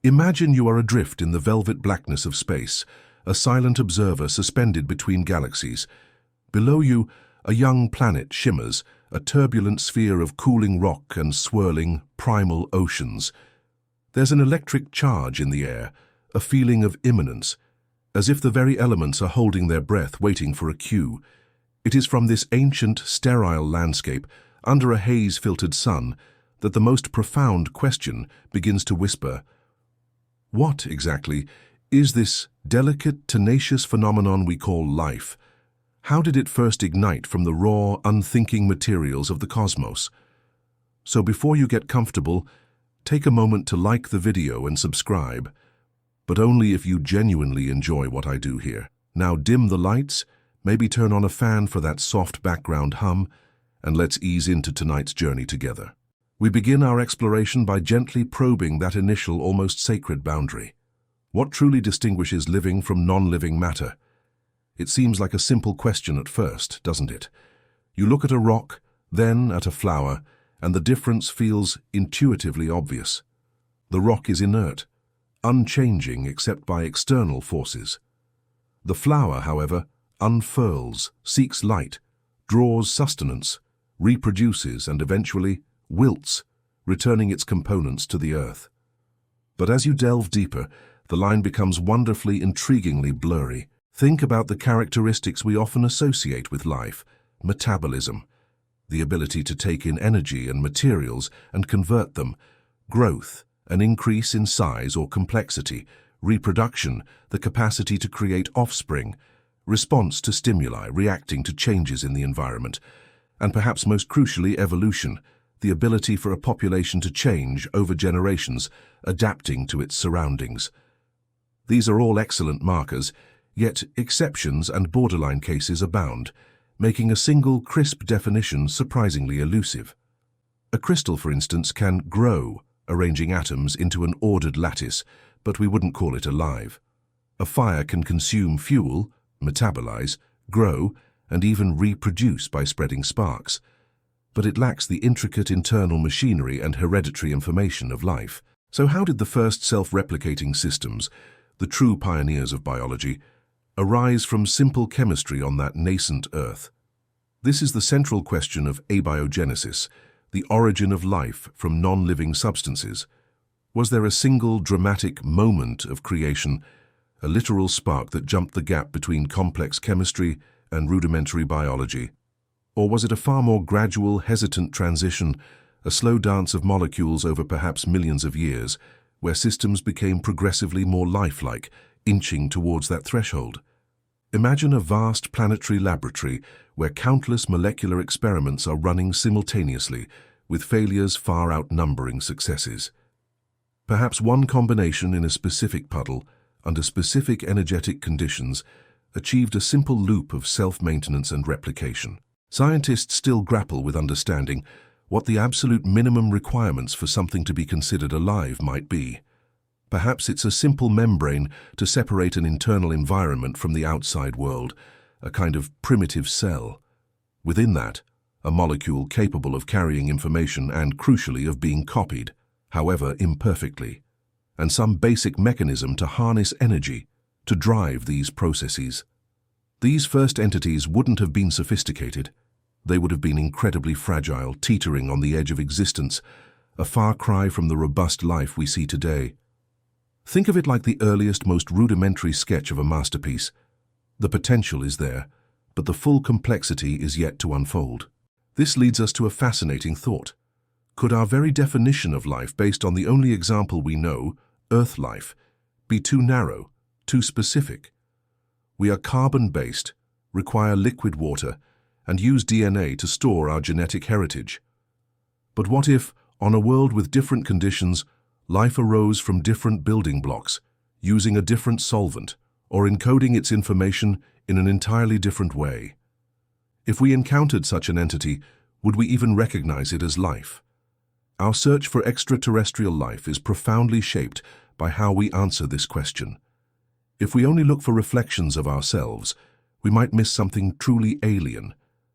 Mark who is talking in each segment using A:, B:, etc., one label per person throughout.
A: Imagine you are adrift in the velvet blackness of space, a silent observer suspended between galaxies. Below you, a young planet shimmers, a turbulent sphere of cooling rock and swirling, primal oceans. There's an electric charge in the air, a feeling of imminence, as if the very elements are holding their breath, waiting for a cue. It is from this ancient, sterile landscape, under a haze-filtered sun, that the most profound question begins to whisper. What, exactly, is this delicate, tenacious phenomenon we call life? How did it first ignite from the raw, unthinking materials of the cosmos? So before you get comfortable, take a moment to like the video and subscribe, but only if you genuinely enjoy what I do here. Now dim the lights, maybe turn on a fan for that soft background hum, and let's ease into tonight's journey together. We begin our exploration by gently probing that initial, almost sacred boundary. What truly distinguishes living from non-living matter? It seems like a simple question at first, doesn't it? You look at a rock, then at a flower, and the difference feels intuitively obvious. The rock is inert, unchanging except by external forces. The flower, however, unfurls, seeks light, draws sustenance, reproduces, and eventually wilts, returning its components to the earth. But as you delve deeper, the line becomes wonderfully, intriguingly blurry. Think about the characteristics we often associate with life: metabolism, the ability to take in energy and materials and convert them; growth, an increase in size or complexity; reproduction, the capacity to create offspring; response to stimuli, reacting to changes in the environment; and perhaps most crucially, evolution, the ability for a population to change over generations, adapting to its surroundings. These are all excellent markers, yet exceptions and borderline cases abound, making a single crisp definition surprisingly elusive. A crystal, for instance, can grow, arranging atoms into an ordered lattice, but we wouldn't call it alive. A fire can consume fuel, metabolize, grow, and even reproduce by spreading sparks, but it lacks the intricate internal machinery and hereditary information of life. So how did the first self-replicating systems, the true pioneers of biology, arise from simple chemistry on that nascent Earth? This is the central question of abiogenesis, the origin of life from non-living substances. Was there a single dramatic moment of creation, a literal spark that jumped the gap between complex chemistry and rudimentary biology? Or was it a far more gradual, hesitant transition, a slow dance of molecules over perhaps millions of years, where systems became progressively more lifelike, inching towards that threshold? Imagine a vast planetary laboratory where countless molecular experiments are running simultaneously, with failures far outnumbering successes. Perhaps one combination in a specific puddle, under specific energetic conditions, achieved a simple loop of self-maintenance and replication. Scientists still grapple with understanding what the absolute minimum requirements for something to be considered alive might be. Perhaps it's a simple membrane to separate an internal environment from the outside world, a kind of primitive cell. Within that, a molecule capable of carrying information and, crucially, of being copied, however imperfectly, and some basic mechanism to harness energy, to drive these processes. These first entities wouldn't have been sophisticated. They would have been incredibly fragile, teetering on the edge of existence, a far cry from the robust life we see today. Think of it like the earliest, most rudimentary sketch of a masterpiece. The potential is there, but the full complexity is yet to unfold. This leads us to a fascinating thought. Could our very definition of life, based on the only example we know, Earth life, be too narrow, too specific? We are carbon-based, require liquid water, and use DNA to store our genetic heritage. But what if, on a world with different conditions, life arose from different building blocks, using a different solvent, or encoding its information in an entirely different way? If we encountered such an entity, would we even recognize it as life? Our search for extraterrestrial life is profoundly shaped by how we answer this question. If we only look for reflections of ourselves, we might miss something truly alien,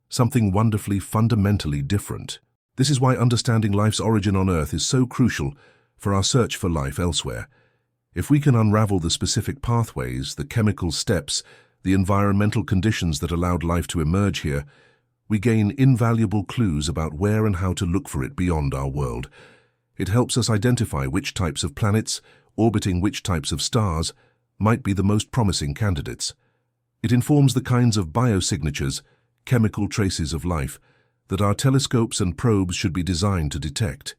A: something wonderfully, fundamentally different. This is why understanding life's origin on Earth is so crucial for our search for life elsewhere. If we can unravel the specific pathways, the chemical steps, the environmental conditions that allowed life to emerge here, we gain invaluable clues about where and how to look for it beyond our world. It helps us identify which types of planets, orbiting which types of stars, might be the most promising candidates. It informs the kinds of biosignatures, chemical traces of life, that our telescopes and probes should be designed to detect.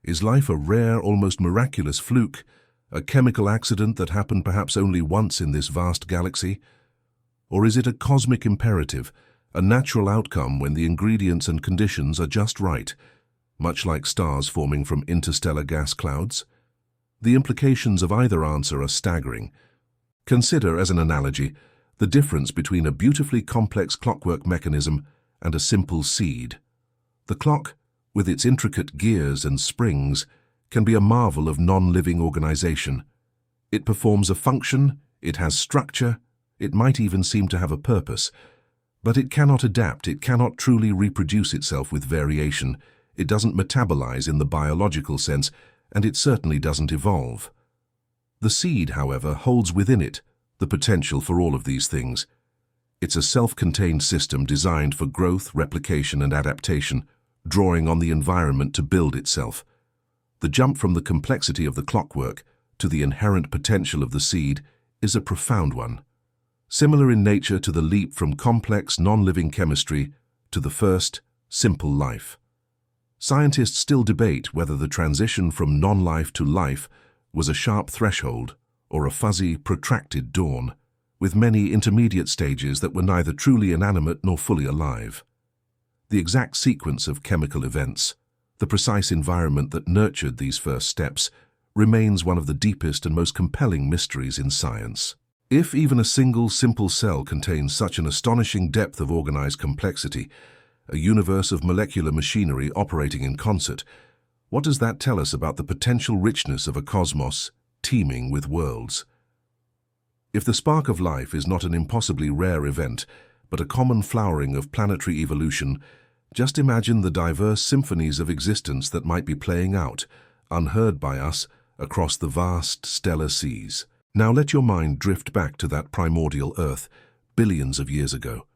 A: Is life a rare, almost miraculous fluke, a chemical accident that happened perhaps only once in this vast galaxy? Or is it a cosmic imperative, a natural outcome when the ingredients and conditions are just right, much like stars forming from interstellar gas clouds? The implications of either answer are staggering. Consider, as an analogy, the difference between a beautifully complex clockwork mechanism and a simple seed. The clock, with its intricate gears and springs, can be a marvel of non-living organization. It performs a function, it has structure, it might even seem to have a purpose. But it cannot adapt, it cannot truly reproduce itself with variation, it doesn't metabolize in the biological sense, and it certainly doesn't evolve. The seed, however, holds within it the potential for all of these things. It's a self-contained system designed for growth, replication, and adaptation, drawing on the environment to build itself. The jump from the complexity of the clockwork to the inherent potential of the seed is a profound one, similar in nature to the leap from complex, non-living chemistry to the first, simple life. Scientists still debate whether the transition from non-life to life was a sharp threshold or a fuzzy, protracted dawn, with many intermediate stages that were neither truly inanimate nor fully alive. The exact sequence of chemical events, the precise environment that nurtured these first steps, remains one of the deepest and most compelling mysteries in science. If even a single simple cell contains such an astonishing depth of organized complexity, a universe of molecular machinery operating in concert, what does that tell us about the potential richness of a cosmos teeming with worlds? If the spark of life is not an impossibly rare event, but a common flowering of planetary evolution, just imagine the diverse symphonies of existence that might be playing out, unheard by us, across the vast stellar seas. Now let your mind drift back to that primordial Earth, billions of years ago.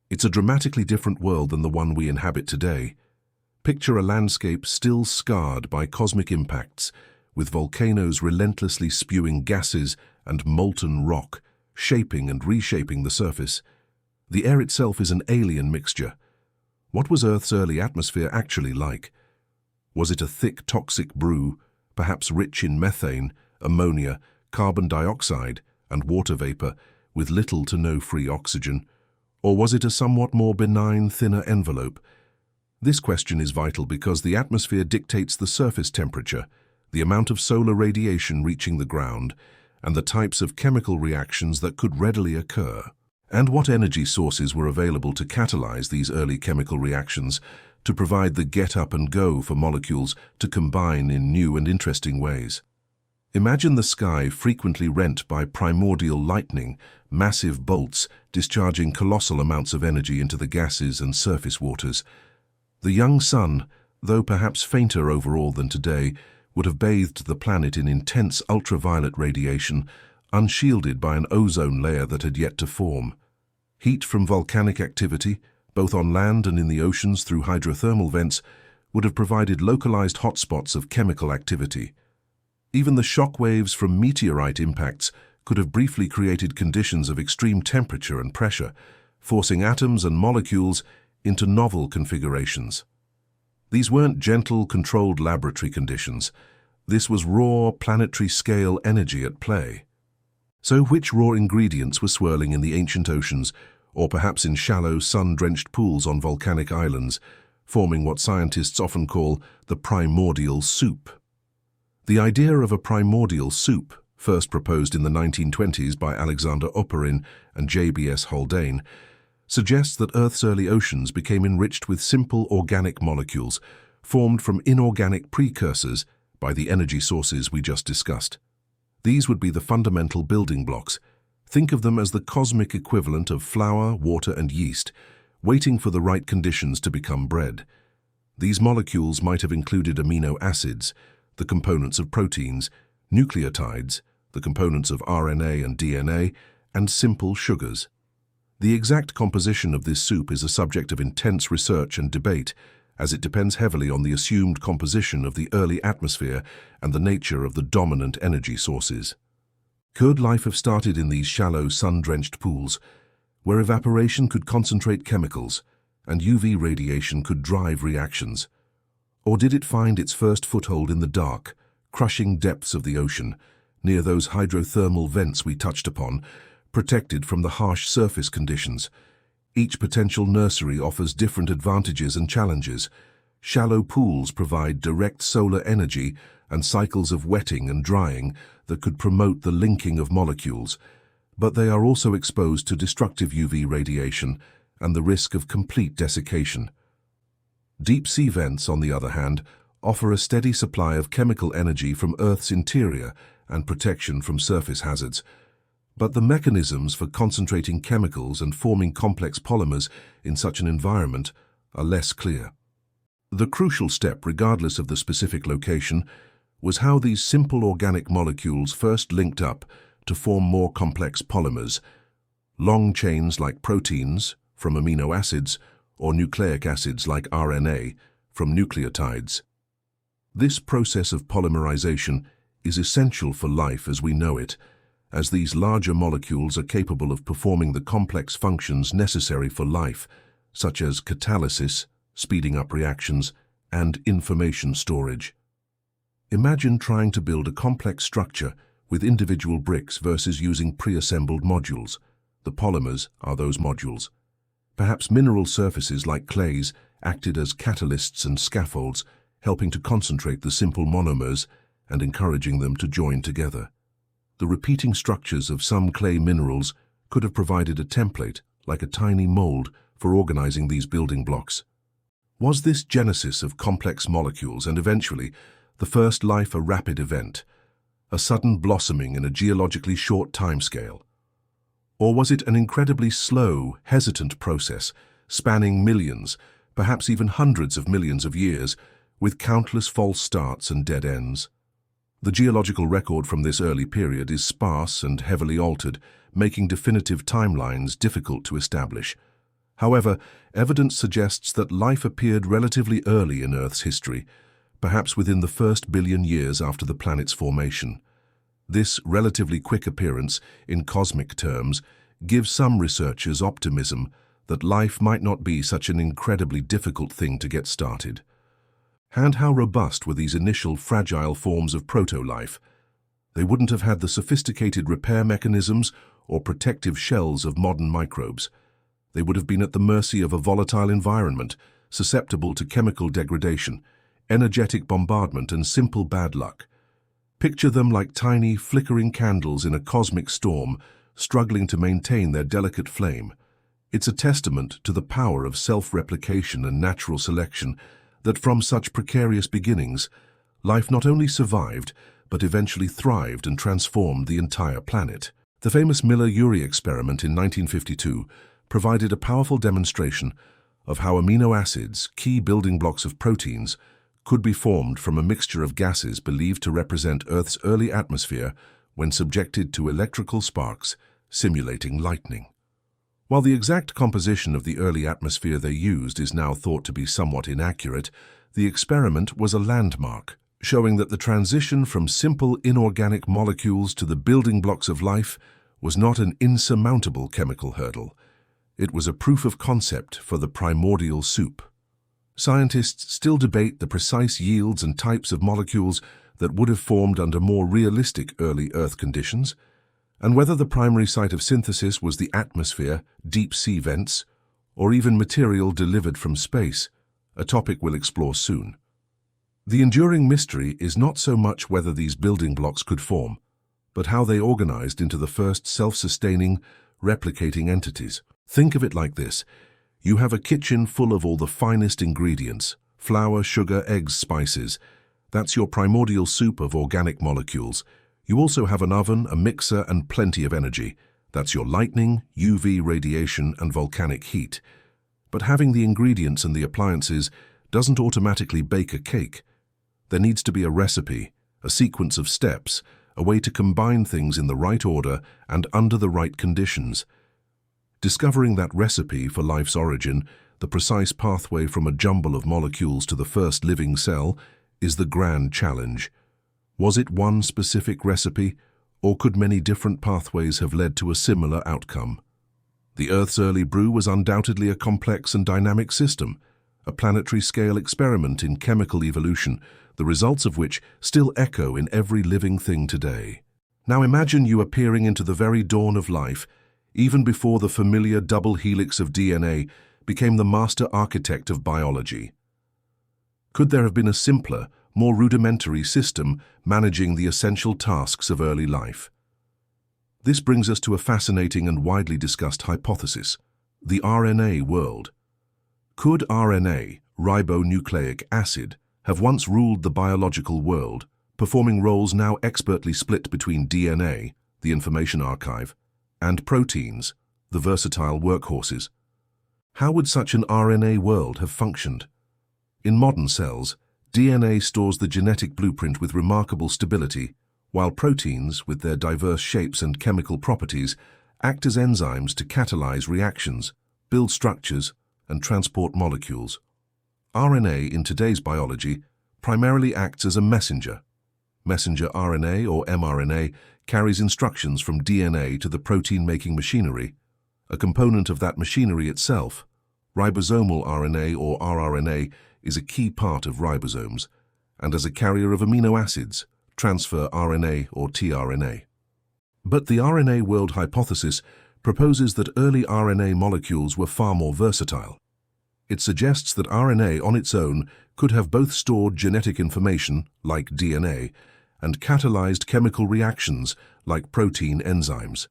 A: It's a dramatically different world than the one we inhabit today. Picture a landscape still scarred by cosmic impacts, with volcanoes relentlessly spewing gases and molten rock, shaping and reshaping the surface. The air itself is an alien mixture. What was Earth's early atmosphere actually like? Was it a thick, toxic brew, perhaps rich in methane, ammonia, carbon dioxide, and water vapor, with little to no free oxygen? Or was it a somewhat more benign, thinner envelope? This question is vital because the atmosphere dictates the surface temperature, the amount of solar radiation reaching the ground, and the types of chemical reactions that could readily occur. And what energy sources were available to catalyze these early chemical reactions, to provide the get up and go for molecules to combine in new and interesting ways. Imagine the sky frequently rent by primordial lightning, massive bolts discharging colossal amounts of energy into the gases and surface waters. The young sun, though perhaps fainter overall than today, would have bathed the planet in intense ultraviolet radiation, unshielded by an ozone layer that had yet to form. Heat from volcanic activity, both on land and in the oceans through hydrothermal vents, would have provided localized hotspots of chemical activity. Even the shock waves from meteorite impacts could have briefly created conditions of extreme temperature and pressure, forcing atoms and molecules into novel configurations. These weren't gentle, controlled laboratory conditions. This was raw, planetary-scale energy at play. So which raw ingredients were swirling in the ancient oceans, or perhaps in shallow, sun-drenched pools on volcanic islands, forming what scientists often call the primordial soup? The idea of a primordial soup, first proposed in the 1920s by Alexander Oparin and J.B.S. Haldane, suggests that Earth's early oceans became enriched with simple organic molecules formed from inorganic precursors by the energy sources we just discussed. These would be the fundamental building blocks. Think of them as the cosmic equivalent of flour, water, and yeast, waiting for the right conditions to become bread. These molecules might have included amino acids, the components of proteins, nucleotides, the the components of RNA and DNA, and simple sugars. The exact composition of this soup is a subject of intense research and debate, as it depends heavily on the assumed composition of the early atmosphere and the nature of the dominant energy sources. Could life have started in these shallow, sun-drenched pools, where evaporation could concentrate chemicals and UV radiation could drive reactions? Or did it find its first foothold in the dark, crushing depths of the ocean, near those hydrothermal vents we touched upon, protected from the harsh surface conditions? Each potential nursery offers different advantages and challenges. Shallow pools provide direct solar energy and cycles of wetting and drying that could promote the linking of molecules, but they are also exposed to destructive UV radiation and the risk of complete desiccation. Deep-sea vents, on the other hand, offer a steady supply of chemical energy from Earth's interior and protection from surface hazards. But the mechanisms for concentrating chemicals and forming complex polymers in such an environment are less clear. The crucial step, regardless of the specific location, was how these simple organic molecules first linked up to form more complex polymers, long chains like proteins from amino acids or nucleic acids like RNA from nucleotides. This process of polymerization is essential for life as we know it, as these larger molecules are capable of performing the complex functions necessary for life, such as catalysis, speeding up reactions, and information storage. Imagine trying to build a complex structure with individual bricks versus using pre-assembled modules. The polymers are those modules. Perhaps mineral surfaces like clays acted as catalysts and scaffolds, helping to concentrate the simple monomers and encouraging them to join together. The repeating structures of some clay minerals could have provided a template, like a tiny mold, for organizing these building blocks. Was this genesis of complex molecules and eventually the first life a rapid event, a sudden blossoming in a geologically short timescale? Or was it an incredibly slow, hesitant process, spanning millions, perhaps even hundreds of millions of years, with countless false starts and dead ends? The geological record from this early period is sparse and heavily altered, making definitive timelines difficult to establish. However, evidence suggests that life appeared relatively early in Earth's history, perhaps within the first billion years after the planet's formation. This relatively quick appearance, in cosmic terms, gives some researchers optimism that life might not be such an incredibly difficult thing to get started. And how robust were these initial fragile forms of proto-life? They wouldn't have had the sophisticated repair mechanisms or protective shells of modern microbes. They would have been at the mercy of a volatile environment, susceptible to chemical degradation, energetic bombardment, and simple bad luck. Picture them like tiny, flickering candles in a cosmic storm, struggling to maintain their delicate flame. It's a testament to the power of self-replication and natural selection that from such precarious beginnings, life not only survived, but eventually thrived and transformed the entire planet. The famous Miller-Urey experiment in 1952 provided a powerful demonstration of how amino acids, key building blocks of proteins, could be formed from a mixture of gases believed to represent Earth's early atmosphere when subjected to electrical sparks, simulating lightning. While the exact composition of the early atmosphere they used is now thought to be somewhat inaccurate, the experiment was a landmark, showing that the transition from simple inorganic molecules to the building blocks of life was not an insurmountable chemical hurdle. It was a proof of concept for the primordial soup. Scientists still debate the precise yields and types of molecules that would have formed under more realistic early Earth conditions, and whether the primary site of synthesis was the atmosphere, deep-sea vents, or even material delivered from space, a topic we'll explore soon. The enduring mystery is not so much whether these building blocks could form, but how they organized into the first self-sustaining, replicating entities. Think of it like this. You have a kitchen full of all the finest ingredients: flour, sugar, eggs, spices. That's your primordial soup of organic molecules. You also have an oven, a mixer, and plenty of energy. That's your lightning, UV radiation, and volcanic heat. But having the ingredients and the appliances doesn't automatically bake a cake. There needs to be a recipe, a sequence of steps, a way to combine things in the right order and under the right conditions. Discovering that recipe for life's origin, the precise pathway from a jumble of molecules to the first living cell, is the grand challenge. Was it one specific recipe, or could many different pathways have led to a similar outcome? The Earth's early brew was undoubtedly a complex and dynamic system, a planetary-scale experiment in chemical evolution, the results of which still echo in every living thing today. Now imagine you are peering into the very dawn of life, even before the familiar double helix of DNA became the master architect of biology. Could there have been a simpler, more rudimentary system managing the essential tasks of early life? This brings us to a fascinating and widely discussed hypothesis: the RNA world. Could RNA, ribonucleic acid, have once ruled the biological world, performing roles now expertly split between DNA, the information archive, and proteins, the versatile workhorses? How would such an RNA world have functioned? In modern cells, DNA stores the genetic blueprint with remarkable stability, while proteins, with their diverse shapes and chemical properties, act as enzymes to catalyze reactions, build structures, and transport molecules. RNA, in today's biology, primarily acts as a messenger. Messenger RNA, or mRNA, carries instructions from DNA to the protein-making machinery. A component of that machinery itself, ribosomal RNA, or rRNA, is a key part of ribosomes, and as a carrier of amino acids, transfer RNA or tRNA. But the RNA world hypothesis proposes that early RNA molecules were far more versatile. It suggests that RNA on its own could have both stored genetic information, like DNA, and catalyzed chemical reactions, like protein enzymes.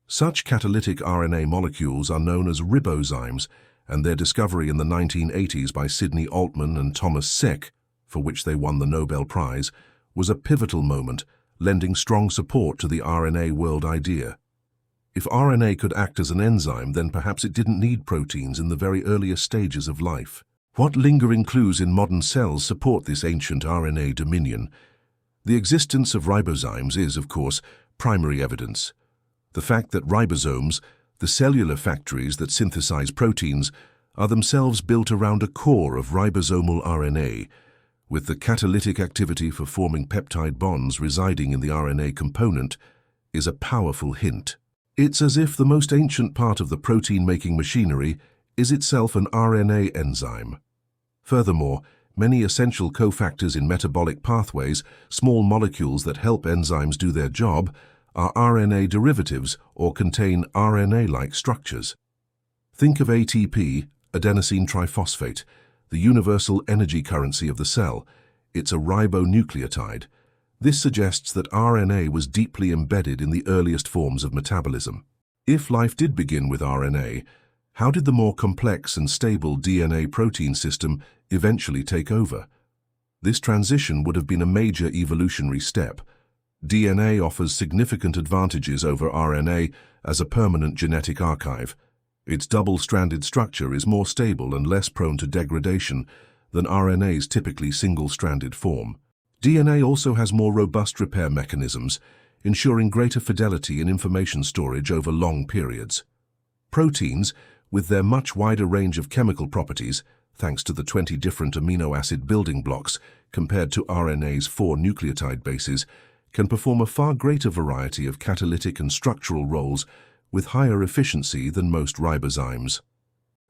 A: Such catalytic RNA molecules are known as ribozymes, and their discovery in the 1980s by Sidney Altman and Thomas Seck, for which they won the Nobel Prize, was a pivotal moment, lending strong support to the RNA world idea. If RNA could act as an enzyme, then perhaps it didn't need proteins in the very earliest stages of life. What lingering clues in modern cells support this ancient RNA dominion? The existence of ribozymes is, of course, primary evidence. The fact that ribosomes, the cellular factories that synthesize proteins, are themselves built around a core of ribosomal RNA, with the catalytic activity for forming peptide bonds residing in the RNA component, is a powerful hint. It's as if the most ancient part of the protein-making machinery is itself an RNA enzyme. Furthermore, many essential cofactors in metabolic pathways, small molecules that help enzymes do their job, are RNA derivatives or contain RNA-like structures. Think of ATP, adenosine triphosphate, the universal energy currency of the cell. It's a ribonucleotide. This suggests that RNA was deeply embedded in the earliest forms of metabolism. If life did begin with RNA, how did the more complex and stable DNA-protein system eventually take over? This transition would have been a major evolutionary step. DNA offers significant advantages over RNA as a permanent genetic archive. Its double-stranded structure is more stable and less prone to degradation than RNA's typically single-stranded form. DNA also has more robust repair mechanisms, ensuring greater fidelity in information storage over long periods. Proteins, with their much wider range of chemical properties, thanks to the 20 different amino acid building blocks compared to RNA's 4 nucleotide bases, can perform a far greater variety of catalytic and structural roles with higher efficiency than most ribozymes.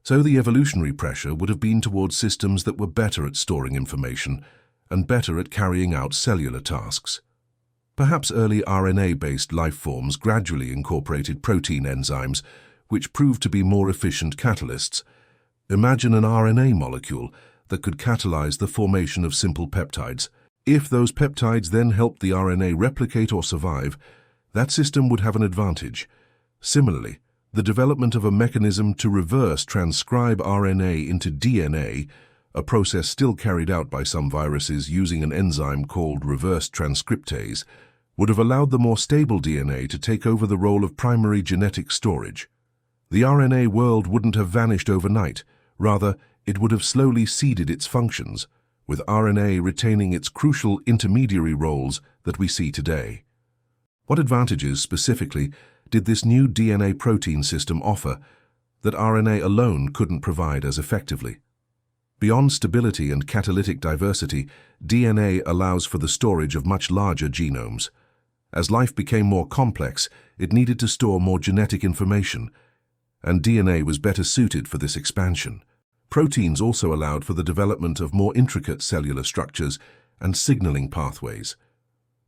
A: So the evolutionary pressure would have been towards systems that were better at storing information and better at carrying out cellular tasks. Perhaps early RNA-based life forms gradually incorporated protein enzymes, which proved to be more efficient catalysts. Imagine an RNA molecule that could catalyze the formation of simple peptides. If those peptides then helped the RNA replicate or survive, that system would have an advantage. Similarly, the development of a mechanism to reverse transcribe RNA into DNA, a process still carried out by some viruses using an enzyme called reverse transcriptase, would have allowed the more stable DNA to take over the role of primary genetic storage. The RNA world wouldn't have vanished overnight. Rather, it would have slowly ceded its functions, with RNA retaining its crucial intermediary roles that we see today. What advantages, specifically, did this new DNA protein system offer that RNA alone couldn't provide as effectively? Beyond stability and catalytic diversity, DNA allows for the storage of much larger genomes. As life became more complex, it needed to store more genetic information, and DNA was better suited for this expansion. Proteins also allowed for the development of more intricate cellular structures and signaling pathways.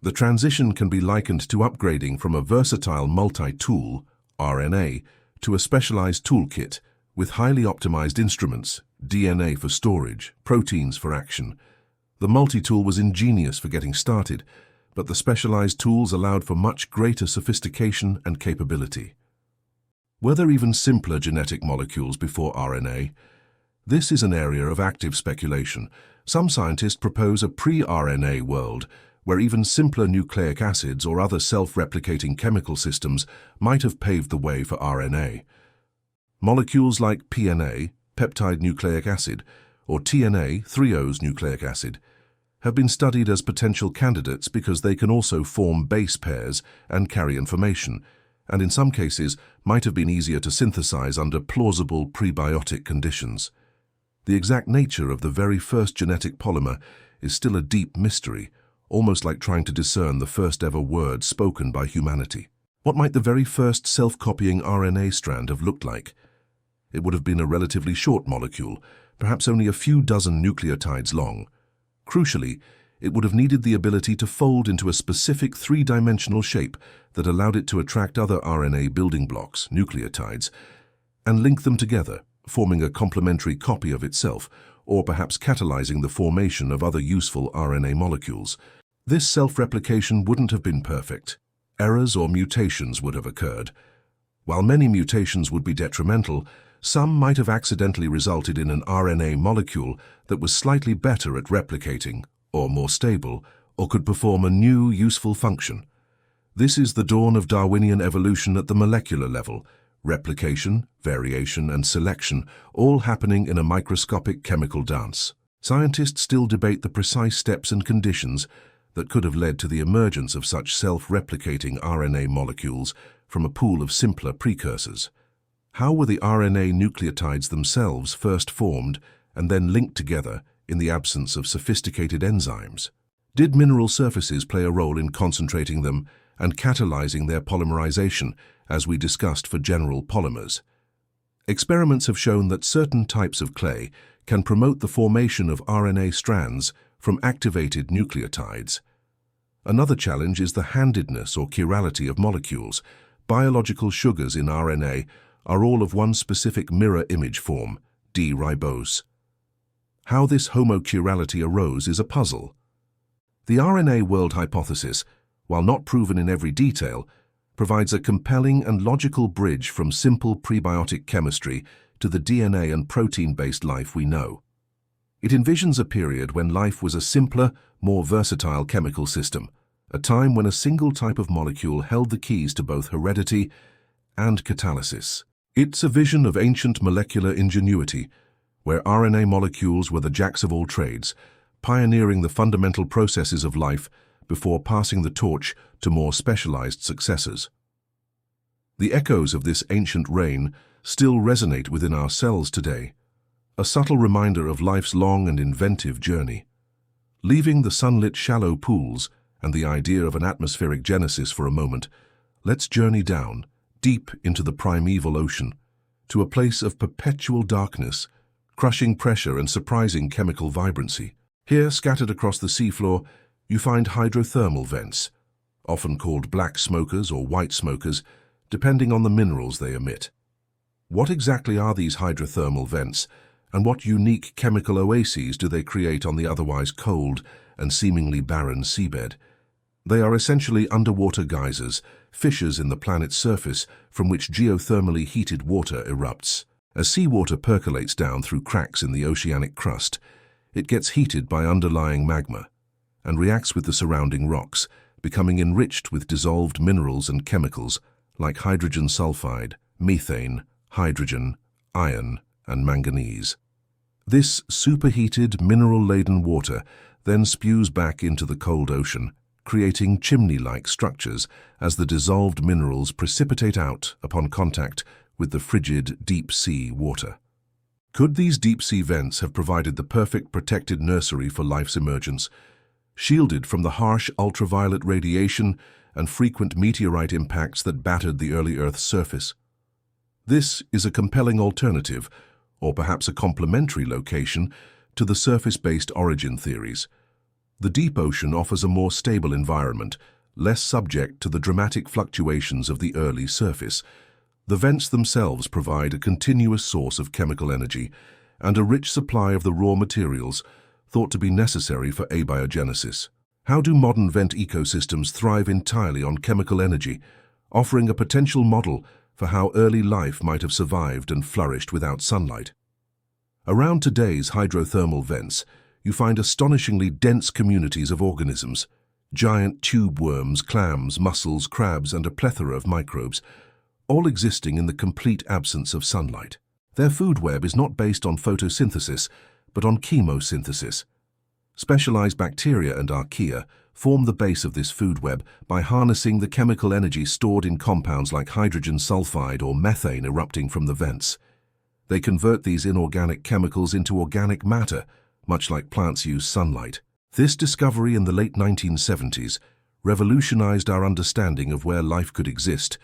A: The transition can be likened to upgrading from a versatile multi-tool, RNA, to a specialized toolkit with highly optimized instruments, DNA for storage, proteins for action. The multi-tool was ingenious for getting started, but the specialized tools allowed for much greater sophistication and capability. Were there even simpler genetic molecules before RNA? This is an area of active speculation. Some scientists propose a pre-RNA world, where even simpler nucleic acids or other self-replicating chemical systems might have paved the way for RNA. Molecules like PNA, peptide nucleic acid, or TNA, threose nucleic acid, have been studied as potential candidates because they can also form base pairs and carry information, and in some cases might have been easier to synthesize under plausible prebiotic conditions. The exact nature of the very first genetic polymer is still a deep mystery, almost like trying to discern the first ever word spoken by humanity. What might the very first self-copying RNA strand have looked like? It would have been a relatively short molecule, perhaps only a few dozen nucleotides long. Crucially, it would have needed the ability to fold into a specific three-dimensional shape that allowed it to attract other RNA building blocks, nucleotides, and link them together, forming a complementary copy of itself, or perhaps catalyzing the formation of other useful RNA molecules. This self-replication wouldn't have been perfect. Errors or mutations would have occurred. While many mutations would be detrimental, some might have accidentally resulted in an RNA molecule that was slightly better at replicating, or more stable, or could perform a new, useful function. This is the dawn of Darwinian evolution at the molecular level, replication, variation, and selection, all happening in a microscopic chemical dance. Scientists still debate the precise steps and conditions that could have led to the emergence of such self-replicating RNA molecules from a pool of simpler precursors. How were the RNA nucleotides themselves first formed and then linked together in the absence of sophisticated enzymes? Did mineral surfaces play a role in concentrating them and catalyzing their polymerization, as we discussed for general polymers? Experiments have shown that certain types of clay can promote the formation of RNA strands from activated nucleotides. Another challenge is the handedness or chirality of molecules. Biological sugars in RNA are all of one specific mirror image form, D-ribose. How this homochirality arose is a puzzle. The RNA world hypothesis, while not proven in every detail, provides a compelling and logical bridge from simple prebiotic chemistry to the DNA and protein-based life we know. It envisions a period when life was a simpler, more versatile chemical system, a time when a single type of molecule held the keys to both heredity and catalysis. It's a vision of ancient molecular ingenuity, where RNA molecules were the jacks of all trades, pioneering the fundamental processes of life before passing the torch to more specialized successors. The echoes of this ancient reign still resonate within our cells today, a subtle reminder of life's long and inventive journey. Leaving the sunlit shallow pools and the idea of an atmospheric genesis for a moment, let's journey down, deep into the primeval ocean, to a place of perpetual darkness, crushing pressure and surprising chemical vibrancy. Here, scattered across the seafloor, you find hydrothermal vents, often called black smokers or white smokers, depending on the minerals they emit. What exactly are these hydrothermal vents, and what unique chemical oases do they create on the otherwise cold and seemingly barren seabed? They are essentially underwater geysers, fissures in the planet's surface from which geothermally heated water erupts. As seawater percolates down through cracks in the oceanic crust, it gets heated by underlying magma and reacts with the surrounding rocks, becoming enriched with dissolved minerals and chemicals like hydrogen sulfide, methane, hydrogen, iron, and manganese. This superheated, mineral-laden water then spews back into the cold ocean, creating chimney-like structures as the dissolved minerals precipitate out upon contact with the frigid deep-sea water. Could these deep-sea vents have provided the perfect protected nursery for life's emergence, shielded from the harsh ultraviolet radiation and frequent meteorite impacts that battered the early Earth's surface? This is a compelling alternative, or perhaps a complementary location, to the surface-based origin theories. The deep ocean offers a more stable environment, less subject to the dramatic fluctuations of the early surface. The vents themselves provide a continuous source of chemical energy and a rich supply of the raw materials thought to be necessary for abiogenesis. How do modern vent ecosystems thrive entirely on chemical energy, offering a potential model for how early life might have survived and flourished without sunlight? Around today's hydrothermal vents, you find astonishingly dense communities of organisms, giant tube worms, clams, mussels, crabs, and a plethora of microbes, all existing in the complete absence of sunlight. Their food web is not based on photosynthesis, but on chemosynthesis. Specialized bacteria and archaea form the base of this food web by harnessing the chemical energy stored in compounds like hydrogen sulfide or methane erupting from the vents. They convert these inorganic chemicals into organic matter, much like plants use sunlight. This discovery in the late 1970s revolutionized our understanding of where life could exist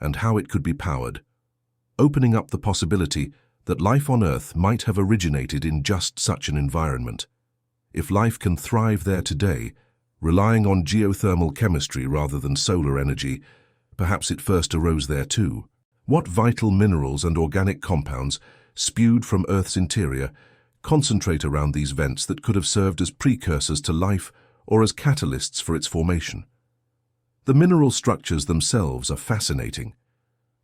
A: and how it could be powered, opening up the possibility that life on Earth might have originated in just such an environment. If life can thrive there today, relying on geothermal chemistry rather than solar energy, perhaps it first arose there too. What vital minerals and organic compounds, spewed from Earth's interior, concentrate around these vents that could have served as precursors to life or as catalysts for its formation? The mineral structures themselves are fascinating.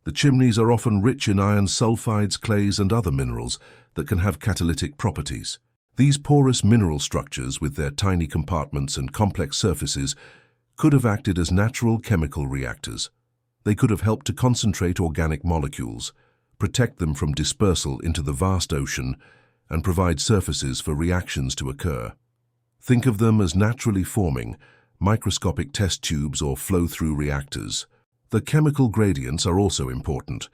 A: The chimneys are often rich in iron sulfides, clays, and other minerals that can have catalytic properties. These porous mineral structures, with their tiny compartments and complex surfaces, could have acted as natural chemical reactors. They could have helped to concentrate organic molecules, protect them from dispersal into the vast ocean, and provide surfaces for reactions to occur. Think of them as naturally forming, microscopic test tubes or flow-through reactors. The chemical gradients are also important.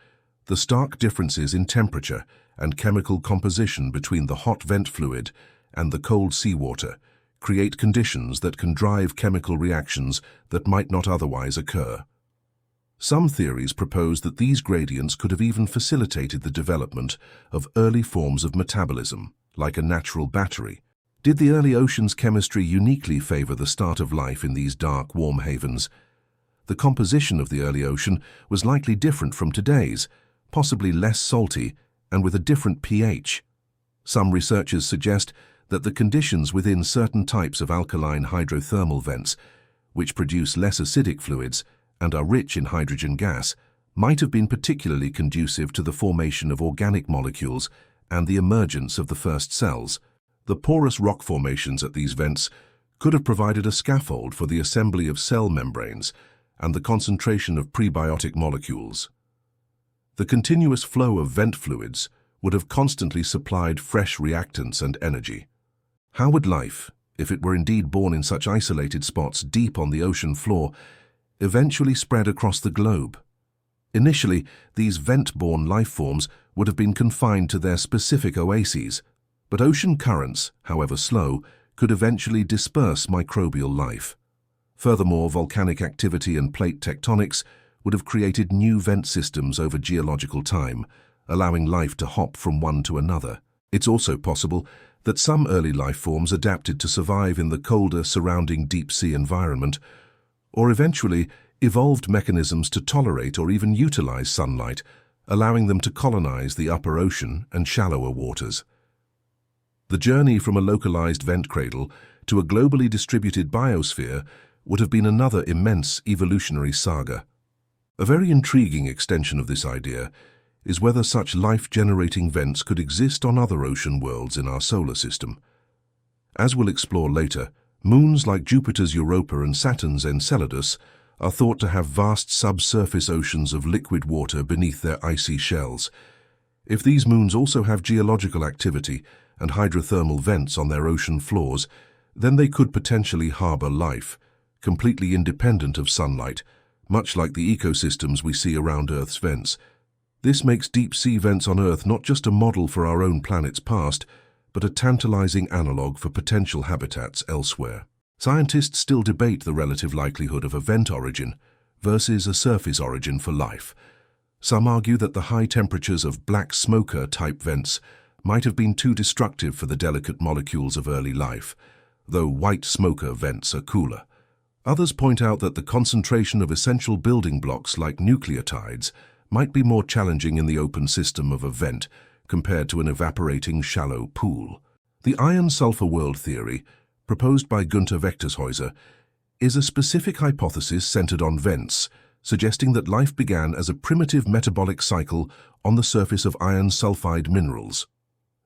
A: The stark differences in temperature and chemical composition between the hot vent fluid and the cold seawater create conditions that can drive chemical reactions that might not otherwise occur. Some theories propose that these gradients could have even facilitated the development of early forms of metabolism, like a natural battery. Did the early ocean's chemistry uniquely favor the start of life in these dark, warm havens? The composition of the early ocean was likely different from today's, possibly less salty and with a different pH. Some researchers suggest that the conditions within certain types of alkaline hydrothermal vents, which produce less acidic fluids and are rich in hydrogen gas, might have been particularly conducive to the formation of organic molecules and the emergence of the first cells. The porous rock formations at these vents could have provided a scaffold for the assembly of cell membranes and the concentration of prebiotic molecules. The continuous flow of vent fluids would have constantly supplied fresh reactants and energy. How would life, if it were indeed born in such isolated spots deep on the ocean floor, eventually spread across the globe? Initially, these vent-borne life forms would have been confined to their specific oases, but ocean currents, however slow, could eventually disperse microbial life. Furthermore, volcanic activity and plate tectonics would have created new vent systems over geological time, allowing life to hop from one to another. It's also possible that some early life forms adapted to survive in the colder surrounding deep-sea environment, or eventually evolved mechanisms to tolerate or even utilize sunlight, allowing them to colonize the upper ocean and shallower waters. The journey from a localized vent cradle to a globally distributed biosphere would have been another immense evolutionary saga. A very intriguing extension of this idea is whether such life-generating vents could exist on other ocean worlds in our solar system. As we'll explore later, moons like Jupiter's Europa and Saturn's Enceladus are thought to have vast subsurface oceans of liquid water beneath their icy shells. If these moons also have geological activity and hydrothermal vents on their ocean floors, then they could potentially harbor life, completely independent of sunlight, much like the ecosystems we see around Earth's vents. This makes deep-sea vents on Earth not just a model for our own planet's past, but a tantalizing analogue for potential habitats elsewhere. Scientists still debate the relative likelihood of a vent origin versus a surface origin for life. Some argue that the high temperatures of black smoker-type vents might have been too destructive for the delicate molecules of early life, though white smoker vents are cooler. Others point out that the concentration of essential building blocks like nucleotides might be more challenging in the open system of a vent compared to an evaporating shallow pool. The iron-sulfur world theory, proposed by Gunther Wechtershäuser, is a specific hypothesis centered on vents, suggesting that life began as a primitive metabolic cycle on the surface of iron sulfide minerals.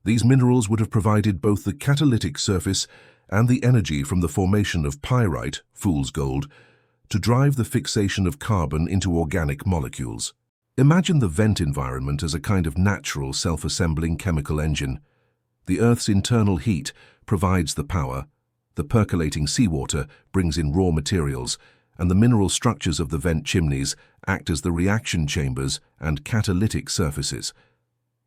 A: These minerals would have provided both the catalytic surface and the energy from the formation of pyrite, fool's gold, to drive the fixation of carbon into organic molecules. Imagine the vent environment as a kind of natural self-assembling chemical engine. The Earth's internal heat provides the power, the percolating seawater brings in raw materials, and the mineral structures of the vent chimneys act as the reaction chambers and catalytic surfaces.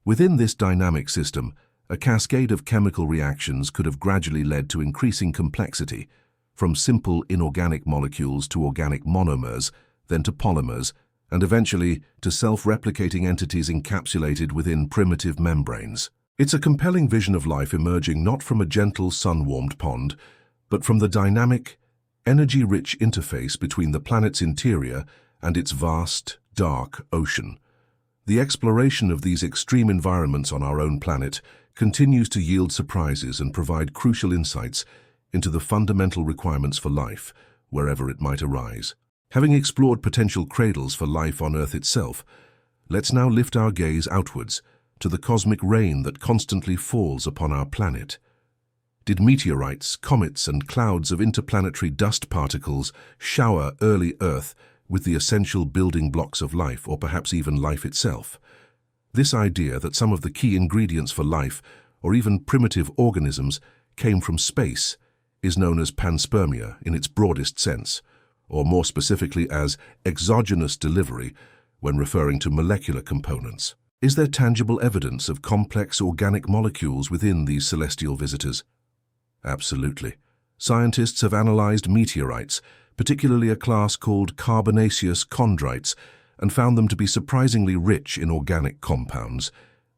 A: Within this dynamic system, a cascade of chemical reactions could have gradually led to increasing complexity, from simple inorganic molecules to organic monomers, then to polymers, and eventually to self-replicating entities encapsulated within primitive membranes. It's a compelling vision of life emerging not from a gentle sun-warmed pond, but from the dynamic, energy-rich interface between the planet's interior and its vast, dark ocean. The exploration of these extreme environments on our own planet continues to yield surprises and provide crucial insights into the fundamental requirements for life, wherever it might arise. Having explored potential cradles for life on Earth itself, let's now lift our gaze outwards to the cosmic rain that constantly falls upon our planet. Did meteorites, comets, and clouds of interplanetary dust particles shower early Earth with the essential building blocks of life, or perhaps even life itself? This idea that some of the key ingredients for life, or even primitive organisms, came from space is known as panspermia in its broadest sense, or more specifically as exogenous delivery when referring to molecular components. Is there tangible evidence of complex organic molecules within these celestial visitors? Absolutely. Scientists have analyzed meteorites, particularly a class called carbonaceous chondrites, and found them to be surprisingly rich in organic compounds.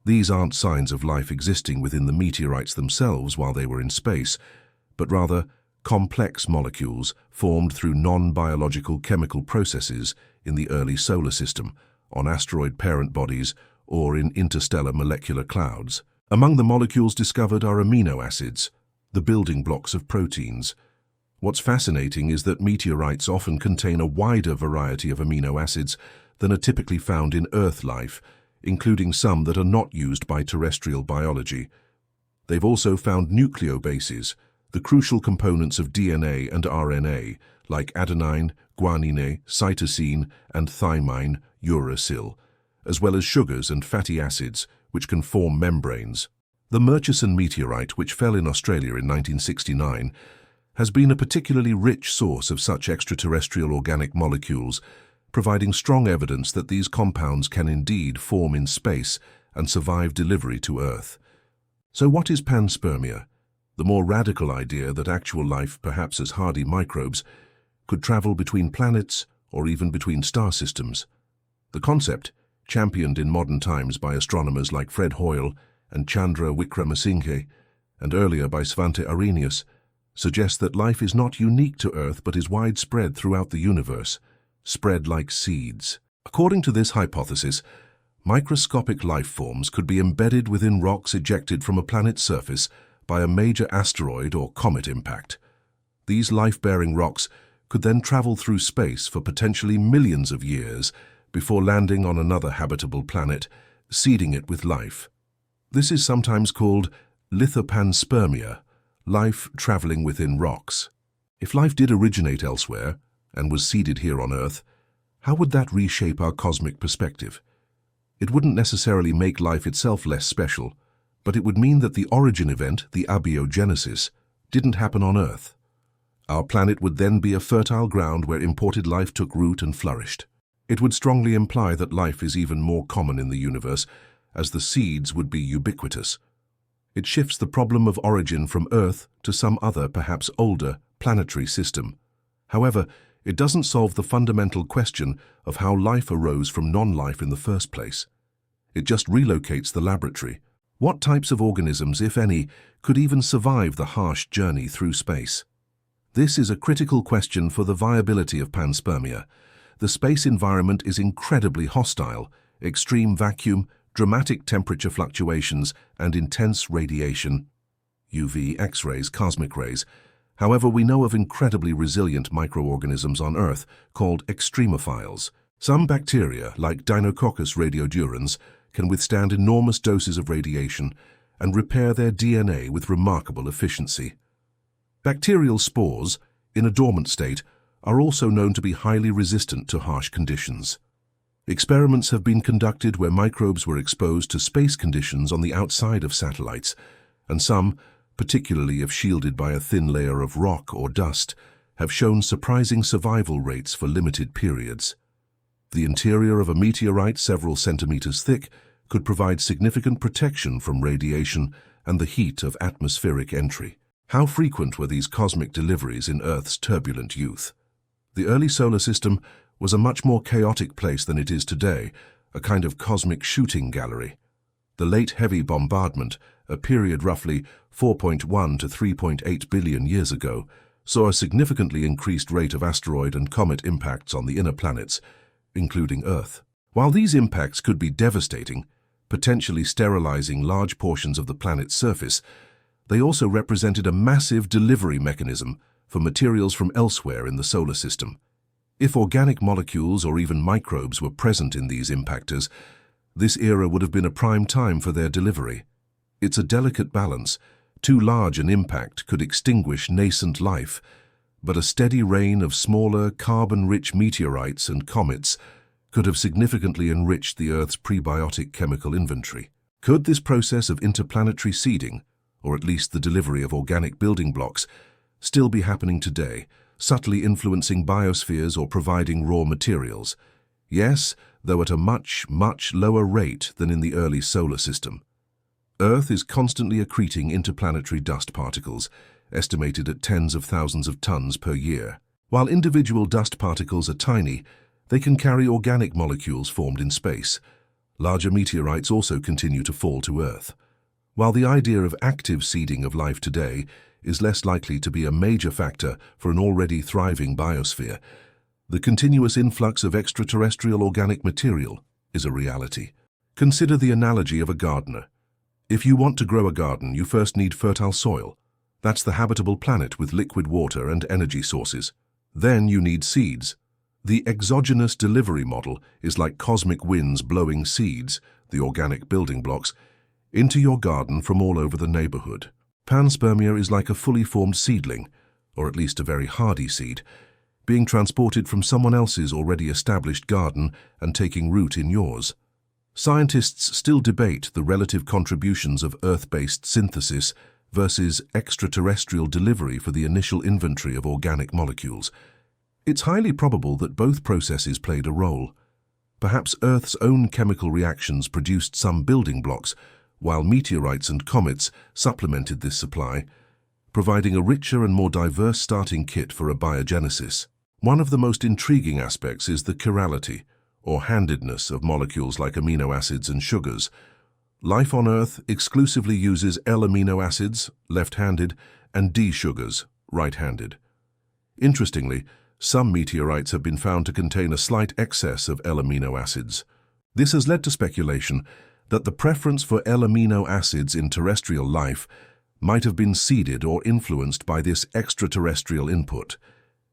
A: These aren't signs of life existing within the meteorites themselves while they were in space, but rather complex molecules formed through non-biological chemical processes in the early solar system, on asteroid parent bodies, or in interstellar molecular clouds. Among the molecules discovered are amino acids, the building blocks of proteins. What's fascinating is that meteorites often contain a wider variety of amino acids than are typically found in Earth life, including some that are not used by terrestrial biology. They've also found nucleobases, the crucial components of DNA and RNA, like adenine, guanine, cytosine, and thymine, uracil, as well as sugars and fatty acids, which can form membranes. The Murchison meteorite, which fell in Australia in 1969, has been a particularly rich source of such extraterrestrial organic molecules, providing strong evidence that these compounds can indeed form in space and survive delivery to Earth. So what is panspermia? The more radical idea that actual life, perhaps as hardy microbes, could travel between planets or even between star systems. The concept, championed in modern times by astronomers like Fred Hoyle and Chandra Wickramasinghe, and earlier by Svante Arrhenius, suggests that life is not unique to Earth but is widespread throughout the universe, spread like seeds. According to this hypothesis, microscopic life forms could be embedded within rocks ejected from a planet's surface by a major asteroid or comet impact. These life-bearing rocks could then travel through space for potentially millions of years before landing on another habitable planet, seeding it with life. This is sometimes called lithopanspermia, life traveling within rocks. If life did originate elsewhere and was seeded here on Earth, how would that reshape our cosmic perspective? It wouldn't necessarily make life itself less special, but it would mean that the origin event, the abiogenesis, didn't happen on Earth. Our planet would then be a fertile ground where imported life took root and flourished. It would strongly imply that life is even more common in the universe, as the seeds would be ubiquitous. It shifts the problem of origin from Earth to some other, perhaps older, planetary system. However, it doesn't solve the fundamental question of how life arose from non-life in the first place. It just relocates the laboratory. What types of organisms, if any, could even survive the harsh journey through space? This is a critical question for the viability of panspermia. The space environment is incredibly hostile: extreme vacuum, dramatic temperature fluctuations, and intense radiation, UV, X-rays, cosmic rays. However, we know of incredibly resilient microorganisms on Earth called extremophiles. Some bacteria, like Deinococcus radiodurans, can withstand enormous doses of radiation and repair their DNA with remarkable efficiency. Bacterial spores, in a dormant state, are also known to be highly resistant to harsh conditions. Experiments have been conducted where microbes were exposed to space conditions on the outside of satellites, and some, particularly if shielded by a thin layer of rock or dust, have shown surprising survival rates for limited periods. The interior of a meteorite several centimeters thick could provide significant protection from radiation and the heat of atmospheric entry. How frequent were these cosmic deliveries in Earth's turbulent youth? The early solar system was a much more chaotic place than it is today, a kind of cosmic shooting gallery. The late heavy bombardment, a period roughly 4.1 to 3.8 billion years ago, saw a significantly increased rate of asteroid and comet impacts on the inner planets, including Earth. While these impacts could be devastating, potentially sterilizing large portions of the planet's surface, they also represented a massive delivery mechanism for materials from elsewhere in the solar system. If organic molecules or even microbes were present in these impactors, this era would have been a prime time for their delivery. It's a delicate balance. Too large an impact could extinguish nascent life, but a steady rain of smaller, carbon-rich meteorites and comets could have significantly enriched the Earth's prebiotic chemical inventory. Could this process of interplanetary seeding, or at least the delivery of organic building blocks, still be happening today, subtly influencing biospheres or providing raw materials? Yes, though at a much, much lower rate than in the early solar system. Earth is constantly accreting interplanetary dust particles, estimated at tens of thousands of tons per year. While individual dust particles are tiny, they can carry organic molecules formed in space. Larger meteorites also continue to fall to Earth. While the idea of active seeding of life today is less likely to be a major factor for an already thriving biosphere, the continuous influx of extraterrestrial organic material is a reality. Consider the analogy of a gardener. If you want to grow a garden, you first need fertile soil. That's the habitable planet with liquid water and energy sources. Then you need seeds. The exogenous delivery model is like cosmic winds blowing seeds, the organic building blocks, into your garden from all over the neighborhood. Panspermia is like a fully formed seedling, or at least a very hardy seed, being transported from someone else's already established garden and taking root in yours. Scientists still debate the relative contributions of Earth-based synthesis versus extraterrestrial delivery for the initial inventory of organic molecules. It's highly probable that both processes played a role. Perhaps Earth's own chemical reactions produced some building blocks, while meteorites and comets supplemented this supply, providing a richer and more diverse starting kit for abiogenesis. One of the most intriguing aspects is the chirality, or handedness, of molecules like amino acids and sugars. Life on Earth exclusively uses L-amino acids, left-handed, and D-sugars, right-handed. Interestingly, some meteorites have been found to contain a slight excess of L-amino acids. This has led to speculation that the preference for L-amino acids in terrestrial life might have been seeded or influenced by this extraterrestrial input.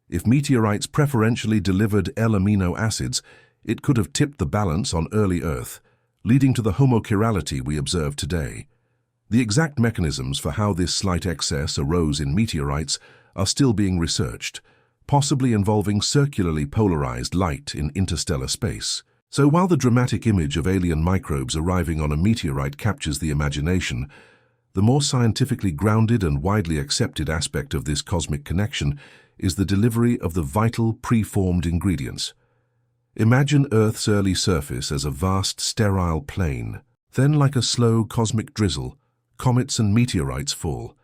A: If meteorites preferentially delivered L-amino acids, it could have tipped the balance on early Earth, leading to the homochirality we observe today. The exact mechanisms for how this slight excess arose in meteorites are still being researched, possibly involving circularly polarized light in interstellar space. So while the dramatic image of alien microbes arriving on a meteorite captures the imagination, The more scientifically grounded and widely accepted aspect of this cosmic connection is the delivery of the vital preformed ingredients. Imagine Earth's early surface as a vast sterile plain. Then, like a slow cosmic drizzle, comets and meteorites fall,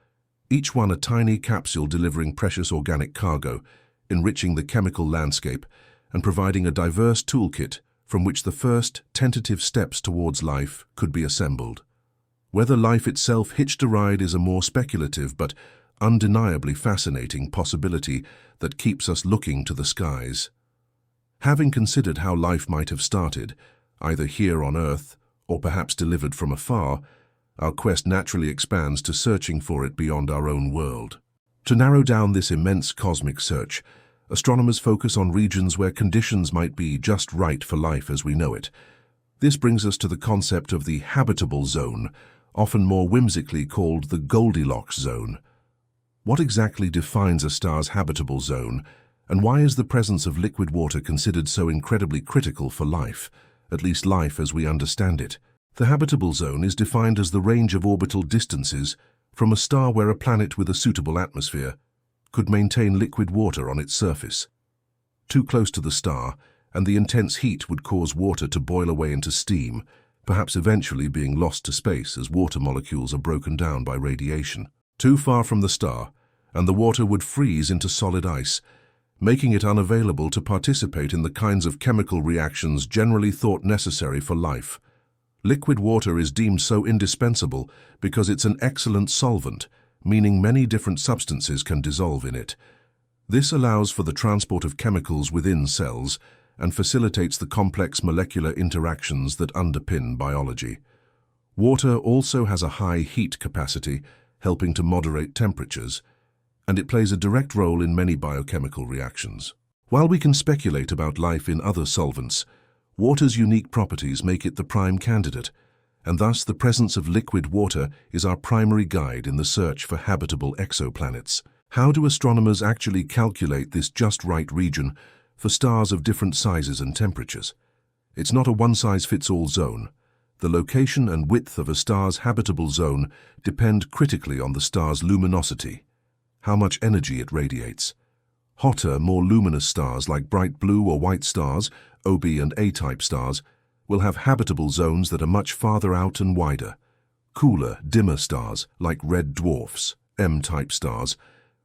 A: each one a tiny capsule delivering precious organic cargo, enriching the chemical landscape and providing a diverse toolkit from which the first tentative steps towards life could be assembled. Whether life itself hitched a ride is a more speculative but undeniably fascinating possibility that keeps us looking to the skies. Having considered how life might have started, either here on Earth or perhaps delivered from afar, our quest naturally expands to searching for it beyond our own world. To narrow down this immense cosmic search, astronomers focus on regions where conditions might be just right for life as we know it. This brings us to the concept of the habitable zone, often more whimsically called the Goldilocks zone. What exactly defines a star's habitable zone, and why is the presence of liquid water considered so incredibly critical for life, at least life as we understand it? The habitable zone is defined as the range of orbital distances from a star where a planet with a suitable atmosphere could maintain liquid water on its surface. Too close to the star, and the intense heat would cause water to boil away into steam, perhaps eventually being lost to space as water molecules are broken down by radiation. Too far from the star, and the water would freeze into solid ice, making it unavailable to participate in the kinds of chemical reactions generally thought necessary for life. Liquid water is deemed so indispensable because it's an excellent solvent, meaning many different substances can dissolve in it. This allows for the transport of chemicals within cells and facilitates the complex molecular interactions that underpin biology. Water also has a high heat capacity, helping to moderate temperatures, and it plays a direct role in many biochemical reactions. While we can speculate about life in other solvents, water's unique properties make it the prime candidate, and thus the presence of liquid water is our primary guide in the search for habitable exoplanets. How do astronomers actually calculate this just right region for stars of different sizes and temperatures? It's not a one-size-fits-all zone. The location and width of a star's habitable zone depend critically on the star's luminosity, how much energy it radiates. Hotter, more luminous stars like bright blue or white stars, OB and A-type stars, will have habitable zones that are much farther out and wider. Cooler, dimmer stars like red dwarfs, M-type stars,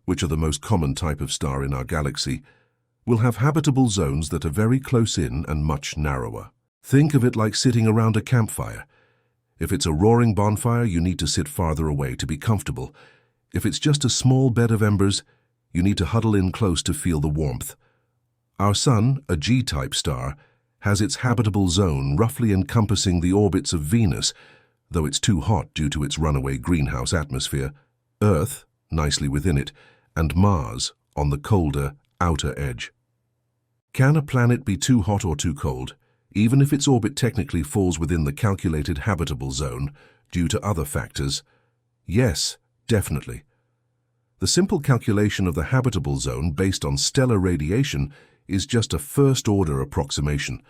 A: which are the most common type of star in our galaxy, will have habitable zones that are very close in and much narrower. Think of it like sitting around a campfire. If it's a roaring bonfire, you need to sit farther away to be comfortable. If it's just a small bed of embers, you need to huddle in close to feel the warmth. Our Sun, a G-type star, has its habitable zone roughly encompassing the orbits of Venus, though it's too hot due to its runaway greenhouse atmosphere, Earth, nicely within it, and Mars on the colder outer edge. Can a planet be too hot or too cold, even if its orbit technically falls within the calculated habitable zone due to other factors? Yes, definitely. The simple calculation of the habitable zone based on stellar radiation is just a first-order approximation.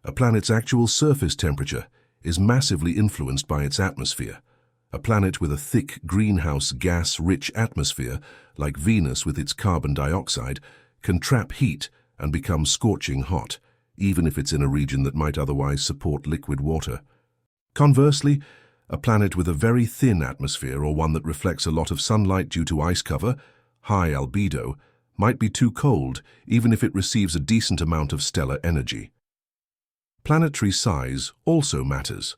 A: A planet's actual surface temperature is massively influenced by its atmosphere. A planet with a thick greenhouse gas-rich atmosphere, like Venus with its carbon dioxide, can trap heat and become scorching hot, even if it's in a region that might otherwise support liquid water. Conversely, a planet with a very thin atmosphere or one that reflects a lot of sunlight due to ice cover, high albedo, might be too cold even if it receives a decent amount of stellar energy. Planetary size also matters.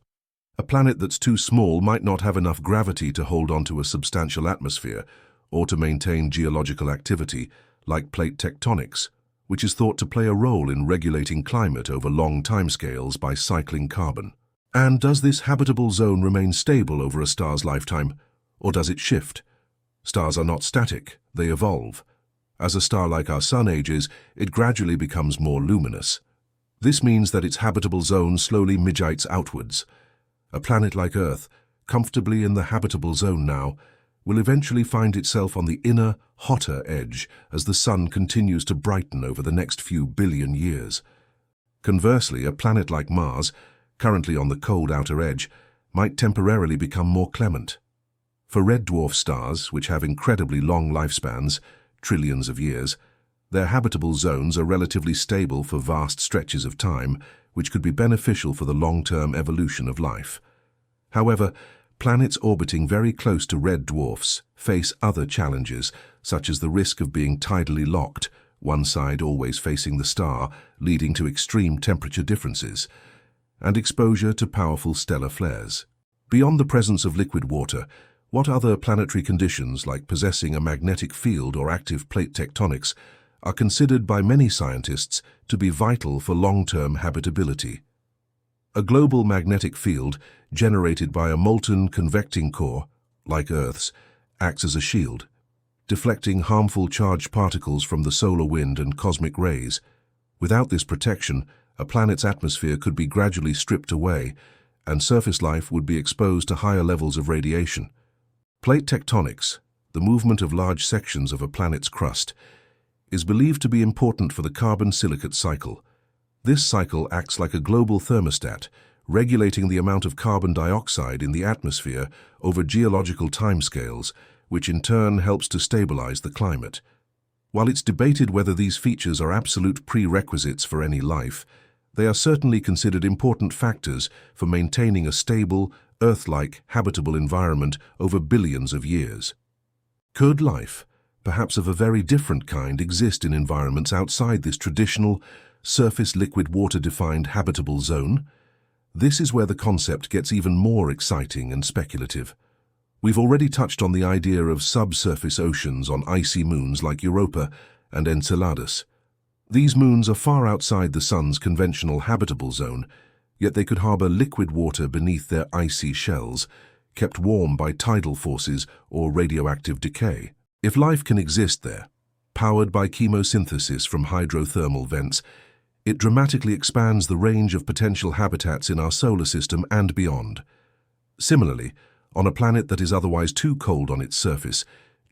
A: A planet that's too small might not have enough gravity to hold onto a substantial atmosphere or to maintain geological activity, like plate tectonics, which is thought to play a role in regulating climate over long timescales by cycling carbon. And does this habitable zone remain stable over a star's lifetime, or does it shift? Stars are not static, they evolve. As a star like our Sun ages, it gradually becomes more luminous. This means that its habitable zone slowly migrates outwards. A planet like Earth, comfortably in the habitable zone now, will eventually find itself on the inner, hotter edge as the Sun continues to brighten over the next few billion years. Conversely, a planet like Mars, currently on the cold outer edge, might temporarily become more clement. For red dwarf stars, which have incredibly long lifespans, trillions of years, their habitable zones are relatively stable for vast stretches of time, which could be beneficial for the long-term evolution of life. However, planets orbiting very close to red dwarfs face other challenges, such as the risk of being tidally locked, one side always facing the star, leading to extreme temperature differences, and exposure to powerful stellar flares. Beyond the presence of liquid water, what other planetary conditions, like possessing a magnetic field or active plate tectonics, are considered by many scientists to be vital for long-term habitability? A global magnetic field, generated by a molten convecting core, like Earth's, acts as a shield, deflecting harmful charged particles from the solar wind and cosmic rays. Without this protection, a planet's atmosphere could be gradually stripped away, and surface life would be exposed to higher levels of radiation. Plate tectonics, the movement of large sections of a planet's crust, is believed to be important for the carbon-silicate cycle. This cycle acts like a global thermostat, regulating the amount of carbon dioxide in the atmosphere over geological timescales, which in turn helps to stabilize the climate. While it's debated whether these features are absolute prerequisites for any life, they are certainly considered important factors for maintaining a stable, Earth-like, habitable environment over billions of years. Could life, perhaps of a very different kind, exist in environments outside this traditional, surface liquid water-defined habitable zone? This is where the concept gets even more exciting and speculative. We've already touched on the idea of subsurface oceans on icy moons like Europa and Enceladus. These moons are far outside the Sun's conventional habitable zone, yet they could harbor liquid water beneath their icy shells, kept warm by tidal forces or radioactive decay. If life can exist there, powered by chemosynthesis from hydrothermal vents, it dramatically expands the range of potential habitats in our solar system and beyond. Similarly, on a planet that is otherwise too cold on its surface,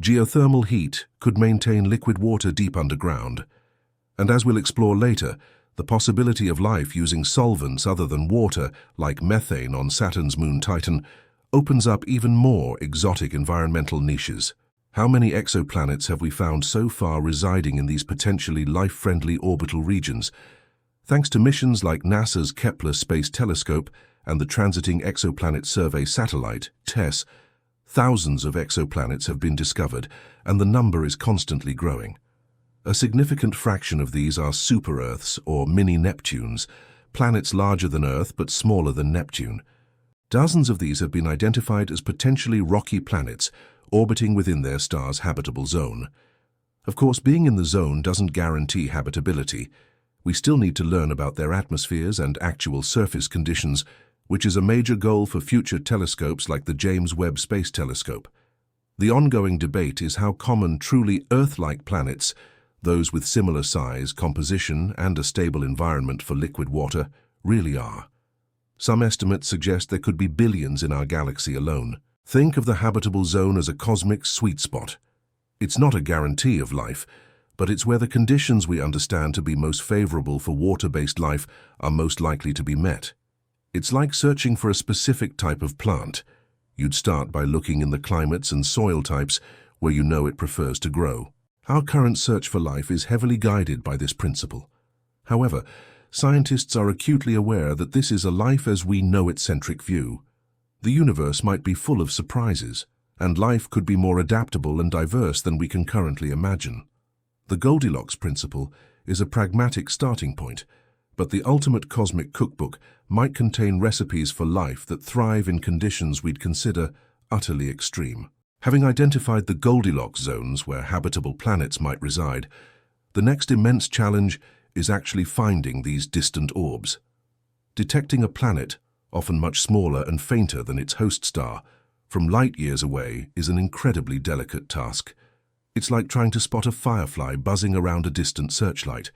A: geothermal heat could maintain liquid water deep underground. And as we'll explore later, the possibility of life using solvents other than water, like methane on Saturn's moon Titan, opens up even more exotic environmental niches. How many exoplanets have we found so far residing in these potentially life-friendly orbital regions? Thanks to missions like NASA's Kepler Space Telescope and the Transiting Exoplanet Survey Satellite, TESS, thousands of exoplanets have been discovered, and the number is constantly growing. A significant fraction of these are super-Earths, or mini-Neptunes, planets larger than Earth but smaller than Neptune. Dozens of these have been identified as potentially rocky planets, orbiting within their star's habitable zone. Of course, being in the zone doesn't guarantee habitability. We still need to learn about their atmospheres and actual surface conditions, which is a major goal for future telescopes like the James Webb Space Telescope. The ongoing debate is how common truly Earth-like planets, those with similar size, composition, and a stable environment for liquid water, really are. Some estimates suggest there could be billions in our galaxy alone. Think of the habitable zone as a cosmic sweet spot. It's not a guarantee of life, but it's where the conditions we understand to be most favorable for water-based life are most likely to be met. It's like searching for a specific type of plant. You'd start by looking in the climates and soil types where you know it prefers to grow. Our current search for life is heavily guided by this principle. However, scientists are acutely aware that this is a life-as-we-know-it-centric view. The universe might be full of surprises, and life could be more adaptable and diverse than we can currently imagine. The Goldilocks principle is a pragmatic starting point, but the ultimate cosmic cookbook might contain recipes for life that thrive in conditions we'd consider utterly extreme. Having identified the Goldilocks zones where habitable planets might reside, the next immense challenge is actually finding these distant orbs. Detecting a planet, often much smaller and fainter than its host star, from light years away is an incredibly delicate task. It's like trying to spot a firefly buzzing around a distant searchlight.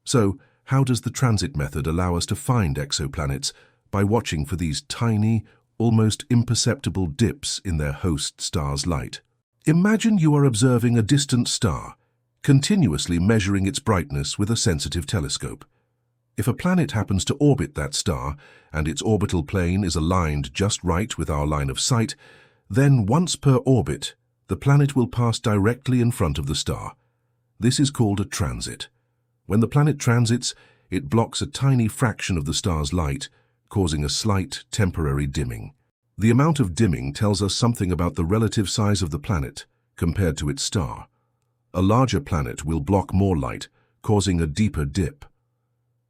A: So, how does the transit method allow us to find exoplanets? By watching for these tiny, almost imperceptible dips in their host star's light. Imagine you are observing a distant star, continuously measuring its brightness with a sensitive telescope. If a planet happens to orbit that star, and its orbital plane is aligned just right with our line of sight, Then, once per orbit, the planet will pass directly in front of the star. This is called a transit. When the planet transits, it blocks a tiny fraction of the star's light, causing a slight, temporary dimming. The amount of dimming tells us something about the relative size of the planet compared to its star. A larger planet will block more light, causing a deeper dip.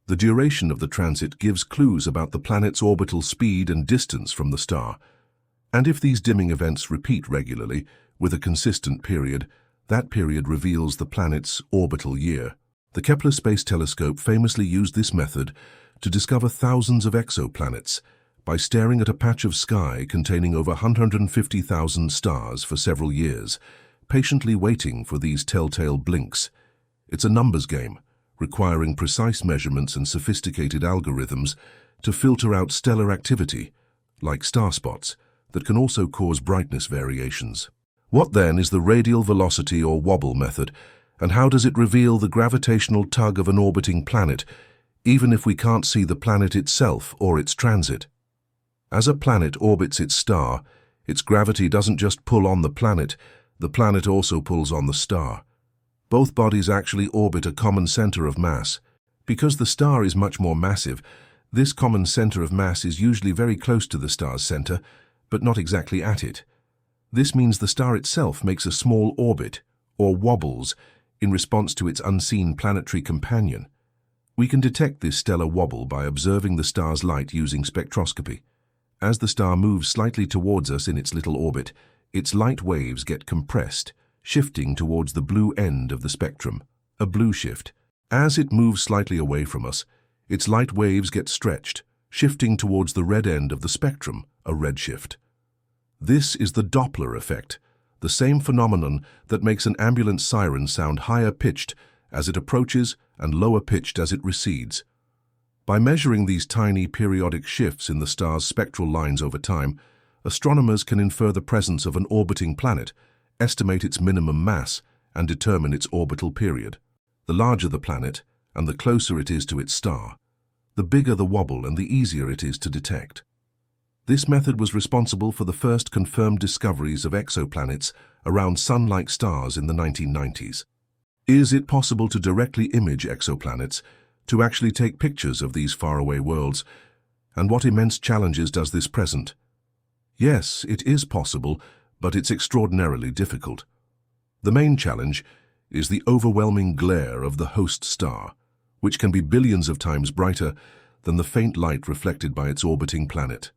A: The duration of the transit gives clues about the planet's orbital speed and distance from the star. And if these dimming events repeat regularly, with a consistent period, that period reveals the planet's orbital year. The Kepler Space Telescope famously used this method to discover thousands of exoplanets by staring at a patch of sky containing over 150,000 stars for several years, patiently waiting for these telltale blinks. It's a numbers game, requiring precise measurements and sophisticated algorithms to filter out stellar activity, like star spots, that can also cause brightness variations. What then is the radial velocity or wobble method, and how does it reveal the gravitational tug of an orbiting planet, even if we can't see the planet itself or its transit? As a planet orbits its star, its gravity doesn't just pull on the planet also pulls on the star. Both bodies actually orbit a common center of mass. Because the star is much more massive, this common center of mass is usually very close to the star's center, but not exactly at it. This means the star itself makes a small orbit, or wobbles, in response to its unseen planetary companion. We can detect this stellar wobble by observing the star's light using spectroscopy. As the star moves slightly towards us in its little orbit, its light waves get compressed, shifting towards the blue end of the spectrum, a blue shift. As it moves slightly away from us, its light waves get stretched, shifting towards the red end of the spectrum, a red shift. This is the Doppler effect, the same phenomenon that makes an ambulance siren sound higher-pitched as it approaches and lower-pitched as it recedes. By measuring these tiny periodic shifts in the star's spectral lines over time, astronomers can infer the presence of an orbiting planet, estimate its minimum mass, and determine its orbital period. The larger the planet, and the closer it is to its star, the bigger the wobble and the easier it is to detect. This method was responsible for the first confirmed discoveries of exoplanets around Sun-like stars in the 1990s. Is it possible to directly image exoplanets, to actually take pictures of these faraway worlds? And what immense challenges does this present? Yes, it is possible, but it's extraordinarily difficult. The main challenge is the overwhelming glare of the host star, which can be billions of times brighter than the faint light reflected by its orbiting planet.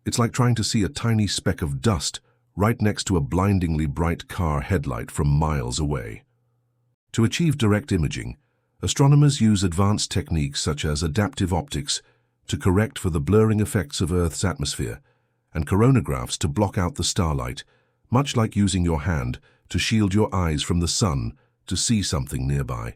A: It's like trying to see a tiny speck of dust right next to a blindingly bright car headlight from miles away. To achieve direct imaging, astronomers use advanced techniques such as adaptive optics to correct for the blurring effects of Earth's atmosphere, and coronagraphs to block out the starlight, much like using your hand to shield your eyes from the sun to see something nearby.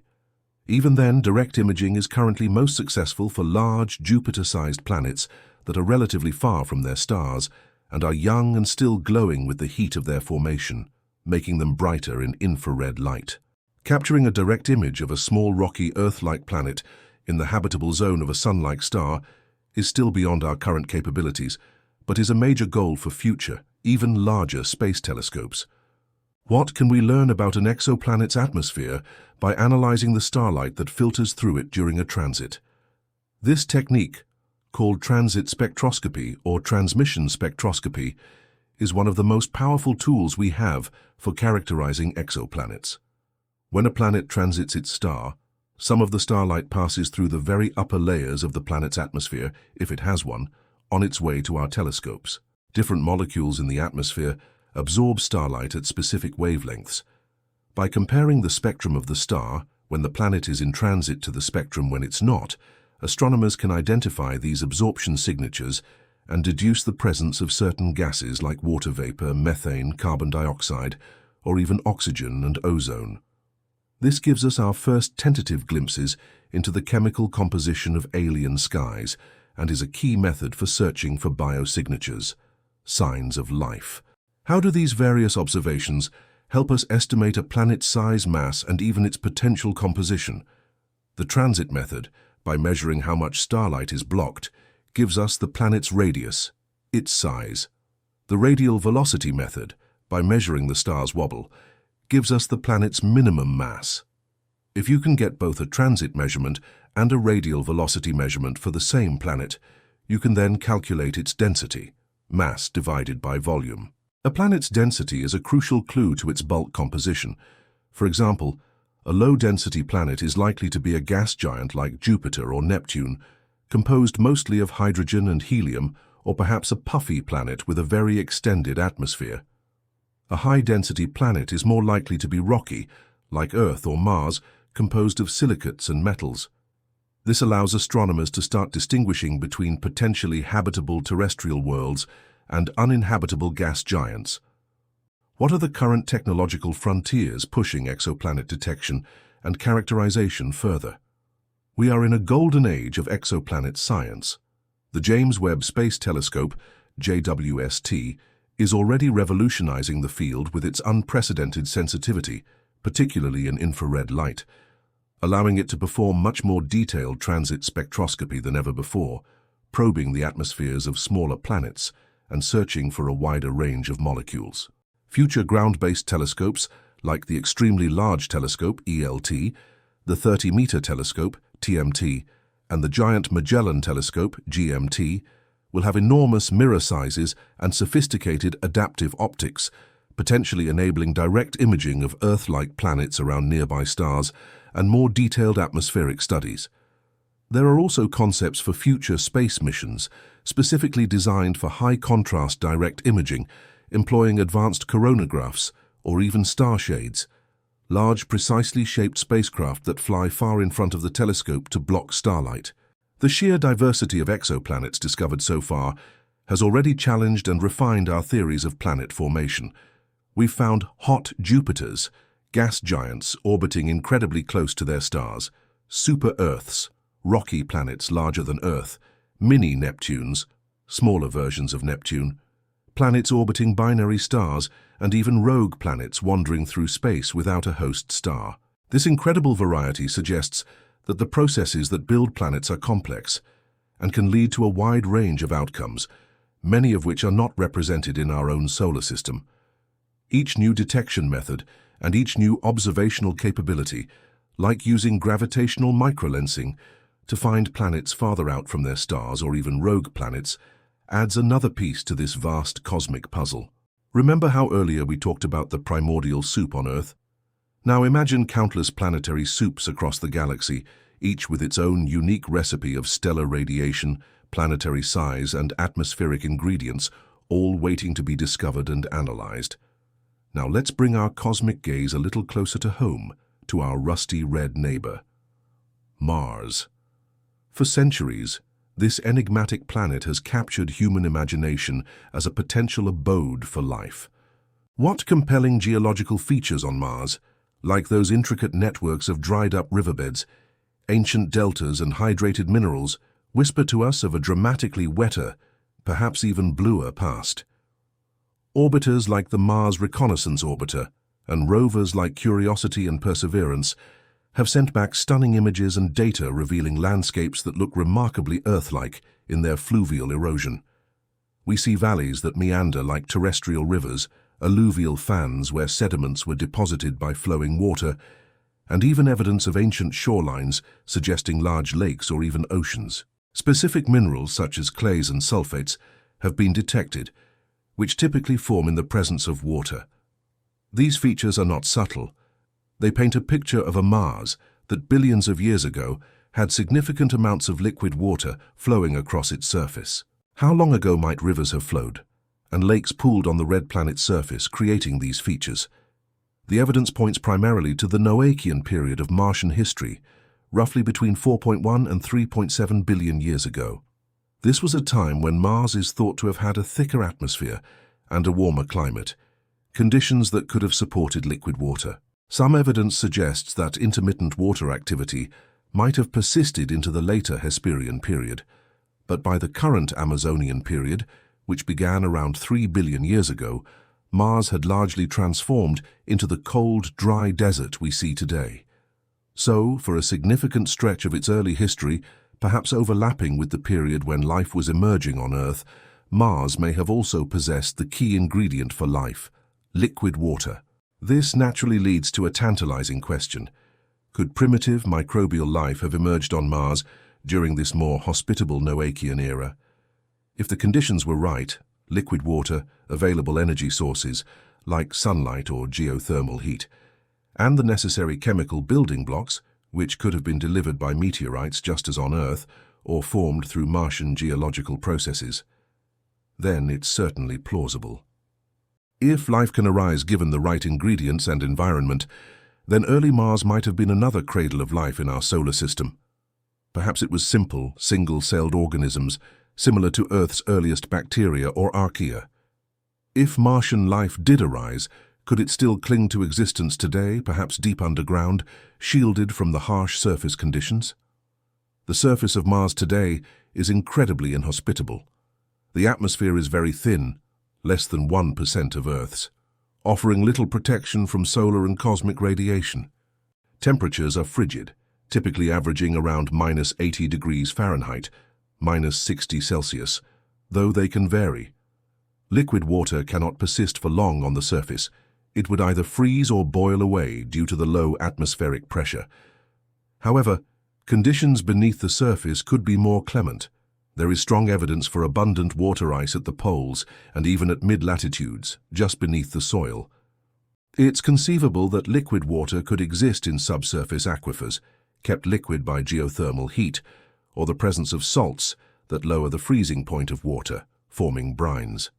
A: Even then, direct imaging is currently most successful for large, Jupiter-sized planets that are relatively far from their stars and are young and still glowing with the heat of their formation, making them brighter in infrared light. Capturing a direct image of a small rocky Earth-like planet in the habitable zone of a Sun-like star is still beyond our current capabilities, but is a major goal for future, even larger space telescopes. What can we learn about an exoplanet's atmosphere by analyzing the starlight that filters through it during a transit? This technique, called transit spectroscopy or transmission spectroscopy, is one of the most powerful tools we have for characterizing exoplanets. When a planet transits its star, some of the starlight passes through the very upper layers of the planet's atmosphere, if it has one, on its way to our telescopes. Different molecules in the atmosphere absorb starlight at specific wavelengths. By comparing the spectrum of the star when the planet is in transit to the spectrum when it's not, astronomers can identify these absorption signatures and deduce the presence of certain gases like water vapor, methane, carbon dioxide, or even oxygen and ozone. This gives us our first tentative glimpses into the chemical composition of alien skies and is a key method for searching for biosignatures, signs of life. How do these various observations help us estimate a planet's size, mass, and even its potential composition? The transit method, by measuring how much starlight is blocked, gives us the planet's radius, its size. The radial velocity method, by measuring the star's wobble, gives us the planet's minimum mass. If you can get both a transit measurement and a radial velocity measurement for the same planet, you can then calculate its density, mass divided by volume. A planet's density is a crucial clue to its bulk composition. For example, a low-density planet is likely to be a gas giant like Jupiter or Neptune, composed mostly of hydrogen and helium, or perhaps a puffy planet with a very extended atmosphere. A high-density planet is more likely to be rocky, like Earth or Mars, composed of silicates and metals. This allows astronomers to start distinguishing between potentially habitable terrestrial worlds and uninhabitable gas giants. What are the current technological frontiers pushing exoplanet detection and characterization further? We are in a golden age of exoplanet science. The James Webb Space Telescope, JWST, is already revolutionizing the field with its unprecedented sensitivity, particularly in infrared light, allowing it to perform much more detailed transit spectroscopy than ever before, probing the atmospheres of smaller planets and searching for a wider range of molecules. Future ground-based telescopes, like the Extremely Large Telescope, ELT, the 30-meter telescope, TMT, and the Giant Magellan Telescope, GMT, will have enormous mirror sizes and sophisticated adaptive optics, potentially enabling direct imaging of Earth-like planets around nearby stars and more detailed atmospheric studies. There are also concepts for future space missions, specifically designed for high-contrast direct imaging, employing advanced coronagraphs or even star shades, large, precisely shaped spacecraft that fly far in front of the telescope to block starlight. The sheer diversity of exoplanets discovered so far has already challenged and refined our theories of planet formation. We've found hot Jupiters, gas giants orbiting incredibly close to their stars, super-Earths, rocky planets larger than Earth, mini-Neptunes, smaller versions of Neptune, planets orbiting binary stars, and even rogue planets wandering through space without a host star. This incredible variety suggests that the processes that build planets are complex and can lead to a wide range of outcomes, many of which are not represented in our own solar system. Each new detection method and each new observational capability, like using gravitational microlensing to find planets farther out from their stars or even rogue planets, adds another piece to this vast cosmic puzzle. Remember how earlier we talked about the primordial soup on Earth? Now imagine countless planetary soups across the galaxy, each with its own unique recipe of stellar radiation, planetary size, and atmospheric ingredients, all waiting to be discovered and analyzed. Now let's bring our cosmic gaze a little closer to home, to our rusty red neighbor, Mars. For centuries, this enigmatic planet has captured human imagination as a potential abode for life. What compelling geological features on Mars, like those intricate networks of dried-up riverbeds, ancient deltas and hydrated minerals, whisper to us of a dramatically wetter, perhaps even bluer past. Orbiters like the Mars Reconnaissance Orbiter and rovers like Curiosity and Perseverance have sent back stunning images and data revealing landscapes that look remarkably Earth-like in their fluvial erosion. We see valleys that meander like terrestrial rivers, alluvial fans where sediments were deposited by flowing water, and even evidence of ancient shorelines suggesting large lakes or even oceans. Specific minerals such as clays and sulfates have been detected, which typically form in the presence of water. These features are not subtle. They paint a picture of a Mars that billions of years ago had significant amounts of liquid water flowing across its surface. How long ago might rivers have flowed, and lakes pooled on the red planet's surface, creating these features? The evidence points primarily to the Noachian period of Martian history, roughly between 4.1 and 3.7 billion years ago. This was a time when Mars is thought to have had a thicker atmosphere and a warmer climate, conditions that could have supported liquid water. Some evidence suggests that intermittent water activity might have persisted into the later Hesperian period, but by the current Amazonian period, which began around 3 billion years ago, Mars had largely transformed into the cold, dry desert we see today. So, for a significant stretch of its early history, perhaps overlapping with the period when life was emerging on Earth, Mars may have also possessed the key ingredient for life, liquid water. This naturally leads to a tantalizing question. Could primitive microbial life have emerged on Mars during this more hospitable Noachian era? If the conditions were right, liquid water, available energy sources like sunlight or geothermal heat, and the necessary chemical building blocks, which could have been delivered by meteorites just as on Earth or formed through Martian geological processes, then it's certainly plausible. If life can arise given the right ingredients and environment, then early Mars might have been another cradle of life in our solar system. Perhaps it was simple, single-celled organisms, similar to Earth's earliest bacteria or archaea. If Martian life did arise, could it still cling to existence today, perhaps deep underground, shielded from the harsh surface conditions? The surface of Mars today is incredibly inhospitable. The atmosphere is very thin, less than 1% of Earth's, offering little protection from solar and cosmic radiation. Temperatures are frigid, typically averaging around -80 degrees Fahrenheit, -60 Celsius, though they can vary. Liquid water cannot persist for long on the surface. It would either freeze or boil away due to the low atmospheric pressure. However, conditions beneath the surface could be more clement. There is strong evidence for abundant water ice at the poles and even at mid-latitudes, just beneath the soil. It's conceivable that liquid water could exist in subsurface aquifers, kept liquid by geothermal heat, or the presence of salts that lower the freezing point of water, forming brines.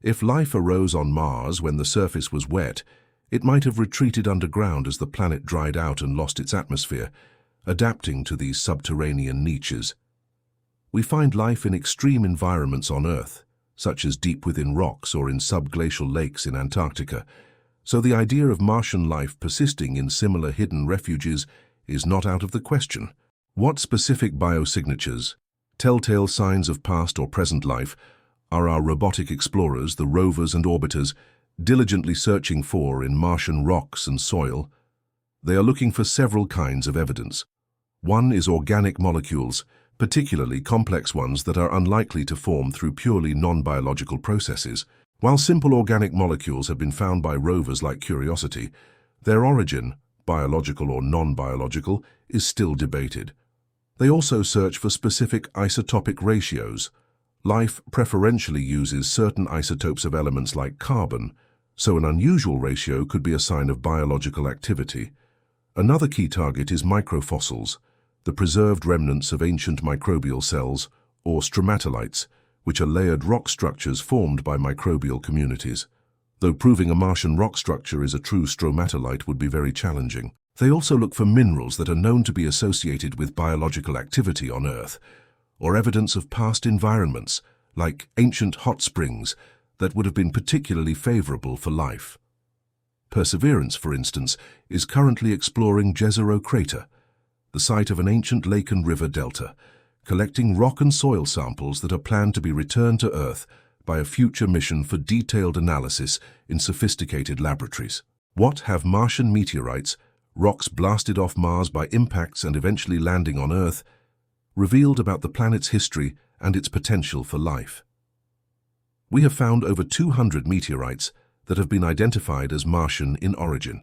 A: If life arose on Mars when the surface was wet, it might have retreated underground as the planet dried out and lost its atmosphere, adapting to these subterranean niches. We find life in extreme environments on Earth, such as deep within rocks or in subglacial lakes in Antarctica, so the idea of Martian life persisting in similar hidden refuges is not out of the question. What specific biosignatures, telltale signs of past or present life, are our robotic explorers, the rovers and orbiters, diligently searching for in Martian rocks and soil? They are looking for several kinds of evidence. One is organic molecules, particularly complex ones that are unlikely to form through purely non-biological processes. While simple organic molecules have been found by rovers like Curiosity, their origin, biological or non-biological, is still debated. They also search for specific isotopic ratios. Life preferentially uses certain isotopes of elements like carbon, so an unusual ratio could be a sign of biological activity. Another key target is microfossils, the preserved remnants of ancient microbial cells, or stromatolites, which are layered rock structures formed by microbial communities. Though proving a Martian rock structure is a true stromatolite would be very challenging. They also look for minerals that are known to be associated with biological activity on Earth, or evidence of past environments, like ancient hot springs, that would have been particularly favorable for life. Perseverance, for instance, is currently exploring Jezero Crater, the site of an ancient lake and river delta, collecting rock and soil samples that are planned to be returned to Earth by a future mission for detailed analysis in sophisticated laboratories. What have Martian meteorites, rocks blasted off Mars by impacts and eventually landing on Earth, revealed about the planet's history and its potential for life? We have found over 200 meteorites that have been identified as Martian in origin.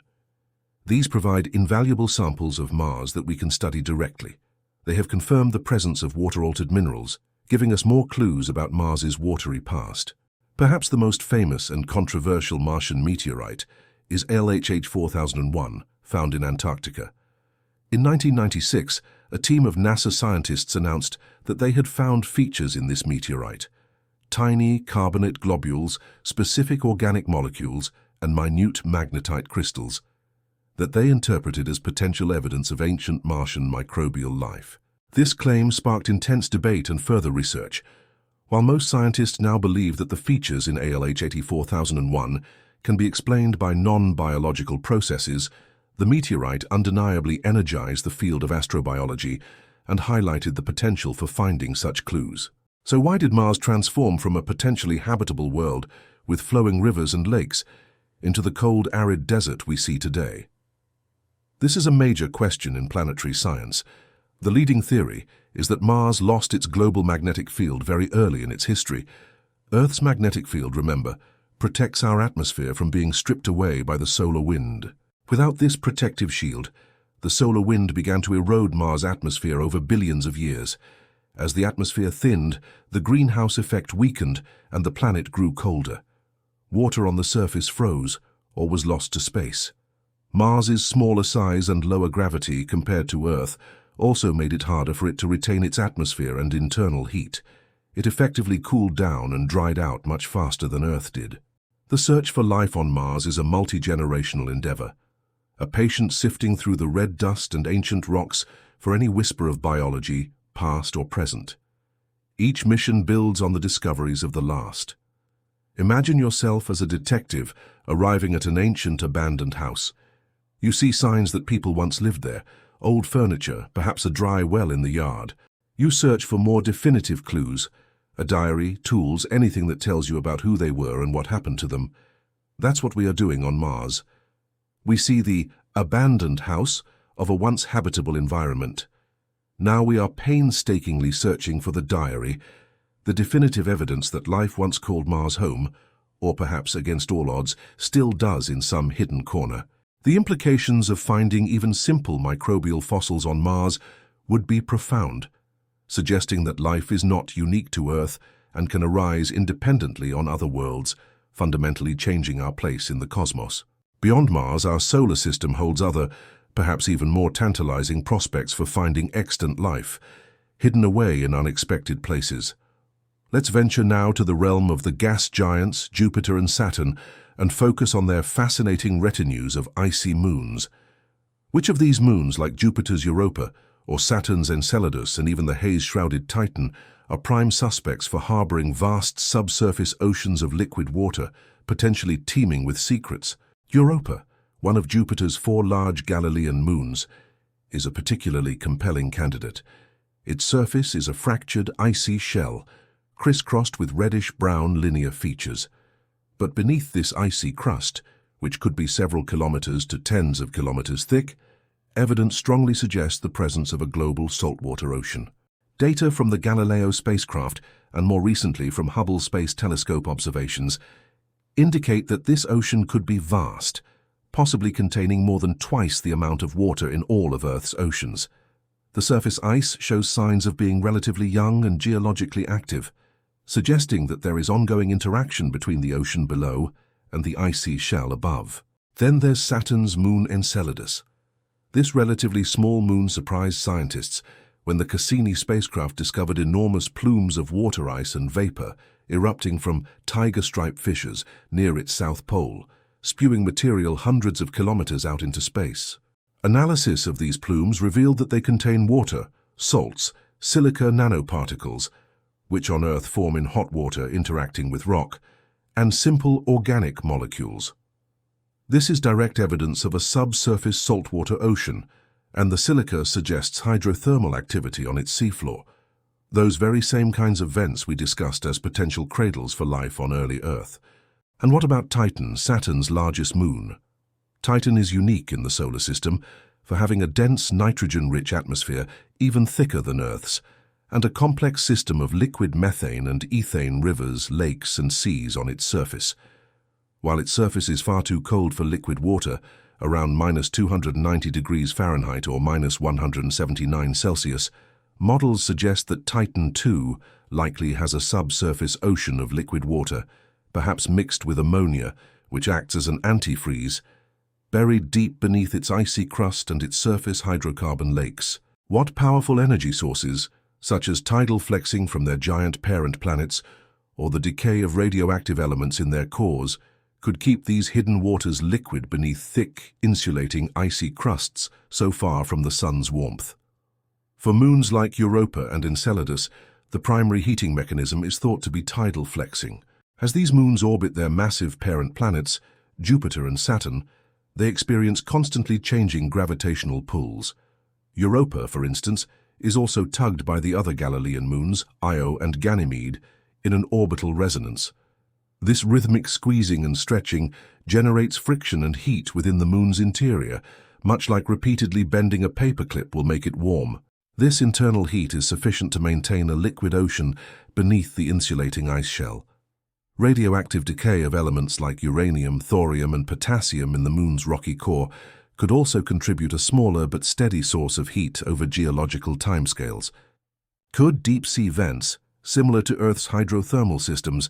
A: These provide invaluable samples of Mars that we can study directly. They have confirmed the presence of water-altered minerals, giving us more clues about Mars's watery past. Perhaps the most famous and controversial Martian meteorite is LHH 4001, found in Antarctica. In 1996, a team of NASA scientists announced that they had found features in this meteorite: tiny carbonate globules, specific organic molecules, and minute magnetite crystals that they interpreted as potential evidence of ancient Martian microbial life. This claim sparked intense debate and further research. While most scientists now believe that the features in ALH 84001 can be explained by non-biological processes, the meteorite undeniably energized the field of astrobiology and highlighted the potential for finding such clues. So why did Mars transform from a potentially habitable world with flowing rivers and lakes into the cold, arid desert we see today? This is a major question in planetary science. The leading theory is that Mars lost its global magnetic field very early in its history, Earth's magnetic field, remember, protects our atmosphere from being stripped away by the solar wind. Without this protective shield, the solar wind began to erode Mars' atmosphere over billions of years. As the atmosphere thinned, the greenhouse effect weakened and the planet grew colder. Water on the surface froze or was lost to space. Mars's smaller size and lower gravity compared to Earth also made it harder for it to retain its atmosphere and internal heat. It effectively cooled down and dried out much faster than Earth did. The search for life on Mars is a multi-generational endeavor, a patient sifting through the red dust and ancient rocks for any whisper of biology, past or present. Each mission builds on the discoveries of the last. Imagine yourself as a detective arriving at an ancient abandoned house. You see signs that people once lived there, old furniture, perhaps a dry well in the yard. You search for more definitive clues, a diary, tools, anything that tells you about who they were and what happened to them. That's what we are doing on Mars. We see the abandoned house of a once habitable environment. Now we are painstakingly searching for the diary, the definitive evidence that life once called Mars home, or perhaps against all odds, still does in some hidden corner. The implications of finding even simple microbial fossils on Mars would be profound, suggesting that life is not unique to Earth and can arise independently on other worlds, fundamentally changing our place in the cosmos. Beyond Mars, our solar system holds other, perhaps even more tantalizing prospects for finding extant life, hidden away in unexpected places. Let's venture now to the realm of the gas giants, Jupiter and Saturn, and focus on their fascinating retinues of icy moons. Which of these moons, like Jupiter's Europa, or Saturn's Enceladus and even the haze-shrouded Titan, are prime suspects for harboring vast subsurface oceans of liquid water, potentially teeming with secrets? Europa, one of Jupiter's 4 large Galilean moons, is a particularly compelling candidate. Its surface is a fractured, icy shell, crisscrossed with reddish-brown linear features. But beneath this icy crust, which could be several kilometers to tens of kilometers thick, evidence strongly suggests the presence of a global saltwater ocean. Data from the Galileo spacecraft, and more recently from Hubble Space Telescope observations, indicate that this ocean could be vast, possibly containing more than twice the amount of water in all of Earth's oceans. The surface ice shows signs of being relatively young and geologically active, suggesting that there is ongoing interaction between the ocean below and the icy shell above. Then there's Saturn's moon Enceladus. This relatively small moon surprised scientists when the Cassini spacecraft discovered enormous plumes of water ice and vapor erupting from tiger-striped fissures near its south pole, spewing material hundreds of kilometers out into space. Analysis of these plumes revealed that they contain water, salts, silica nanoparticles, which on Earth form in hot water interacting with rock, and simple organic molecules. This is direct evidence of a subsurface saltwater ocean, and the silica suggests hydrothermal activity on its seafloor, those very same kinds of vents we discussed as potential cradles for life on early Earth. And what about Titan, Saturn's largest moon? Titan is unique in the solar system for having a dense nitrogen-rich atmosphere even thicker than Earth's, and a complex system of liquid methane and ethane rivers, lakes and seas on its surface. While its surface is far too cold for liquid water, around -290 degrees Fahrenheit or -179 Celsius, models suggest that Titan II likely has a subsurface ocean of liquid water, perhaps mixed with ammonia, which acts as an antifreeze, buried deep beneath its icy crust and its surface hydrocarbon lakes. What powerful energy sources, such as tidal flexing from their giant parent planets or the decay of radioactive elements in their cores, could keep these hidden waters liquid beneath thick, insulating icy crusts so far from the sun's warmth? For moons like Europa and Enceladus, the primary heating mechanism is thought to be tidal flexing. As these moons orbit their massive parent planets, Jupiter and Saturn, they experience constantly changing gravitational pulls. Europa, for instance, is also tugged by the other Galilean moons, Io and Ganymede, in an orbital resonance. This rhythmic squeezing and stretching generates friction and heat within the moon's interior, much like repeatedly bending a paperclip will make it warm. This internal heat is sufficient to maintain a liquid ocean beneath the insulating ice shell. Radioactive decay of elements like uranium, thorium, and potassium in the Moon's rocky core could also contribute a smaller but steady source of heat over geological timescales. Could deep-sea vents, similar to Earth's hydrothermal systems,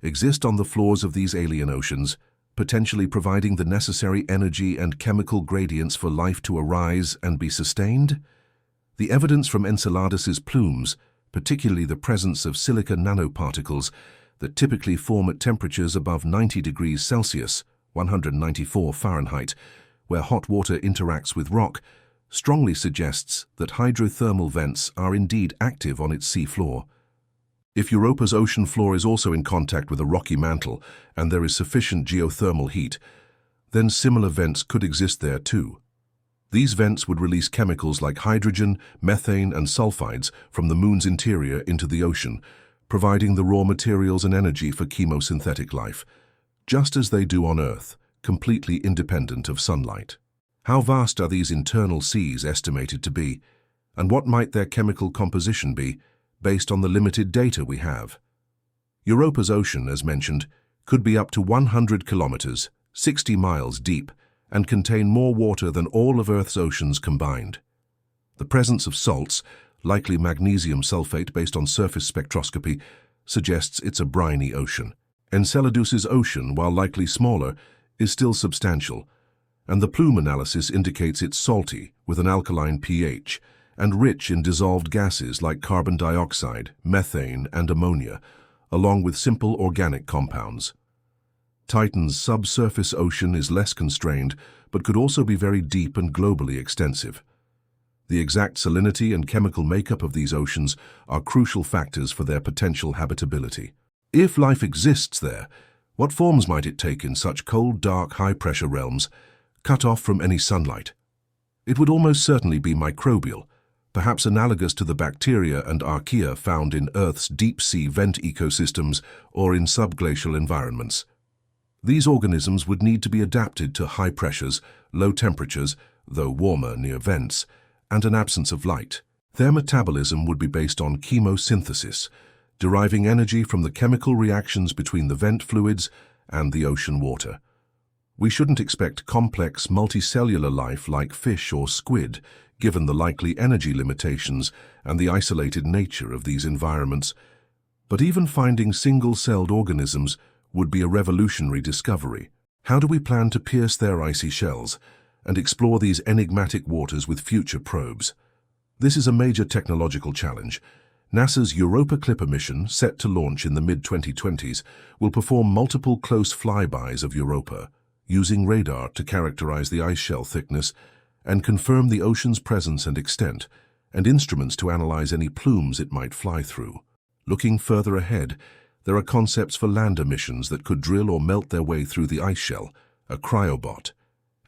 A: exist on the floors of these alien oceans, potentially providing the necessary energy and chemical gradients for life to arise and be sustained? The evidence from Enceladus's plumes, particularly the presence of silica nanoparticles that typically form at temperatures above 90 degrees Celsius, 194 Fahrenheit, where hot water interacts with rock, strongly suggests that hydrothermal vents are indeed active on its seafloor. If Europa's ocean floor is also in contact with a rocky mantle and there is sufficient geothermal heat, then similar vents could exist there too. These vents would release chemicals like hydrogen, methane, and sulfides from the Moon's interior into the ocean, providing the raw materials and energy for chemosynthetic life, just as they do on Earth, completely independent of sunlight. How vast are these internal seas estimated to be, and what might their chemical composition be, based on the limited data we have? Europa's ocean, as mentioned, could be up to 100 kilometers, 60 miles deep, and contain more water than all of Earth's oceans combined. The presence of salts, likely magnesium sulfate based on surface spectroscopy, suggests it's a briny ocean. Enceladus's ocean, while likely smaller, is still substantial, and the plume analysis indicates it's salty with an alkaline pH and rich in dissolved gases like carbon dioxide, methane, and ammonia, along with simple organic compounds. Titan's subsurface ocean is less constrained, but could also be very deep and globally extensive. The exact salinity and chemical makeup of these oceans are crucial factors for their potential habitability. If life exists there, what forms might it take in such cold, dark, high-pressure realms, cut off from any sunlight? It would almost certainly be microbial, perhaps analogous to the bacteria and archaea found in Earth's deep-sea vent ecosystems or in subglacial environments. These organisms would need to be adapted to high pressures, low temperatures, though warmer near vents, and an absence of light. Their metabolism would be based on chemosynthesis, deriving energy from the chemical reactions between the vent fluids and the ocean water. We shouldn't expect complex multicellular life like fish or squid, given the likely energy limitations and the isolated nature of these environments. But even finding single-celled organisms would be a revolutionary discovery. How do we plan to pierce their icy shells and explore these enigmatic waters with future probes? This is a major technological challenge. NASA's Europa Clipper mission, set to launch in the mid-2020s, will perform multiple close flybys of Europa, using radar to characterize the ice shell thickness and confirm the ocean's presence and extent, and instruments to analyze any plumes it might fly through. Looking further ahead, there are concepts for lander missions that could drill or melt their way through the ice shell, a cryobot,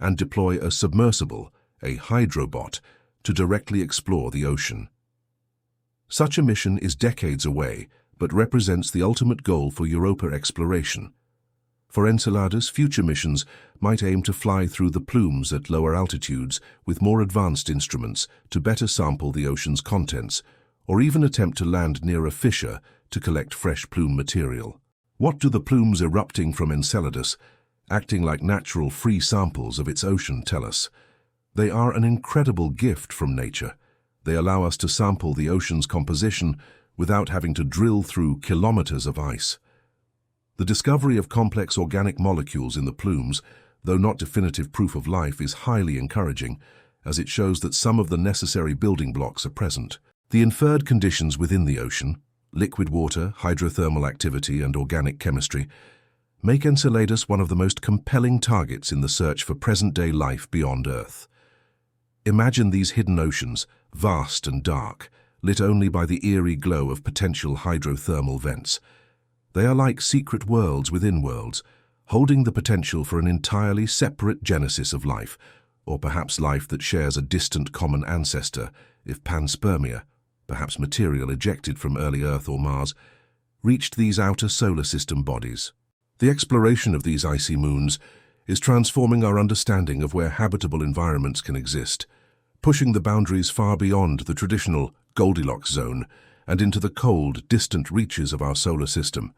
A: and deploy a submersible, a hydrobot, to directly explore the ocean. Such a mission is decades away, but represents the ultimate goal for Europa exploration. For Enceladus, future missions might aim to fly through the plumes at lower altitudes with more advanced instruments to better sample the ocean's contents, or even attempt to land near a fissure to collect fresh plume material. What do the plumes erupting from Enceladus, acting like natural free samples of its ocean, tell us? They are an incredible gift from nature. They allow us to sample the ocean's composition without having to drill through kilometers of ice. The discovery of complex organic molecules in the plumes, though not definitive proof of life, is highly encouraging, as it shows that some of the necessary building blocks are present. The inferred conditions within the ocean, liquid water, hydrothermal activity, and organic chemistry, make Enceladus one of the most compelling targets in the search for present-day life beyond Earth. Imagine these hidden oceans, vast and dark, lit only by the eerie glow of potential hydrothermal vents. They are like secret worlds within worlds, holding the potential for an entirely separate genesis of life, or perhaps life that shares a distant common ancestor, if panspermia, perhaps material ejected from early Earth or Mars, reached these outer solar system bodies. The exploration of these icy moons is transforming our understanding of where habitable environments can exist, pushing the boundaries far beyond the traditional Goldilocks zone and into the cold, distant reaches of our solar system.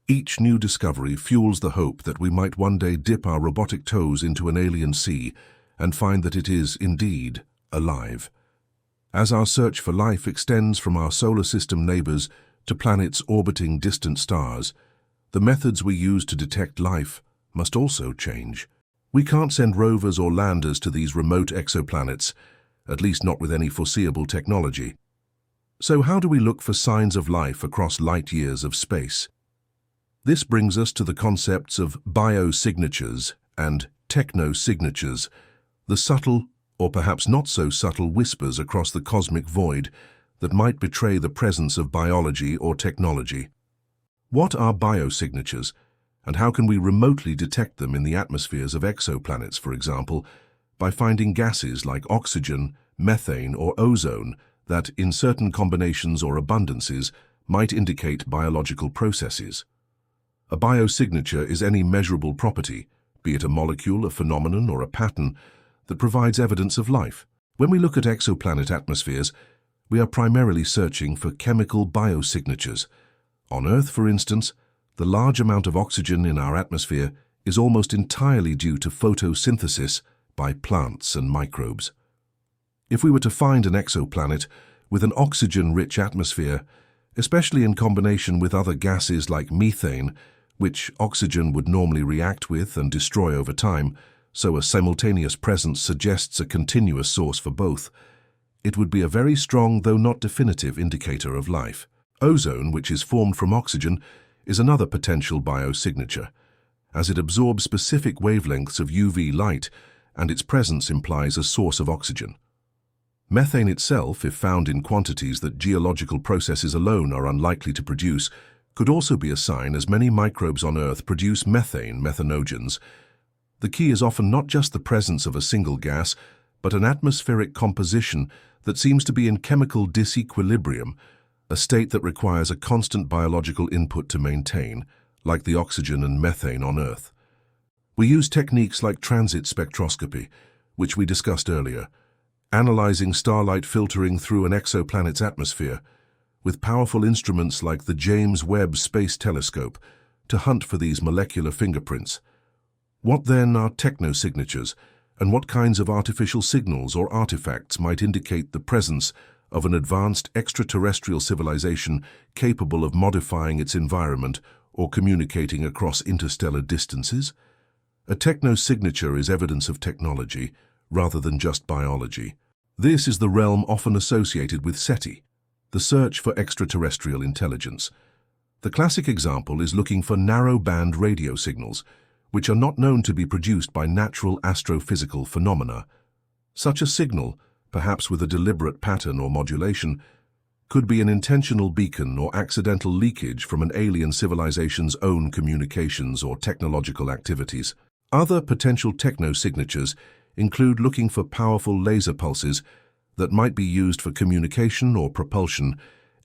A: Each new discovery fuels the hope that we might one day dip our robotic toes into an alien sea and find that it is, indeed, alive. As our search for life extends from our solar system neighbors to planets orbiting distant stars, the methods we use to detect life must also change. We can't send rovers or landers to these remote exoplanets, at least not with any foreseeable technology. So how do we look for signs of life across light years of space? This brings us to the concepts of biosignatures and technosignatures, the subtle, or perhaps not so subtle, whispers across the cosmic void that might betray the presence of biology or technology. What are biosignatures, and how can we remotely detect them in the atmospheres of exoplanets, for example, by finding gases like oxygen, methane, or ozone that, in certain combinations or abundances, might indicate biological processes? A biosignature is any measurable property, be it a molecule, a phenomenon, or a pattern, that provides evidence of life. When we look at exoplanet atmospheres, we are primarily searching for chemical biosignatures. On Earth, for instance, the large amount of oxygen in our atmosphere is almost entirely due to photosynthesis by plants and microbes. If we were to find an exoplanet with an oxygen-rich atmosphere, especially in combination with other gases like methane, which oxygen would normally react with and destroy over time, so a simultaneous presence suggests a continuous source for both, it would be a very strong, though not definitive, indicator of life. Ozone, which is formed from oxygen, is another potential biosignature, as it absorbs specific wavelengths of UV light, and its presence implies a source of oxygen. Methane itself, if found in quantities that geological processes alone are unlikely to produce, could also be a sign, as many microbes on Earth produce methanogens. The key is often not just the presence of a single gas, but an atmospheric composition that seems to be in chemical disequilibrium, a state that requires a constant biological input to maintain, like the oxygen and methane on Earth. We use techniques like transit spectroscopy, which we discussed earlier, analyzing starlight filtering through an exoplanet's atmosphere, with powerful instruments like the James Webb Space Telescope to hunt for these molecular fingerprints. What then are technosignatures, and what kinds of artificial signals or artifacts might indicate the presence of an advanced extraterrestrial civilization capable of modifying its environment or communicating across interstellar distances? A technosignature is evidence of technology rather than just biology. This is the realm often associated with SETI, the search for extraterrestrial intelligence. The classic example is looking for narrow-band radio signals, which are not known to be produced by natural astrophysical phenomena. Such a signal, perhaps with a deliberate pattern or modulation, could be an intentional beacon or accidental leakage from an alien civilization's own communications or technological activities. Other potential technosignatures include looking for powerful laser pulses that might be used for communication or propulsion,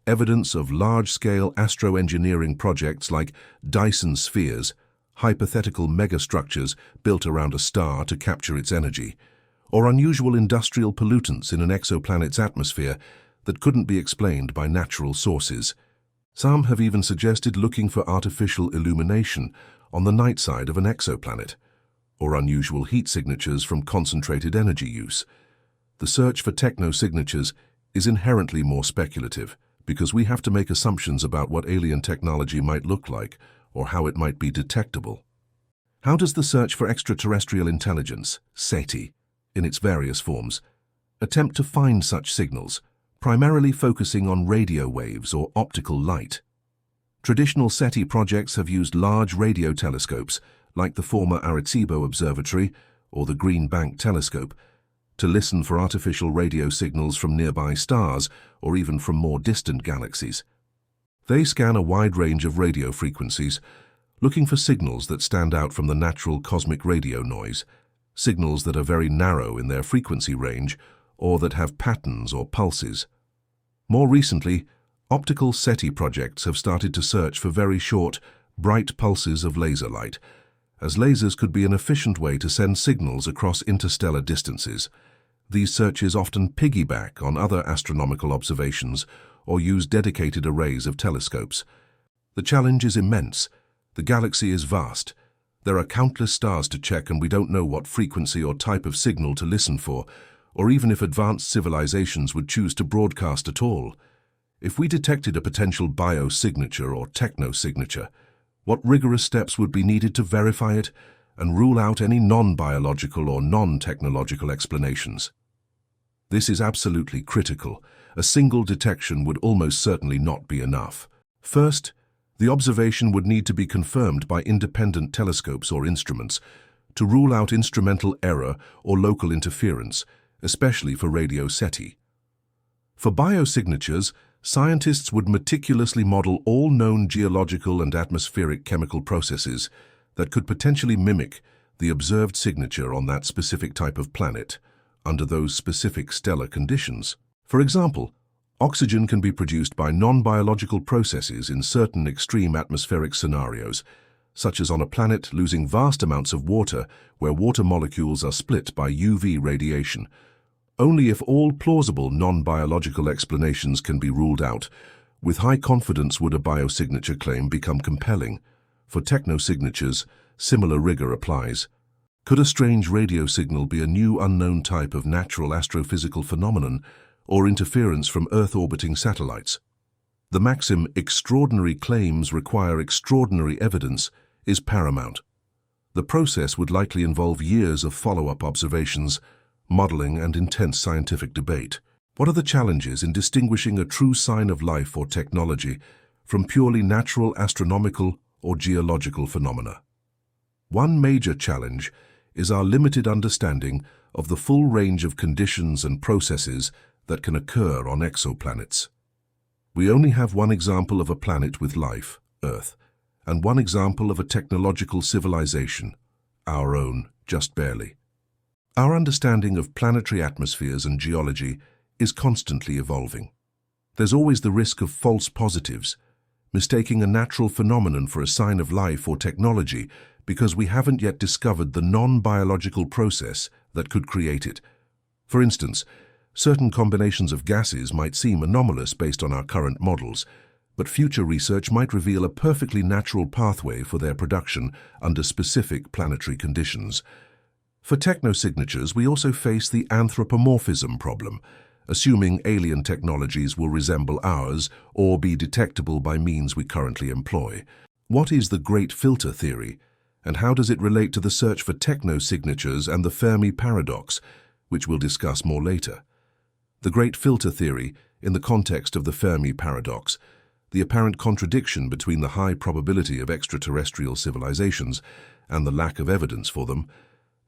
A: evidence of large-scale astroengineering projects like Dyson spheres, hypothetical megastructures built around a star to capture its energy, or unusual industrial pollutants in an exoplanet's atmosphere that couldn't be explained by natural sources. Some have even suggested looking for artificial illumination on the night side of an exoplanet, or unusual heat signatures from concentrated energy use. The search for technosignatures is inherently more speculative because we have to make assumptions about what alien technology might look like or how it might be detectable. How does the search for extraterrestrial intelligence, SETI, in its various forms, attempt to find such signals, primarily focusing on radio waves or optical light? Traditional SETI projects have used large radio telescopes, like the former Arecibo Observatory or the Green Bank Telescope, to listen for artificial radio signals from nearby stars or even from more distant galaxies. They scan a wide range of radio frequencies, looking for signals that stand out from the natural cosmic radio noise, signals that are very narrow in their frequency range or that have patterns or pulses. More recently, optical SETI projects have started to search for very short, bright pulses of laser light, as lasers could be an efficient way to send signals across interstellar distances. These searches often piggyback on other astronomical observations or use dedicated arrays of telescopes. The challenge is immense, The galaxy is vast. There are countless stars to check, and we don't know what frequency or type of signal to listen for, or even if advanced civilizations would choose to broadcast at all. If we detected a potential biosignature or technosignature, what rigorous steps would be needed to verify it and rule out any non-biological or non-technological explanations? This is absolutely critical. A single detection would almost certainly not be enough. First, the observation would need to be confirmed by independent telescopes or instruments to rule out instrumental error or local interference, especially for radio SETI. For biosignatures, scientists would meticulously model all known geological and atmospheric chemical processes that could potentially mimic the observed signature on that specific type of planet under those specific stellar conditions. For example, oxygen can be produced by non-biological processes in certain extreme atmospheric scenarios, such as on a planet losing vast amounts of water where water molecules are split by UV radiation. Only if all plausible non-biological explanations can be ruled out, with high confidence would a biosignature claim become compelling. For technosignatures, similar rigor applies. Could a strange radio signal be a new unknown type of natural astrophysical phenomenon or interference from Earth-orbiting satellites? The maxim, "extraordinary claims require extraordinary evidence," is paramount. The process would likely involve years of follow-up observations, modeling, and intense scientific debate. What are the challenges in distinguishing a true sign of life or technology from purely natural astronomical or geological phenomena? One major challenge is our limited understanding of the full range of conditions and processes that can occur on exoplanets. We only have one example of a planet with life, Earth, and one example of a technological civilization, our own, just barely. Our understanding of planetary atmospheres and geology is constantly evolving. There's always the risk of false positives, mistaking a natural phenomenon for a sign of life or technology because we haven't yet discovered the non-biological process that could create it. For instance, certain combinations of gases might seem anomalous based on our current models, but future research might reveal a perfectly natural pathway for their production under specific planetary conditions. For technosignatures, we also face the anthropomorphism problem, assuming alien technologies will resemble ours or be detectable by means we currently employ. What is the Great Filter theory, and how does it relate to the search for technosignatures and the Fermi paradox, which we'll discuss more later? The Great Filter theory, in the context of the Fermi paradox, the apparent contradiction between the high probability of extraterrestrial civilizations and the lack of evidence for them,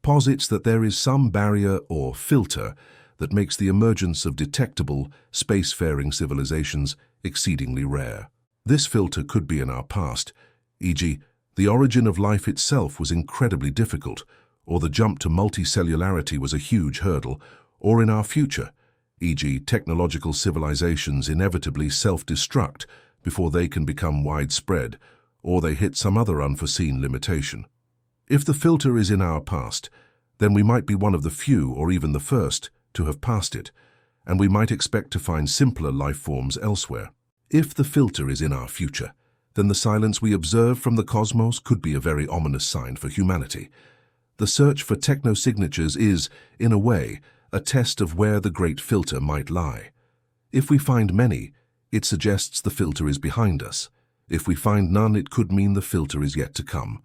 A: posits that there is some barrier or filter that makes the emergence of detectable, spacefaring civilizations exceedingly rare. This filter could be in our past, e.g., the origin of life itself was incredibly difficult, or the jump to multicellularity was a huge hurdle, or in our future, e.g., technological civilizations inevitably self-destruct before they can become widespread, or they hit some other unforeseen limitation. If the filter is in our past, then we might be one of the few or even the first to have passed it, and we might expect to find simpler life forms elsewhere. If the filter is in our future, then the silence we observe from the cosmos could be a very ominous sign for humanity. The search for technosignatures is, in a way, a test of where the great filter might lie. If we find many, it suggests the filter is behind us. If we find none, it could mean the filter is yet to come,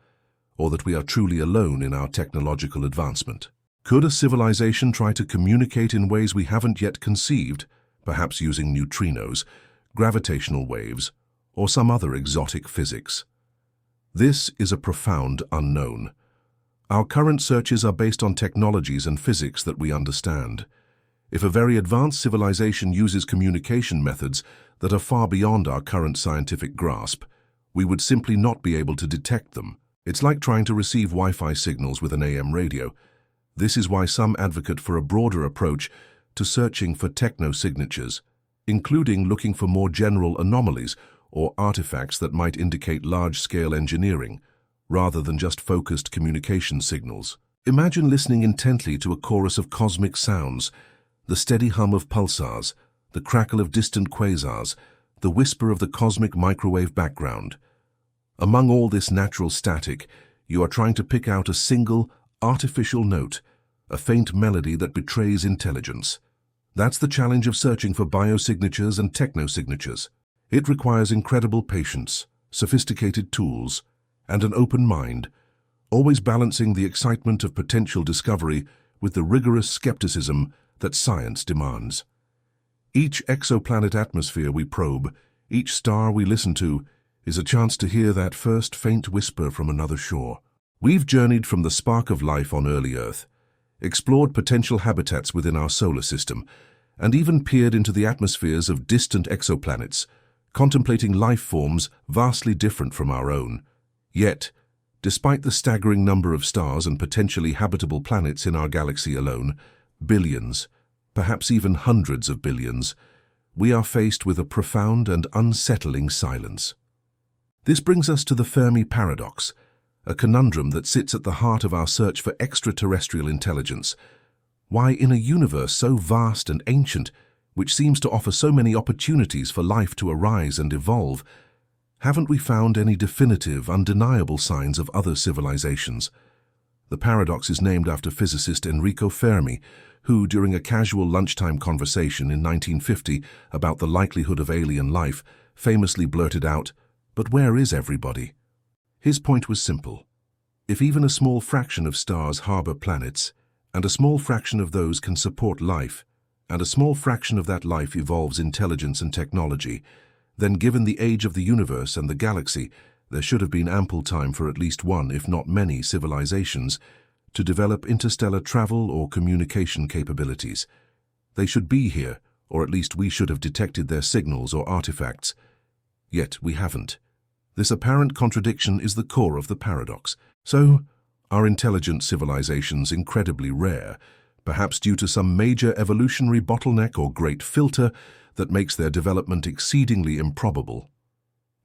A: or that we are truly alone in our technological advancement. Could a civilization try to communicate in ways we haven't yet conceived, perhaps using neutrinos, gravitational waves, or some other exotic physics? This is a profound unknown. Our current searches are based on technologies and physics that we understand. If a very advanced civilization uses communication methods that are far beyond our current scientific grasp, we would simply not be able to detect them. It's like trying to receive Wi-Fi signals with an AM radio. This is why some advocate for a broader approach to searching for technosignatures, including looking for more general anomalies or artifacts that might indicate large-scale engineering, rather than just focused communication signals. Imagine listening intently to a chorus of cosmic sounds, the steady hum of pulsars, the crackle of distant quasars, the whisper of the cosmic microwave background. Among all this natural static, you are trying to pick out a single, artificial note, a faint melody that betrays intelligence. That's the challenge of searching for biosignatures and technosignatures. It requires incredible patience, sophisticated tools, and an open mind, always balancing the excitement of potential discovery with the rigorous skepticism that science demands. Each exoplanet atmosphere we probe, each star we listen to, is a chance to hear that first faint whisper from another shore. We've journeyed from the spark of life on early Earth, explored potential habitats within our solar system, and even peered into the atmospheres of distant exoplanets, contemplating life forms vastly different from our own. Yet, despite the staggering number of stars and potentially habitable planets in our galaxy alone, billions, perhaps even hundreds of billions, we are faced with a profound and unsettling silence. This brings us to the Fermi paradox, a conundrum that sits at the heart of our search for extraterrestrial intelligence. Why, in a universe so vast and ancient, which seems to offer so many opportunities for life to arise and evolve, haven't we found any definitive, undeniable signs of other civilizations? The paradox is named after physicist Enrico Fermi, who, during a casual lunchtime conversation in 1950 about the likelihood of alien life, famously blurted out, "But where is everybody?" His point was simple. If even a small fraction of stars harbor planets, and a small fraction of those can support life, and a small fraction of that life evolves intelligence and technology, then given the age of the universe and the galaxy, there should have been ample time for at least one, if not many, civilizations to develop interstellar travel or communication capabilities. They should be here, or at least we should have detected their signals or artifacts. Yet we haven't. This apparent contradiction is the core of the paradox. So, are intelligent civilizations incredibly rare, perhaps due to some major evolutionary bottleneck or great filter that makes their development exceedingly improbable?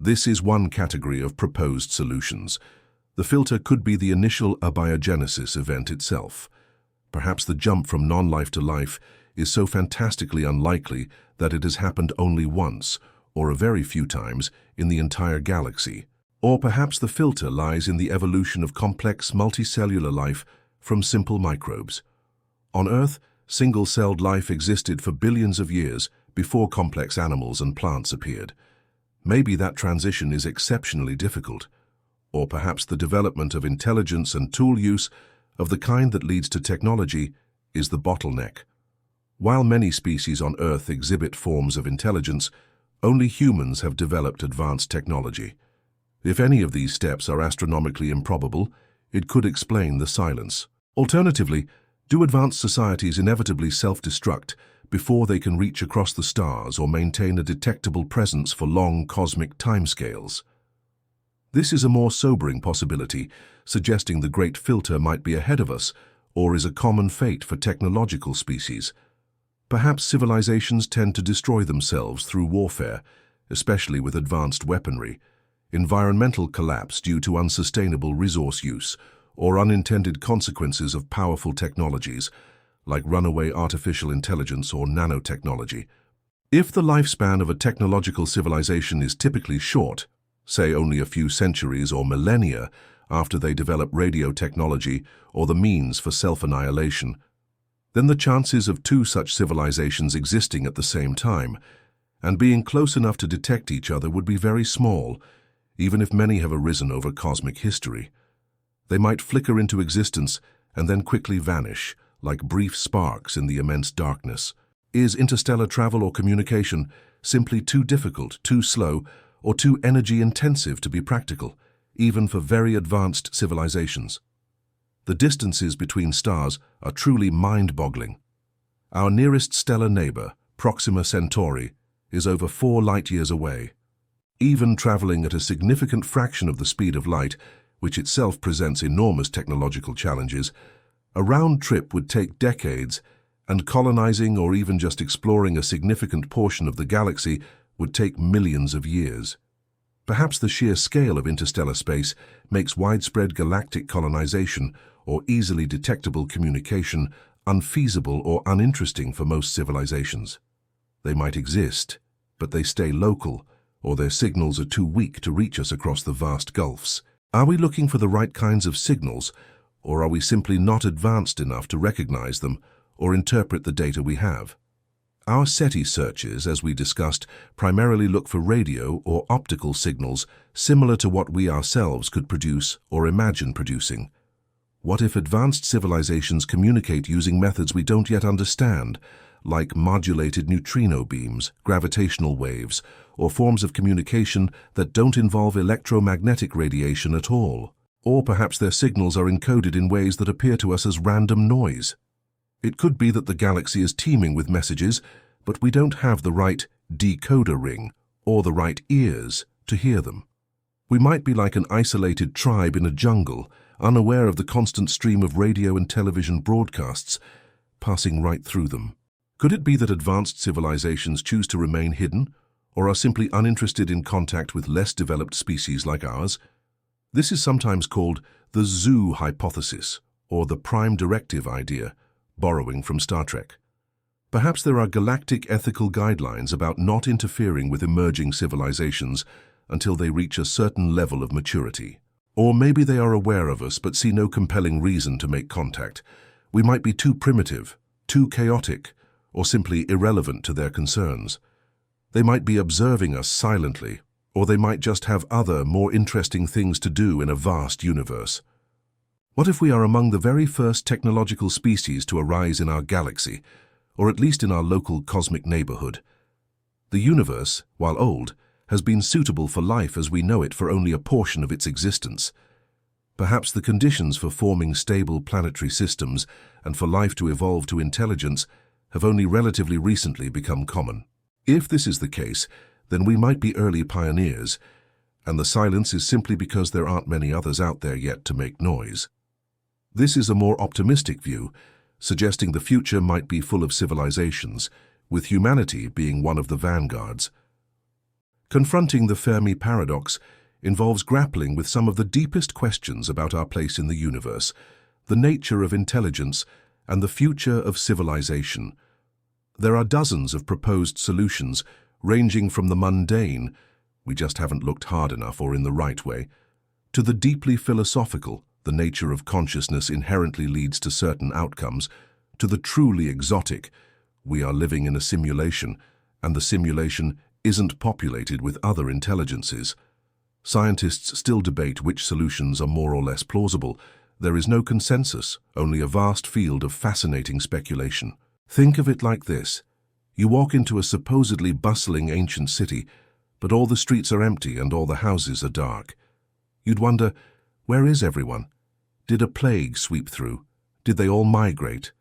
A: This is one category of proposed solutions. The filter could be the initial abiogenesis event itself. Perhaps the jump from non-life to life is so fantastically unlikely that it has happened only once, or a very few times, in the entire galaxy. Or perhaps the filter lies in the evolution of complex multicellular life from simple microbes. On Earth, single-celled life existed for billions of years before complex animals and plants appeared. Maybe that transition is exceptionally difficult. Or perhaps the development of intelligence and tool use of the kind that leads to technology is the bottleneck. While many species on Earth exhibit forms of intelligence, only humans have developed advanced technology. If any of these steps are astronomically improbable, it could explain the silence. Alternatively, do advanced societies inevitably self-destruct before they can reach across the stars or maintain a detectable presence for long cosmic timescales? This is a more sobering possibility, suggesting the great filter might be ahead of us, or is a common fate for technological species. Perhaps civilizations tend to destroy themselves through warfare, especially with advanced weaponry, environmental collapse due to unsustainable resource use, or unintended consequences of powerful technologies, like runaway artificial intelligence or nanotechnology. If the lifespan of a technological civilization is typically short, say only a few centuries or millennia after they develop radio technology or the means for self-annihilation, then the chances of two such civilizations existing at the same time and being close enough to detect each other would be very small, even if many have arisen over cosmic history. They might flicker into existence and then quickly vanish, like brief sparks in the immense darkness. Is interstellar travel or communication simply too difficult, too slow, or too energy-intensive to be practical, even for very advanced civilizations? The distances between stars are truly mind-boggling. Our nearest stellar neighbor, Proxima Centauri, is over 4 light-years away. Even traveling at a significant fraction of the speed of light, which itself presents enormous technological challenges, a round trip would take decades, and colonizing or even just exploring a significant portion of the galaxy would take millions of years. Perhaps the sheer scale of interstellar space makes widespread galactic colonization or easily detectable communication unfeasible or uninteresting for most civilizations. They might exist, but they stay local, or their signals are too weak to reach us across the vast gulfs. Are we looking for the right kinds of signals, or are we simply not advanced enough to recognize them or interpret the data we have? Our SETI searches, as we discussed, primarily look for radio or optical signals similar to what we ourselves could produce or imagine producing. What if advanced civilizations communicate using methods we don't yet understand, like modulated neutrino beams, gravitational waves, or forms of communication that don't involve electromagnetic radiation at all? Or perhaps their signals are encoded in ways that appear to us as random noise. It could be that the galaxy is teeming with messages, but we don't have the right decoder ring or the right ears to hear them. We might be like an isolated tribe in a jungle, unaware of the constant stream of radio and television broadcasts passing right through them. Could it be that advanced civilizations choose to remain hidden, or are simply uninterested in contact with less developed species like ours? This is sometimes called the zoo hypothesis, or the prime directive idea, borrowing from Star Trek. Perhaps there are galactic ethical guidelines about not interfering with emerging civilizations until they reach a certain level of maturity. Or maybe they are aware of us but see no compelling reason to make contact. We might be too primitive, too chaotic, or simply irrelevant to their concerns. They might be observing us silently, or they might just have other, more interesting things to do in a vast universe. What if we are among the very first technological species to arise in our galaxy, or at least in our local cosmic neighborhood? The universe, while old, has been suitable for life as we know it for only a portion of its existence. Perhaps the conditions for forming stable planetary systems and for life to evolve to intelligence have only relatively recently become common. If this is the case, then we might be early pioneers, and the silence is simply because there aren't many others out there yet to make noise. This is a more optimistic view, suggesting the future might be full of civilizations, with humanity being one of the vanguards. Confronting the Fermi paradox involves grappling with some of the deepest questions about our place in the universe, the nature of intelligence, and the future of civilization. There are dozens of proposed solutions, ranging from the mundane, we just haven't looked hard enough or in the right way, to the deeply philosophical, the nature of consciousness inherently leads to certain outcomes, to the truly exotic, we are living in a simulation, and the simulation isn't populated with other intelligences. Scientists still debate which solutions are more or less plausible. There is no consensus, only a vast field of fascinating speculation. Think of it like this. You walk into a supposedly bustling ancient city, but all the streets are empty and all the houses are dark. You'd wonder, where is everyone? Did a plague sweep through? Did they all migrate?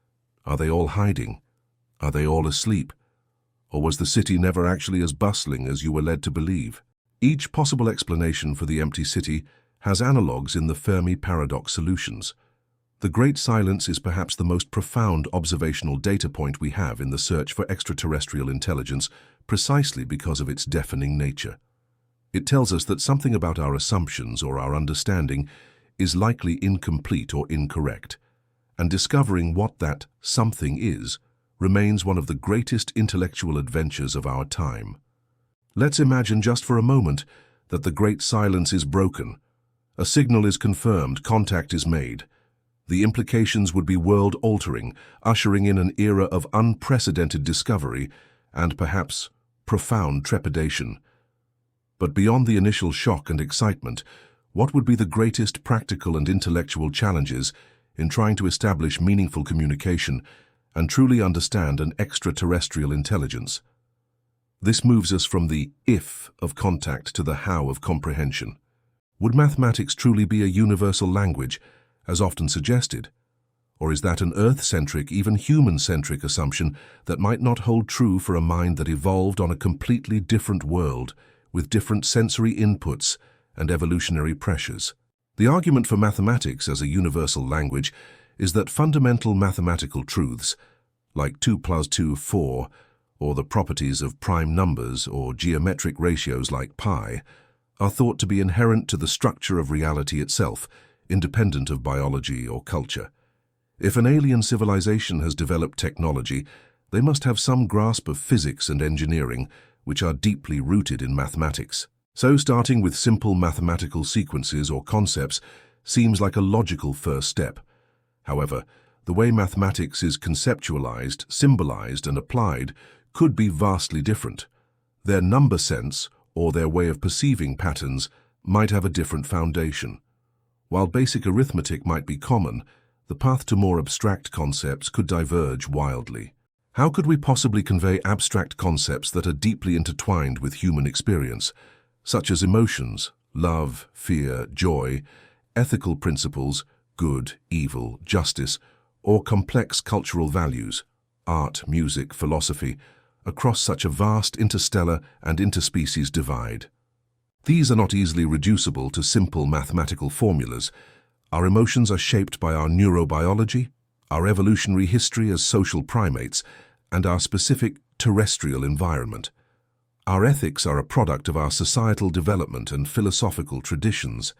A: Are they all hiding? Are they all asleep? Or was the city never actually as bustling as you were led to believe? Each possible explanation for the empty city has analogues in the Fermi paradox solutions. The Great Silence is perhaps the most profound observational data point we have in the search for extraterrestrial intelligence, precisely because of its deafening nature. It tells us that something about our assumptions or our understanding is likely incomplete or incorrect, and discovering what that something is remains one of the greatest intellectual adventures of our time. Let's imagine just for a moment that the Great Silence is broken. A signal is confirmed, contact is made. The implications would be world-altering, ushering in an era of unprecedented discovery and perhaps profound trepidation. But beyond the initial shock and excitement, what would be the greatest practical and intellectual challenges in trying to establish meaningful communication and truly understand an extraterrestrial intelligence? This moves us from the if of contact to the how of comprehension. Would mathematics truly be a universal language, as often suggested? Or is that an Earth-centric, even human-centric assumption that might not hold true for a mind that evolved on a completely different world, with different sensory inputs and evolutionary pressures? The argument for mathematics as a universal language is that fundamental mathematical truths, like 2 + 2 = 4, or the properties of prime numbers or geometric ratios like pi, are thought to be inherent to the structure of reality itself, independent of biology or culture. If an alien civilization has developed technology, they must have some grasp of physics and engineering, which are deeply rooted in mathematics. So starting with simple mathematical sequences or concepts seems like a logical first step. However, the way mathematics is conceptualized, symbolized, and applied could be vastly different. Their number sense, or their way of perceiving patterns, might have a different foundation. While basic arithmetic might be common, the path to more abstract concepts could diverge wildly. How could we possibly convey abstract concepts that are deeply intertwined with human experience, such as emotions, love, fear, joy, ethical principles, good, evil, justice, or complex cultural values, art, music, philosophy, across such a vast interstellar and interspecies divide? These are not easily reducible to simple mathematical formulas. Our emotions are shaped by our neurobiology, our evolutionary history as social primates, and our specific terrestrial environment. Our ethics are a product of our societal development and philosophical traditions.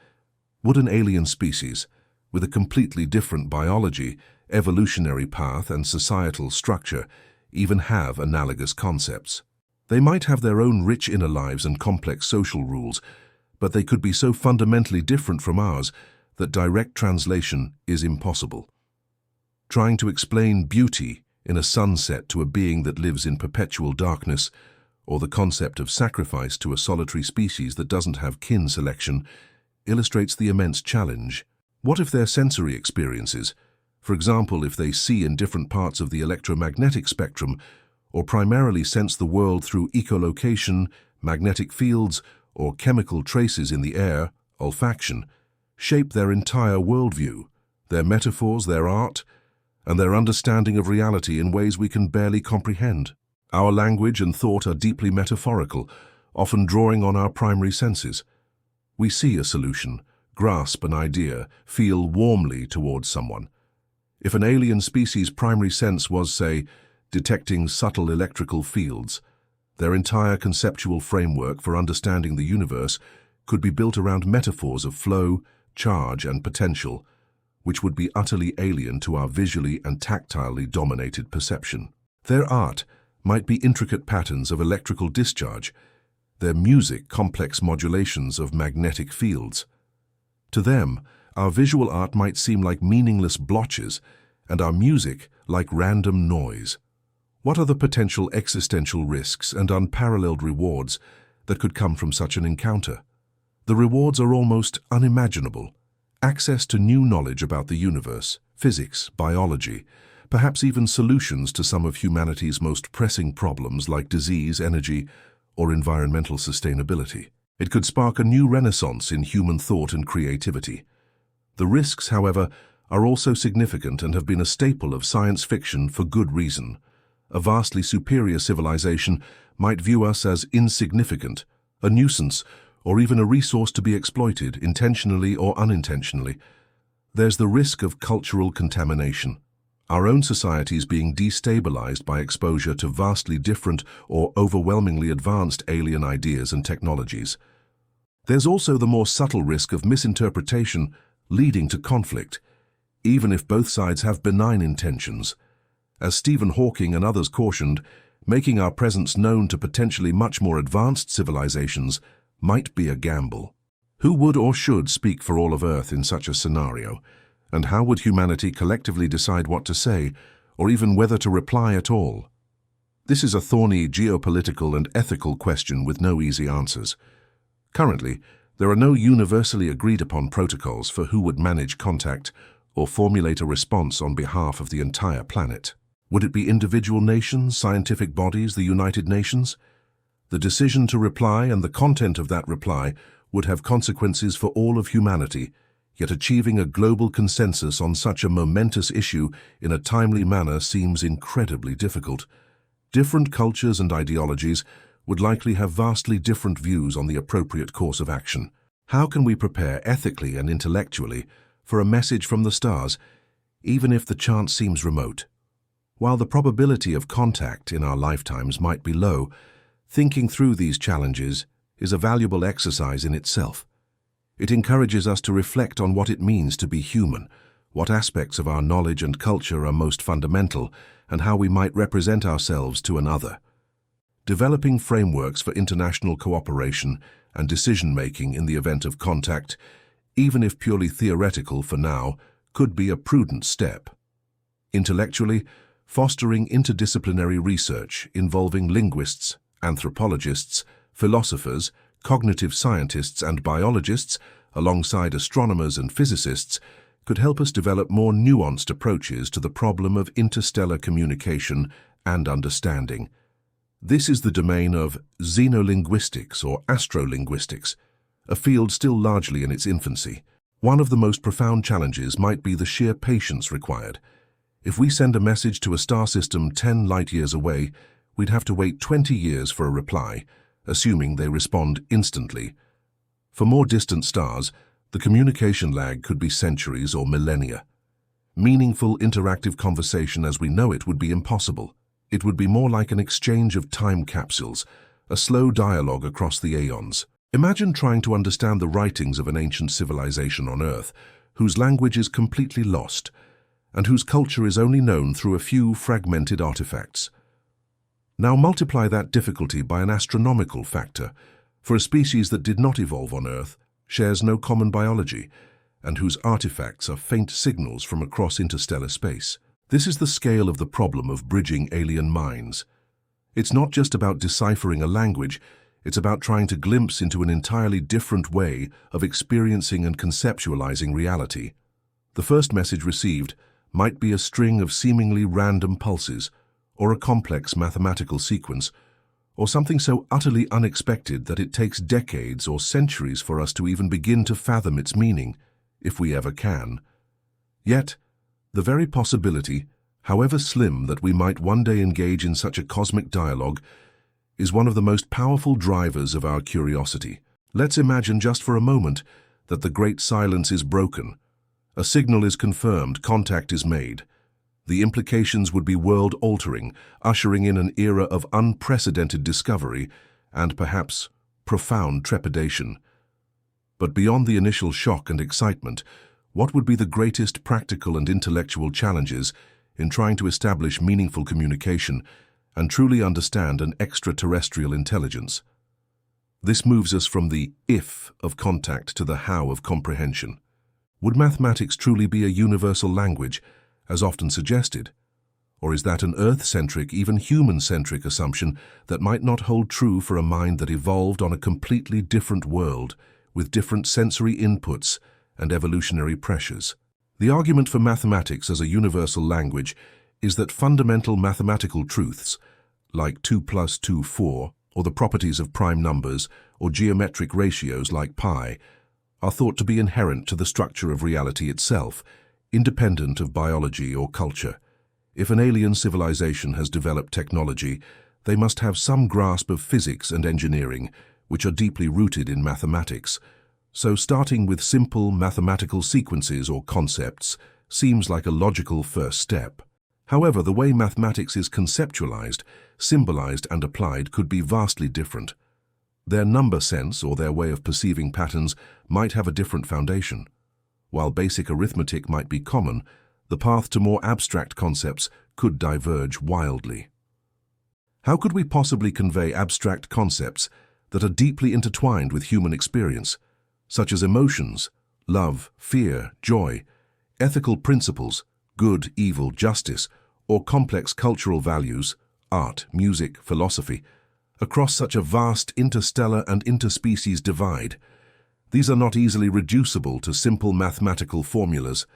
A: Would an alien species, with a completely different biology, evolutionary path, and societal structure, even have analogous concepts? They might have their own rich inner lives and complex social rules, but they could be so fundamentally different from ours that direct translation is impossible. Trying to explain beauty in a sunset to a being that lives in perpetual darkness, or the concept of sacrifice to a solitary species that doesn't have kin selection, illustrates the immense challenge. What if their sensory experiences, for example, if they see in different parts of the electromagnetic spectrum, or primarily sense the world through echolocation, magnetic fields, or chemical traces in the air, olfaction, shape their entire worldview, their metaphors, their art, and their understanding of reality in ways we can barely comprehend? Our language and thought are deeply metaphorical, often drawing on our primary senses. We see a solution, grasp an idea, feel warmly towards someone. If an alien species' primary sense was, say, detecting subtle electrical fields, their entire conceptual framework for understanding the universe could be built around metaphors of flow, charge, and potential, which would be utterly alien to our visually and tactilely dominated perception. Their art might be intricate patterns of electrical discharge, their music complex modulations of magnetic fields. To them, our visual art might seem like meaningless blotches, and our music like random noise. What are the potential existential risks and unparalleled rewards that could come from such an encounter? The rewards are almost unimaginable. Access to new knowledge about the universe, physics, biology, perhaps even solutions to some of humanity's most pressing problems like disease, energy, or environmental sustainability. It could spark a new renaissance in human thought and creativity. The risks, however, are also significant and have been a staple of science fiction for good reason. A vastly superior civilization might view us as insignificant, a nuisance, or even a resource to be exploited, intentionally or unintentionally. There's the risk of cultural contamination, our own societies being destabilized by exposure to vastly different or overwhelmingly advanced alien ideas and technologies. There's also the more subtle risk of misinterpretation leading to conflict, even if both sides have benign intentions. As Stephen Hawking and others cautioned, making our presence known to potentially much more advanced civilizations might be a gamble. Who would or should speak for all of Earth in such a scenario? And how would humanity collectively decide what to say, or even whether to reply at all? This is a thorny geopolitical and ethical question with no easy answers. Currently, there are no universally agreed upon protocols for who would manage contact or formulate a response on behalf of the entire planet. Would it be individual nations, scientific bodies, the United Nations? The decision to reply and the content of that reply would have consequences for all of humanity, yet achieving a global consensus on such a momentous issue in a timely manner seems incredibly difficult. Different cultures and ideologies would likely have vastly different views on the appropriate course of action. How can we prepare ethically and intellectually for a message from the stars, even if the chance seems remote? While the probability of contact in our lifetimes might be low, thinking through these challenges is a valuable exercise in itself. It encourages us to reflect on what it means to be human, what aspects of our knowledge and culture are most fundamental, and how we might represent ourselves to another. Developing frameworks for international cooperation and decision-making in the event of contact, even if purely theoretical for now, could be a prudent step. Intellectually, fostering interdisciplinary research involving linguists, anthropologists, philosophers, cognitive scientists and biologists, alongside astronomers and physicists, could help us develop more nuanced approaches to the problem of interstellar communication and understanding. This is the domain of xenolinguistics or astrolinguistics, a field still largely in its infancy. One of the most profound challenges might be the sheer patience required. If we send a message to a star system 10 light-years away, we'd have to wait 20 years for a reply, assuming they respond instantly. For more distant stars, the communication lag could be centuries or millennia. Meaningful interactive conversation as we know it would be impossible. It would be more like an exchange of time capsules, a slow dialogue across the aeons. Imagine trying to understand the writings of an ancient civilization on Earth, whose language is completely lost, and whose culture is only known through a few fragmented artifacts. Now multiply that difficulty by an astronomical factor, for a species that did not evolve on Earth, shares no common biology, and whose artifacts are faint signals from across interstellar space. This is the scale of the problem of bridging alien minds. It's not just about deciphering a language, it's about trying to glimpse into an entirely different way of experiencing and conceptualizing reality. The first message received might be a string of seemingly random pulses, or a complex mathematical sequence, or something so utterly unexpected that it takes decades or centuries for us to even begin to fathom its meaning, if we ever can. Yet, the very possibility, however slim, that we might one day engage in such a cosmic dialogue is one of the most powerful drivers of our curiosity. Let's imagine just for a moment that the great silence is broken. A signal is confirmed, contact is made. The implications would be world-altering, ushering in an era of unprecedented discovery and perhaps profound trepidation. But beyond the initial shock and excitement, what would be the greatest practical and intellectual challenges in trying to establish meaningful communication and truly understand an extraterrestrial intelligence? This moves us from the if of contact to the how of comprehension. Would mathematics truly be a universal language, as often suggested? Or is that an Earth-centric, even human-centric assumption that might not hold true for a mind that evolved on a completely different world, with different sensory inputs and evolutionary pressures? The argument for mathematics as a universal language is that fundamental mathematical truths, like 2 + 2 = 4, or the properties of prime numbers, or geometric ratios like pi, are thought to be inherent to the structure of reality itself, independent of biology or culture. If an alien civilization has developed technology, they must have some grasp of physics and engineering, which are deeply rooted in mathematics. So starting with simple mathematical sequences or concepts seems like a logical first step. However, the way mathematics is conceptualized, symbolized, and applied could be vastly different. Their number sense or their way of perceiving patterns might have a different foundation. While basic arithmetic might be common, the path to more abstract concepts could diverge wildly. How could we possibly convey abstract concepts that are deeply intertwined with human experience, such as emotions, love, fear, joy, ethical principles, good, evil, justice, or complex cultural values, art, music, philosophy, across such a vast interstellar and interspecies divide? These are not easily reducible to simple mathematical formulas.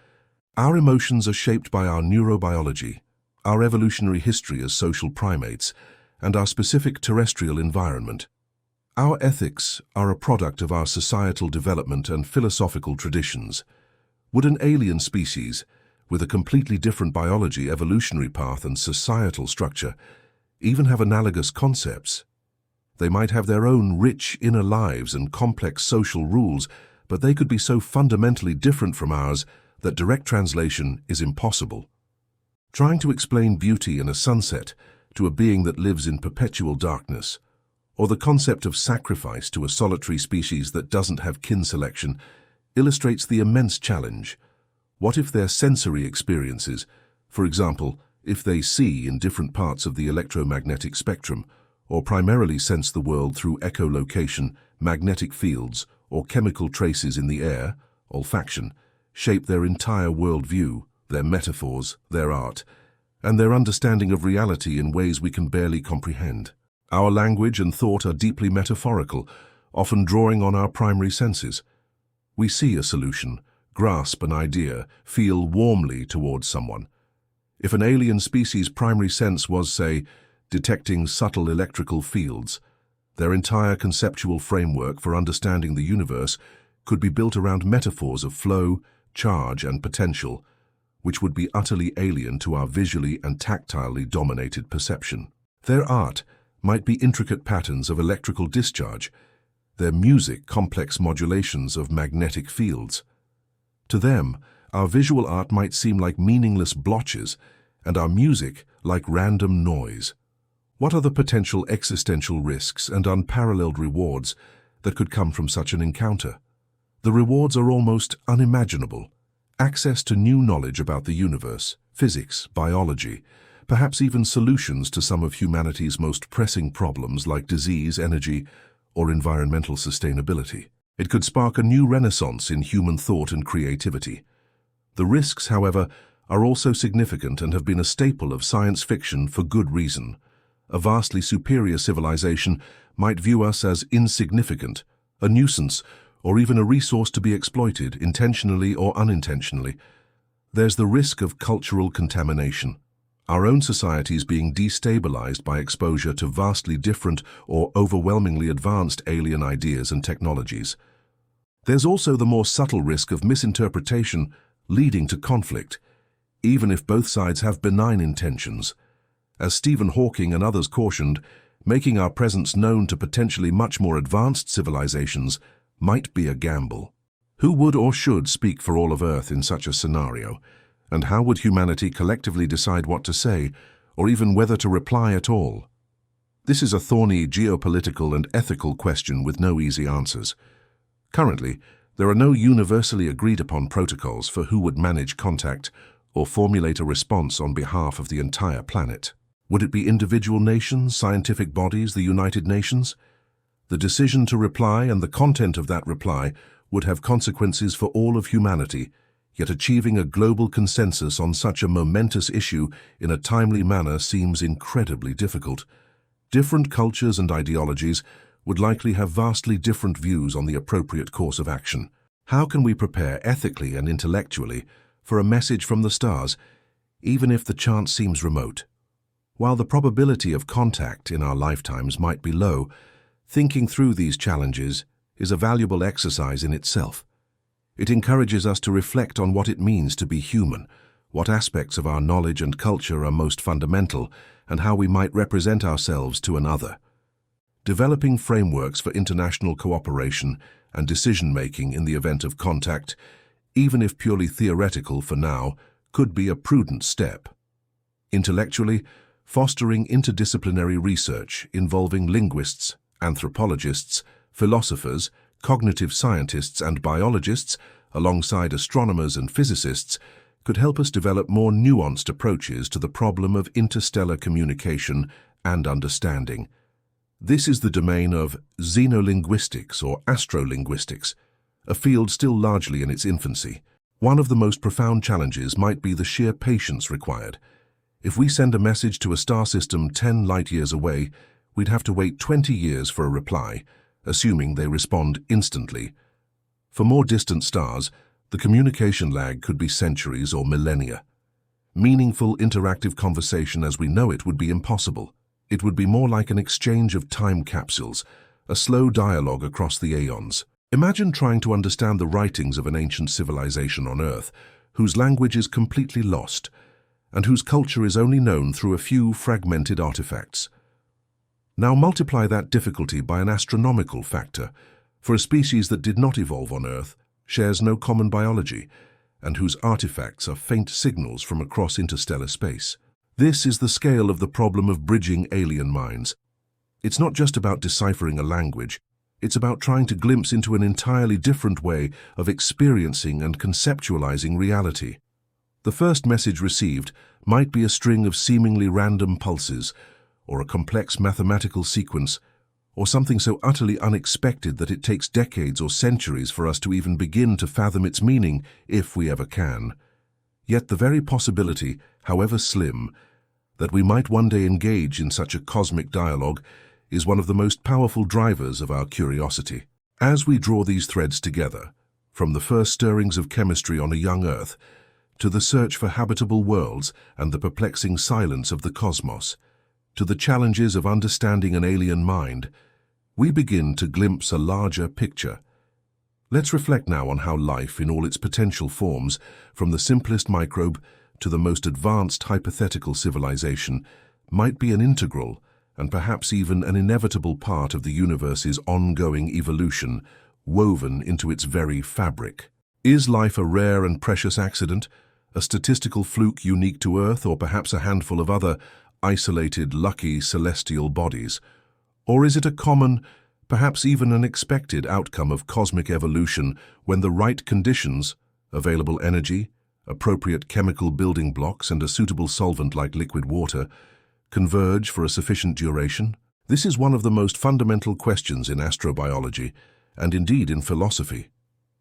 A: Our emotions are shaped by our neurobiology, our evolutionary history as social primates, and our specific terrestrial environment. Our ethics are a product of our societal development and philosophical traditions. Would an alien species, with a completely different biology, evolutionary path, and societal structure, even have analogous concepts? They might have their own rich inner lives and complex social rules, but they could be so fundamentally different from ours that direct translation is impossible. Trying to explain beauty in a sunset to a being that lives in perpetual darkness, or the concept of sacrifice to a solitary species that doesn't have kin selection, illustrates the immense challenge. What if their sensory experiences, for example, if they see in different parts of the electromagnetic spectrum, or primarily sense the world through echolocation, magnetic fields, or chemical traces in the air, olfaction, shape their entire worldview, their metaphors, their art, and their understanding of reality in ways we can barely comprehend. Our language and thought are deeply metaphorical, often drawing on our primary senses. We see a solution, grasp an idea, feel warmly towards someone. If an alien species' primary sense was, say, detecting subtle electrical fields, their entire conceptual framework for understanding the universe could be built around metaphors of flow, charge, and potential, which would be utterly alien to our visually and tactilely dominated perception. Their art might be intricate patterns of electrical discharge, their music complex modulations of magnetic fields. To them, our visual art might seem like meaningless blotches, and our music like random noise. What are the potential existential risks and unparalleled rewards that could come from such an encounter? The rewards are almost unimaginable. Access to new knowledge about the universe, physics, biology, perhaps even solutions to some of humanity's most pressing problems like disease, energy, or environmental sustainability. It could spark a new renaissance in human thought and creativity. The risks, however, are also significant and have been a staple of science fiction for good reason. A vastly superior civilization might view us as insignificant, a nuisance, or even a resource to be exploited, intentionally or unintentionally. There's the risk of cultural contamination. Our own societies being destabilized by exposure to vastly different or overwhelmingly advanced alien ideas and technologies. There's also the more subtle risk of misinterpretation leading to conflict, even if both sides have benign intentions. As Stephen Hawking and others cautioned, making our presence known to potentially much more advanced civilizations might be a gamble. Who would or should speak for all of Earth in such a scenario? And how would humanity collectively decide what to say, or even whether to reply at all? This is a thorny geopolitical and ethical question with no easy answers. Currently, there are no universally agreed-upon protocols for who would manage contact or formulate a response on behalf of the entire planet. Would it be individual nations, scientific bodies, the United Nations? The decision to reply and the content of that reply would have consequences for all of humanity, yet achieving a global consensus on such a momentous issue in a timely manner seems incredibly difficult. Different cultures and ideologies would likely have vastly different views on the appropriate course of action. How can we prepare ethically and intellectually for a message from the stars, even if the chance seems remote? While the probability of contact in our lifetimes might be low, thinking through these challenges is a valuable exercise in itself. It encourages us to reflect on what it means to be human, what aspects of our knowledge and culture are most fundamental, and how we might represent ourselves to another. Developing frameworks for international cooperation and decision-making in the event of contact, even if purely theoretical for now, could be a prudent step. Intellectually, fostering interdisciplinary research involving linguists, anthropologists, philosophers, cognitive scientists and biologists, alongside astronomers and physicists, could help us develop more nuanced approaches to the problem of interstellar communication and understanding. This is the domain of xenolinguistics or astrolinguistics, a field still largely in its infancy. One of the most profound challenges might be the sheer patience required. If we send a message to a star system 10 light-years away, we'd have to wait 20 years for a reply, assuming they respond instantly. For more distant stars, the communication lag could be centuries or millennia. Meaningful interactive conversation as we know it would be impossible. It would be more like an exchange of time capsules, a slow dialogue across the aeons. Imagine trying to understand the writings of an ancient civilization on Earth, whose language is completely lost, and whose culture is only known through a few fragmented artifacts. Now multiply that difficulty by an astronomical factor, for a species that did not evolve on Earth, shares no common biology, and whose artifacts are faint signals from across interstellar space. This is the scale of the problem of bridging alien minds. It's not just about deciphering a language, it's about trying to glimpse into an entirely different way of experiencing and conceptualizing reality. The first message received might be a string of seemingly random pulses, or a complex mathematical sequence, or something so utterly unexpected that it takes decades or centuries for us to even begin to fathom its meaning, if we ever can. Yet the very possibility, however slim, that we might one day engage in such a cosmic dialogue is one of the most powerful drivers of our curiosity. As we draw these threads together, from the first stirrings of chemistry on a young Earth, to the search for habitable worlds and the perplexing silence of the cosmos, to the challenges of understanding an alien mind, we begin to glimpse a larger picture. Let's reflect now on how life, in all its potential forms, from the simplest microbe to the most advanced hypothetical civilization, might be an integral and perhaps even an inevitable part of the universe's ongoing evolution, woven into its very fabric. Is life a rare and precious accident, a statistical fluke unique to Earth, or perhaps a handful of other isolated, lucky celestial bodies? Or is it a common, perhaps even an expected outcome of cosmic evolution when the right conditions, available energy, appropriate chemical building blocks and a suitable solvent like liquid water, converge for a sufficient duration? This is one of the most fundamental questions in astrobiology, and indeed in philosophy.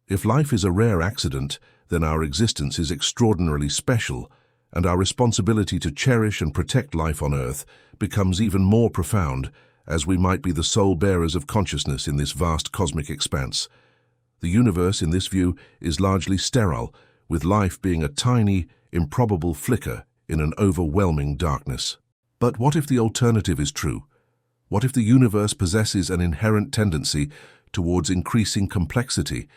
A: If life is a rare accident, then our existence is extraordinarily special, and our responsibility to cherish and protect life on Earth becomes even more profound, as we might be the sole bearers of consciousness in this vast cosmic expanse. The universe, in this view, is largely sterile, with life being a tiny, improbable flicker in an overwhelming darkness. But what if the alternative is true? What if the universe possesses an inherent tendency towards increasing complexity,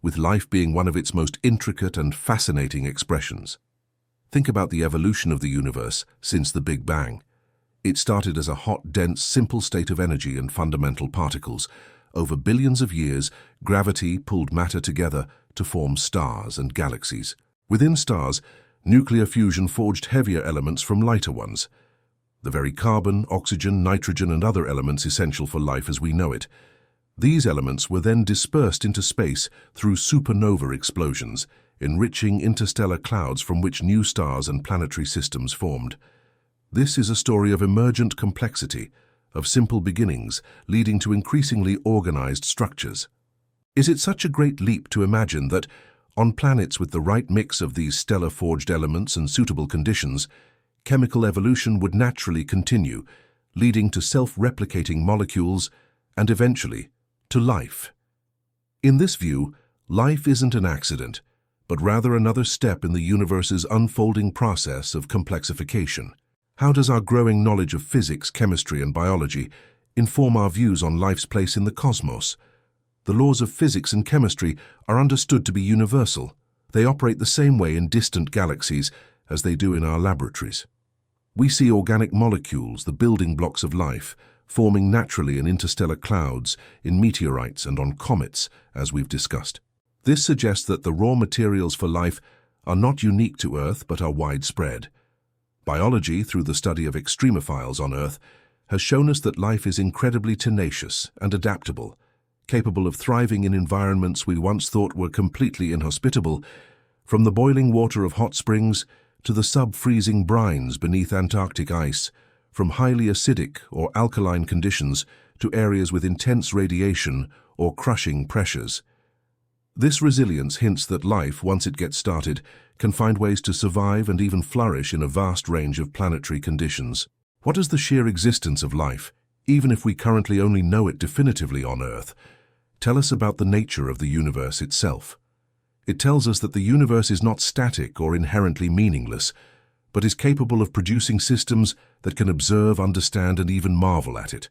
A: with life being one of its most intricate and fascinating expressions? Think about the evolution of the universe since the Big Bang. It started as a hot, dense, simple state of energy and fundamental particles. Over billions of years, gravity pulled matter together to form stars and galaxies. Within stars, nuclear fusion forged heavier elements from lighter ones. The very carbon, oxygen, nitrogen, and other elements essential for life as we know it. These elements were then dispersed into space through supernova explosions, enriching interstellar clouds from which new stars and planetary systems formed. This is a story of emergent complexity, of simple beginnings leading to increasingly organized structures. Is it such a great leap to imagine that, on planets with the right mix of these stellar-forged elements and suitable conditions, chemical evolution would naturally continue, leading to self-replicating molecules and eventually to life? In this view, life isn't an accident, but rather another step in the universe's unfolding process of complexification. How does our growing knowledge of physics, chemistry, and biology inform our views on life's place in the cosmos? The laws of physics and chemistry are understood to be universal. They operate the same way in distant galaxies as they do in our laboratories. We see organic molecules, the building blocks of life, forming naturally in interstellar clouds, in meteorites, and on comets, as we've discussed. This suggests that the raw materials for life are not unique to Earth but are widespread. Biology, through the study of extremophiles on Earth, has shown us that life is incredibly tenacious and adaptable, capable of thriving in environments we once thought were completely inhospitable, from the boiling water of hot springs to the sub-freezing brines beneath Antarctic ice, from highly acidic or alkaline conditions to areas with intense radiation or crushing pressures. This resilience hints that life, once it gets started, can find ways to survive and even flourish in a vast range of planetary conditions. What does the sheer existence of life, even if we currently only know it definitively on Earth, tell us about the nature of the universe itself? It tells us that the universe is not static or inherently meaningless, but is capable of producing systems that can observe, understand, and even marvel at it.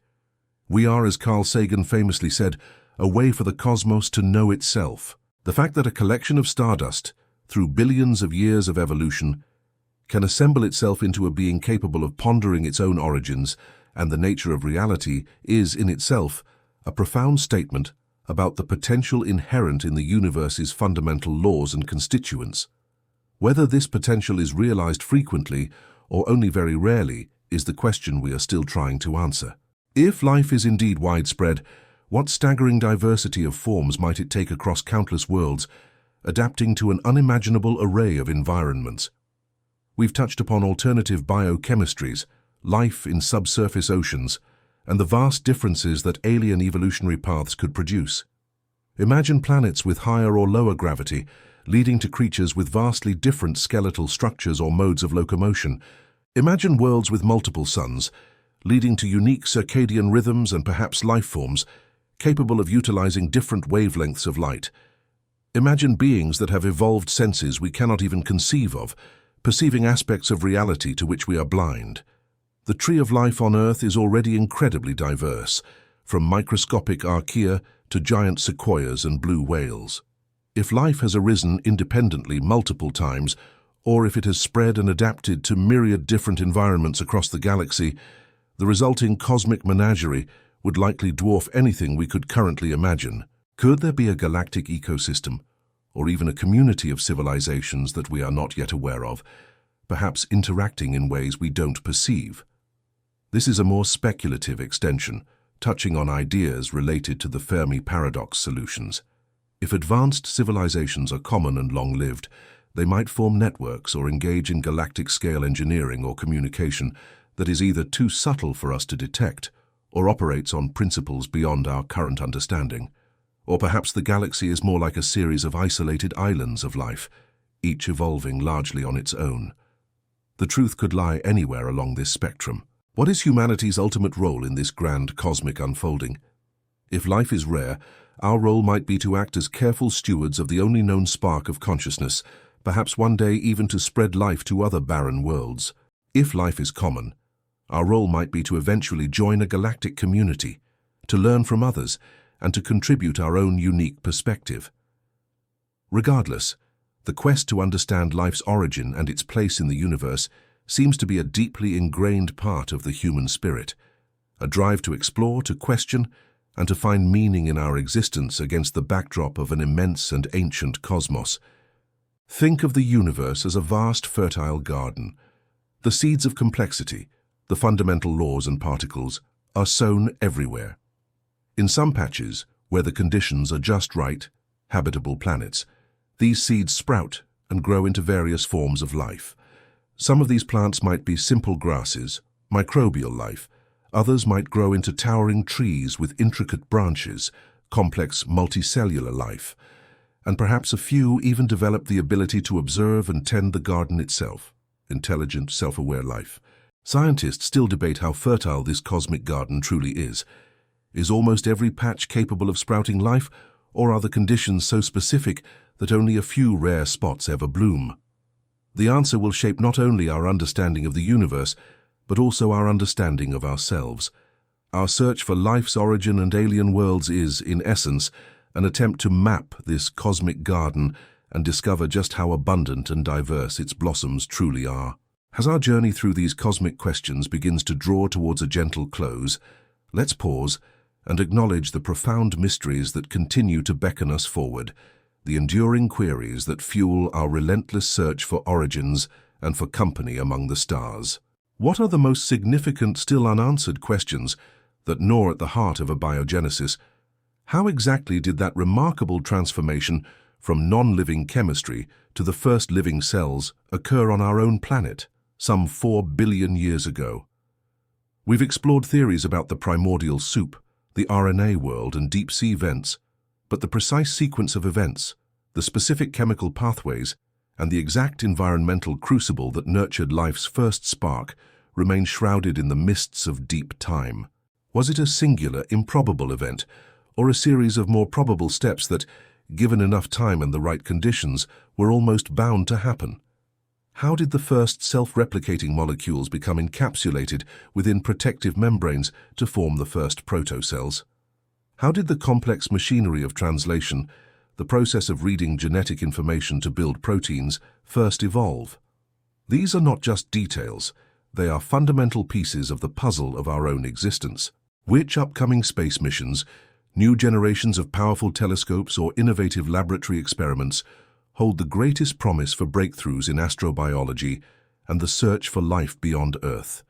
A: We are, as Carl Sagan famously said, a way for the cosmos to know itself. The fact that a collection of stardust, through billions of years of evolution, can assemble itself into a being capable of pondering its own origins and the nature of reality is, in itself, a profound statement about the potential inherent in the universe's fundamental laws and constituents. Whether this potential is realized frequently or only very rarely is the question we are still trying to answer. If life is indeed widespread, what staggering diversity of forms might it take across countless worlds, adapting to an unimaginable array of environments? We've touched upon alternative biochemistries, life in subsurface oceans, and the vast differences that alien evolutionary paths could produce. Imagine planets with higher or lower gravity, leading to creatures with vastly different skeletal structures or modes of locomotion. Imagine worlds with multiple suns, leading to unique circadian rhythms and perhaps life forms capable of utilizing different wavelengths of light. Imagine beings that have evolved senses we cannot even conceive of, perceiving aspects of reality to which we are blind. The tree of life on Earth is already incredibly diverse, from microscopic archaea to giant sequoias and blue whales. If life has arisen independently multiple times, or if it has spread and adapted to myriad different environments across the galaxy, the resulting cosmic menagerie would likely dwarf anything we could currently imagine. Could there be a galactic ecosystem, or even a community of civilizations that we are not yet aware of, perhaps interacting in ways we don't perceive? This is a more speculative extension, touching on ideas related to the Fermi paradox solutions. If advanced civilizations are common and long-lived, they might form networks or engage in galactic-scale engineering or communication that is either too subtle for us to detect or operates on principles beyond our current understanding. Or perhaps the galaxy is more like a series of isolated islands of life, each evolving largely on its own. The truth could lie anywhere along this spectrum. What is humanity's ultimate role in this grand cosmic unfolding? If life is rare, our role might be to act as careful stewards of the only known spark of consciousness, perhaps one day even to spread life to other barren worlds. If life is common, our role might be to eventually join a galactic community, to learn from others, and to contribute our own unique perspective. Regardless, the quest to understand life's origin and its place in the universe seems to be a deeply ingrained part of the human spirit, a drive to explore, to question, and to find meaning in our existence against the backdrop of an immense and ancient cosmos. Think of the universe as a vast, fertile garden. The seeds of complexity, the fundamental laws and particles, are sown everywhere. In some patches, where the conditions are just right, habitable planets, these seeds sprout and grow into various forms of life. Some of these plants might be simple grasses, microbial life. Others might grow into towering trees with intricate branches, complex multicellular life. And perhaps a few even develop the ability to observe and tend the garden itself, intelligent, self-aware life. Scientists still debate how fertile this cosmic garden truly is. Is almost every patch capable of sprouting life, or are the conditions so specific that only a few rare spots ever bloom? The answer will shape not only our understanding of the universe, but also our understanding of ourselves. Our search for life's origin and alien worlds is, in essence, an attempt to map this cosmic garden and discover just how abundant and diverse its blossoms truly are. As our journey through these cosmic questions begins to draw towards a gentle close, let's pause and acknowledge the profound mysteries that continue to beckon us forward, the enduring queries that fuel our relentless search for origins and for company among the stars. What are the most significant, still unanswered questions that gnaw at the heart of abiogenesis? How exactly did that remarkable transformation from non-living chemistry to the first living cells occur on our own planet, some 4 billion years ago? We've explored theories about the primordial soup, the RNA world, and deep-sea vents, but the precise sequence of events, the specific chemical pathways, and the exact environmental crucible that nurtured life's first spark remain shrouded in the mists of deep time. Was it a singular, improbable event, or a series of more probable steps that, given enough time and the right conditions, were almost bound to happen? How did the first self-replicating molecules become encapsulated within protective membranes to form the first protocells? How did the complex machinery of translation, the process of reading genetic information to build proteins, first evolve? These are not just details. They are fundamental pieces of the puzzle of our own existence. Which upcoming space missions, new generations of powerful telescopes, or innovative laboratory experiments hold the greatest promise for breakthroughs in astrobiology and the search for life beyond Earth?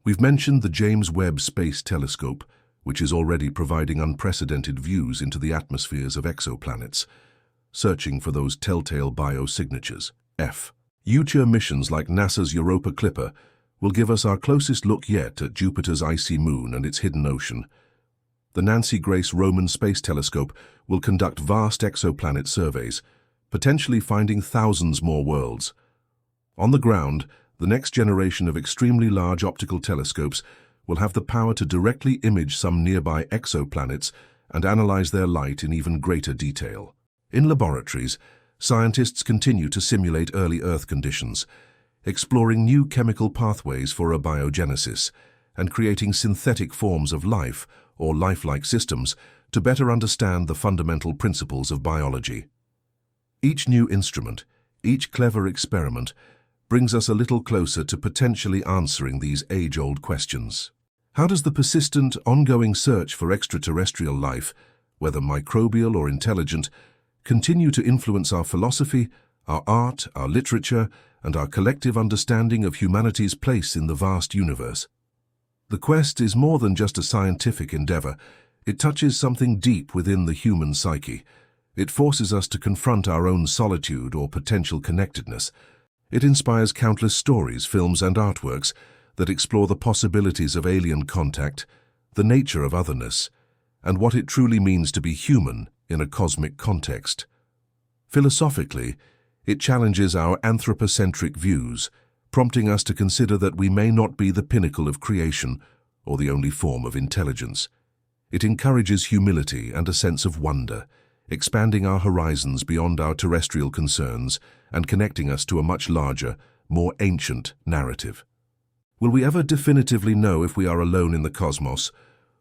A: We've mentioned the James Webb Space Telescope, which is already providing unprecedented views into the atmospheres of exoplanets, searching for those telltale biosignatures. Future missions like NASA's Europa Clipper will give us our closest look yet at Jupiter's icy moon and its hidden ocean. The Nancy Grace Roman Space Telescope will conduct vast exoplanet surveys, potentially finding thousands more worlds. On the ground, the next generation of extremely large optical telescopes will have the power to directly image some nearby exoplanets and analyze their light in even greater detail. In laboratories, scientists continue to simulate early Earth conditions, exploring new chemical pathways for abiogenesis and creating synthetic forms of life or lifelike systems to better understand the fundamental principles of biology. Each new instrument, each clever experiment, brings us a little closer to potentially answering these age-old questions. How does the persistent, ongoing search for extraterrestrial life, whether microbial or intelligent, continue to influence our philosophy, our art, our literature, and our collective understanding of humanity's place in the vast universe? The quest is more than just a scientific endeavor. It touches something deep within the human psyche. It forces us to confront our own solitude or potential connectedness. It inspires countless stories, films, and artworks that explore the possibilities of alien contact, the nature of otherness, and what it truly means to be human in a cosmic context. Philosophically, it challenges our anthropocentric views, prompting us to consider that we may not be the pinnacle of creation or the only form of intelligence. It encourages humility and a sense of wonder, expanding our horizons beyond our terrestrial concerns and connecting us to a much larger, more ancient narrative. Will we ever definitively know if we are alone in the cosmos,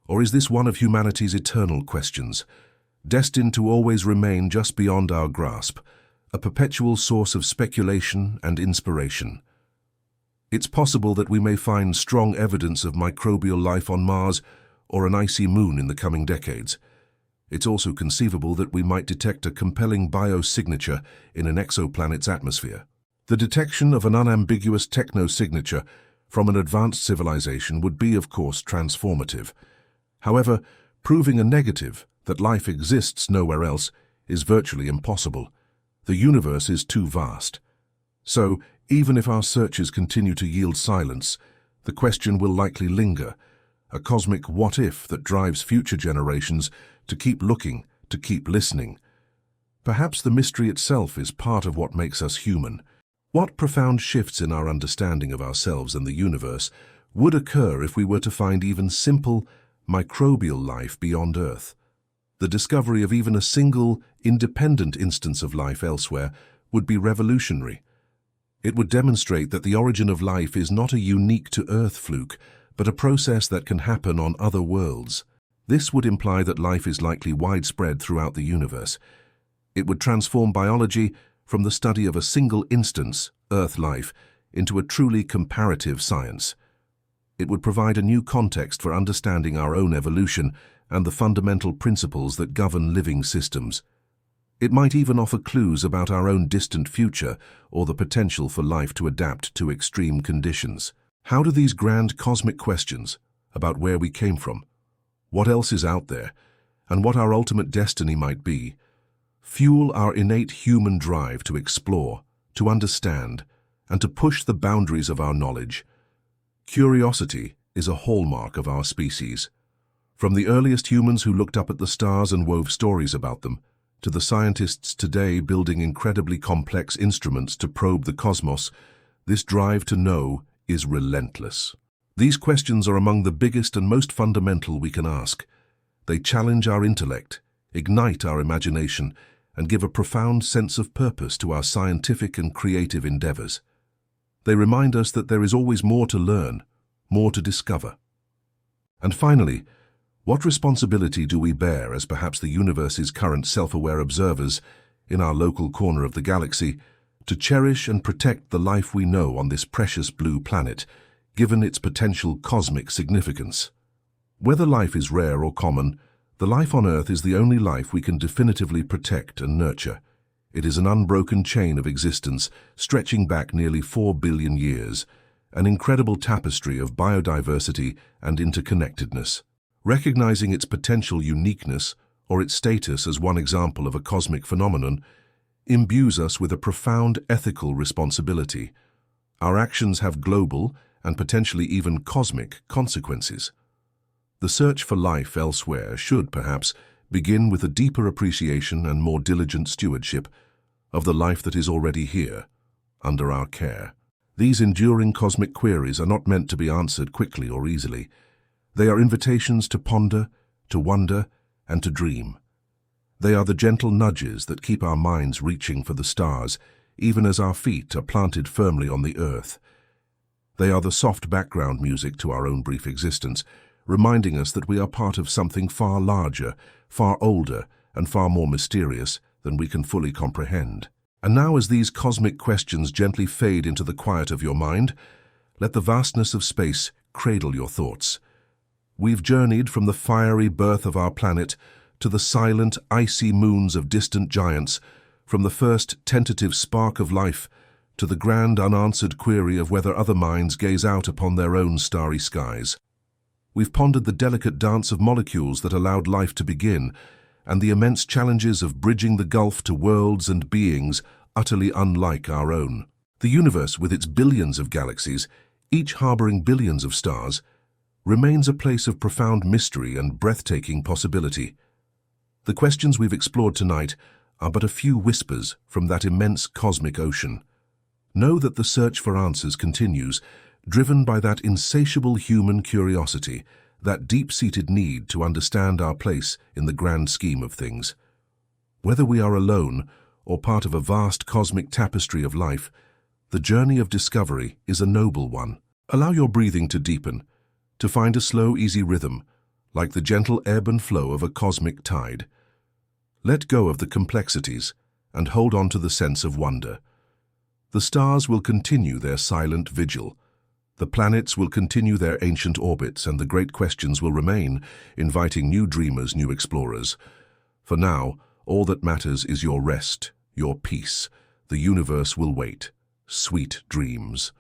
A: or is this one of humanity's eternal questions, destined to always remain just beyond our grasp, a perpetual source of speculation and inspiration? It's possible that we may find strong evidence of microbial life on Mars or an icy moon in the coming decades. It's also conceivable that we might detect a compelling biosignature in an exoplanet's atmosphere. The detection of an unambiguous technosignature from an advanced civilization would be, of course, transformative. However, proving a negative, that life exists nowhere else, is virtually impossible. The universe is too vast. So, even if our searches continue to yield silence, the question will likely linger, a cosmic what-if that drives future generations to keep looking, to keep listening. Perhaps the mystery itself is part of what makes us human. What profound shifts in our understanding of ourselves and the universe would occur if we were to find even simple, microbial life beyond Earth? The discovery of even a single, independent instance of life elsewhere would be revolutionary. It would demonstrate that the origin of life is not a unique to Earth fluke, but a process that can happen on other worlds. This would imply that life is likely widespread throughout the universe. It would transform biology from the study of a single instance, Earth life, into a truly comparative science. It would provide a new context for understanding our own evolution and the fundamental principles that govern living systems. It might even offer clues about our own distant future or the potential for life to adapt to extreme conditions. How do these grand cosmic questions about where we came from, what else is out there, and what our ultimate destiny might be, fuel our innate human drive to explore, to understand, and to push the boundaries of our knowledge? Curiosity is a hallmark of our species. From the earliest humans who looked up at the stars and wove stories about them, to the scientists today building incredibly complex instruments to probe the cosmos, this drive to know is relentless. These questions are among the biggest and most fundamental we can ask. They challenge our intellect, ignite our imagination, and give a profound sense of purpose to our scientific and creative endeavors. They remind us that there is always more to learn, more to discover. And finally, what responsibility do we bear as perhaps the universe's current self-aware observers in our local corner of the galaxy to cherish and protect the life we know on this precious blue planet, given its potential cosmic significance? Whether life is rare or common, the life on Earth is the only life we can definitively protect and nurture. It is an unbroken chain of existence stretching back nearly 4 billion years, an incredible tapestry of biodiversity and interconnectedness. Recognizing its potential uniqueness, or its status as one example of a cosmic phenomenon, imbues us with a profound ethical responsibility. Our actions have global and potentially even cosmic consequences. The search for life elsewhere should, perhaps, begin with a deeper appreciation and more diligent stewardship of the life that is already here, under our care. These enduring cosmic queries are not meant to be answered quickly or easily. They are invitations to ponder, to wonder, and to dream. They are the gentle nudges that keep our minds reaching for the stars, even as our feet are planted firmly on the earth. They are the soft background music to our own brief existence, reminding us that we are part of something far larger, far older, and far more mysterious than we can fully comprehend. And now, as these cosmic questions gently fade into the quiet of your mind, let the vastness of space cradle your thoughts. We've journeyed from the fiery birth of our planet to the silent, icy moons of distant giants, from the first tentative spark of life to the grand unanswered query of whether other minds gaze out upon their own starry skies. We've pondered the delicate dance of molecules that allowed life to begin, and the immense challenges of bridging the gulf to worlds and beings utterly unlike our own. The universe, with its billions of galaxies, each harboring billions of stars, remains a place of profound mystery and breathtaking possibility. The questions we've explored tonight are but a few whispers from that immense cosmic ocean. Know that the search for answers continues, driven by that insatiable human curiosity, that deep-seated need to understand our place in the grand scheme of things. Whether we are alone or part of a vast cosmic tapestry of life, the journey of discovery is a noble one. Allow your breathing to deepen, to find a slow, easy rhythm, like the gentle ebb and flow of a cosmic tide. Let go of the complexities and hold on to the sense of wonder. The stars will continue their silent vigil. The planets will continue their ancient orbits, and the great questions will remain, inviting new dreamers, new explorers. For now, all that matters is your rest, your peace. The universe will wait. Sweet dreams.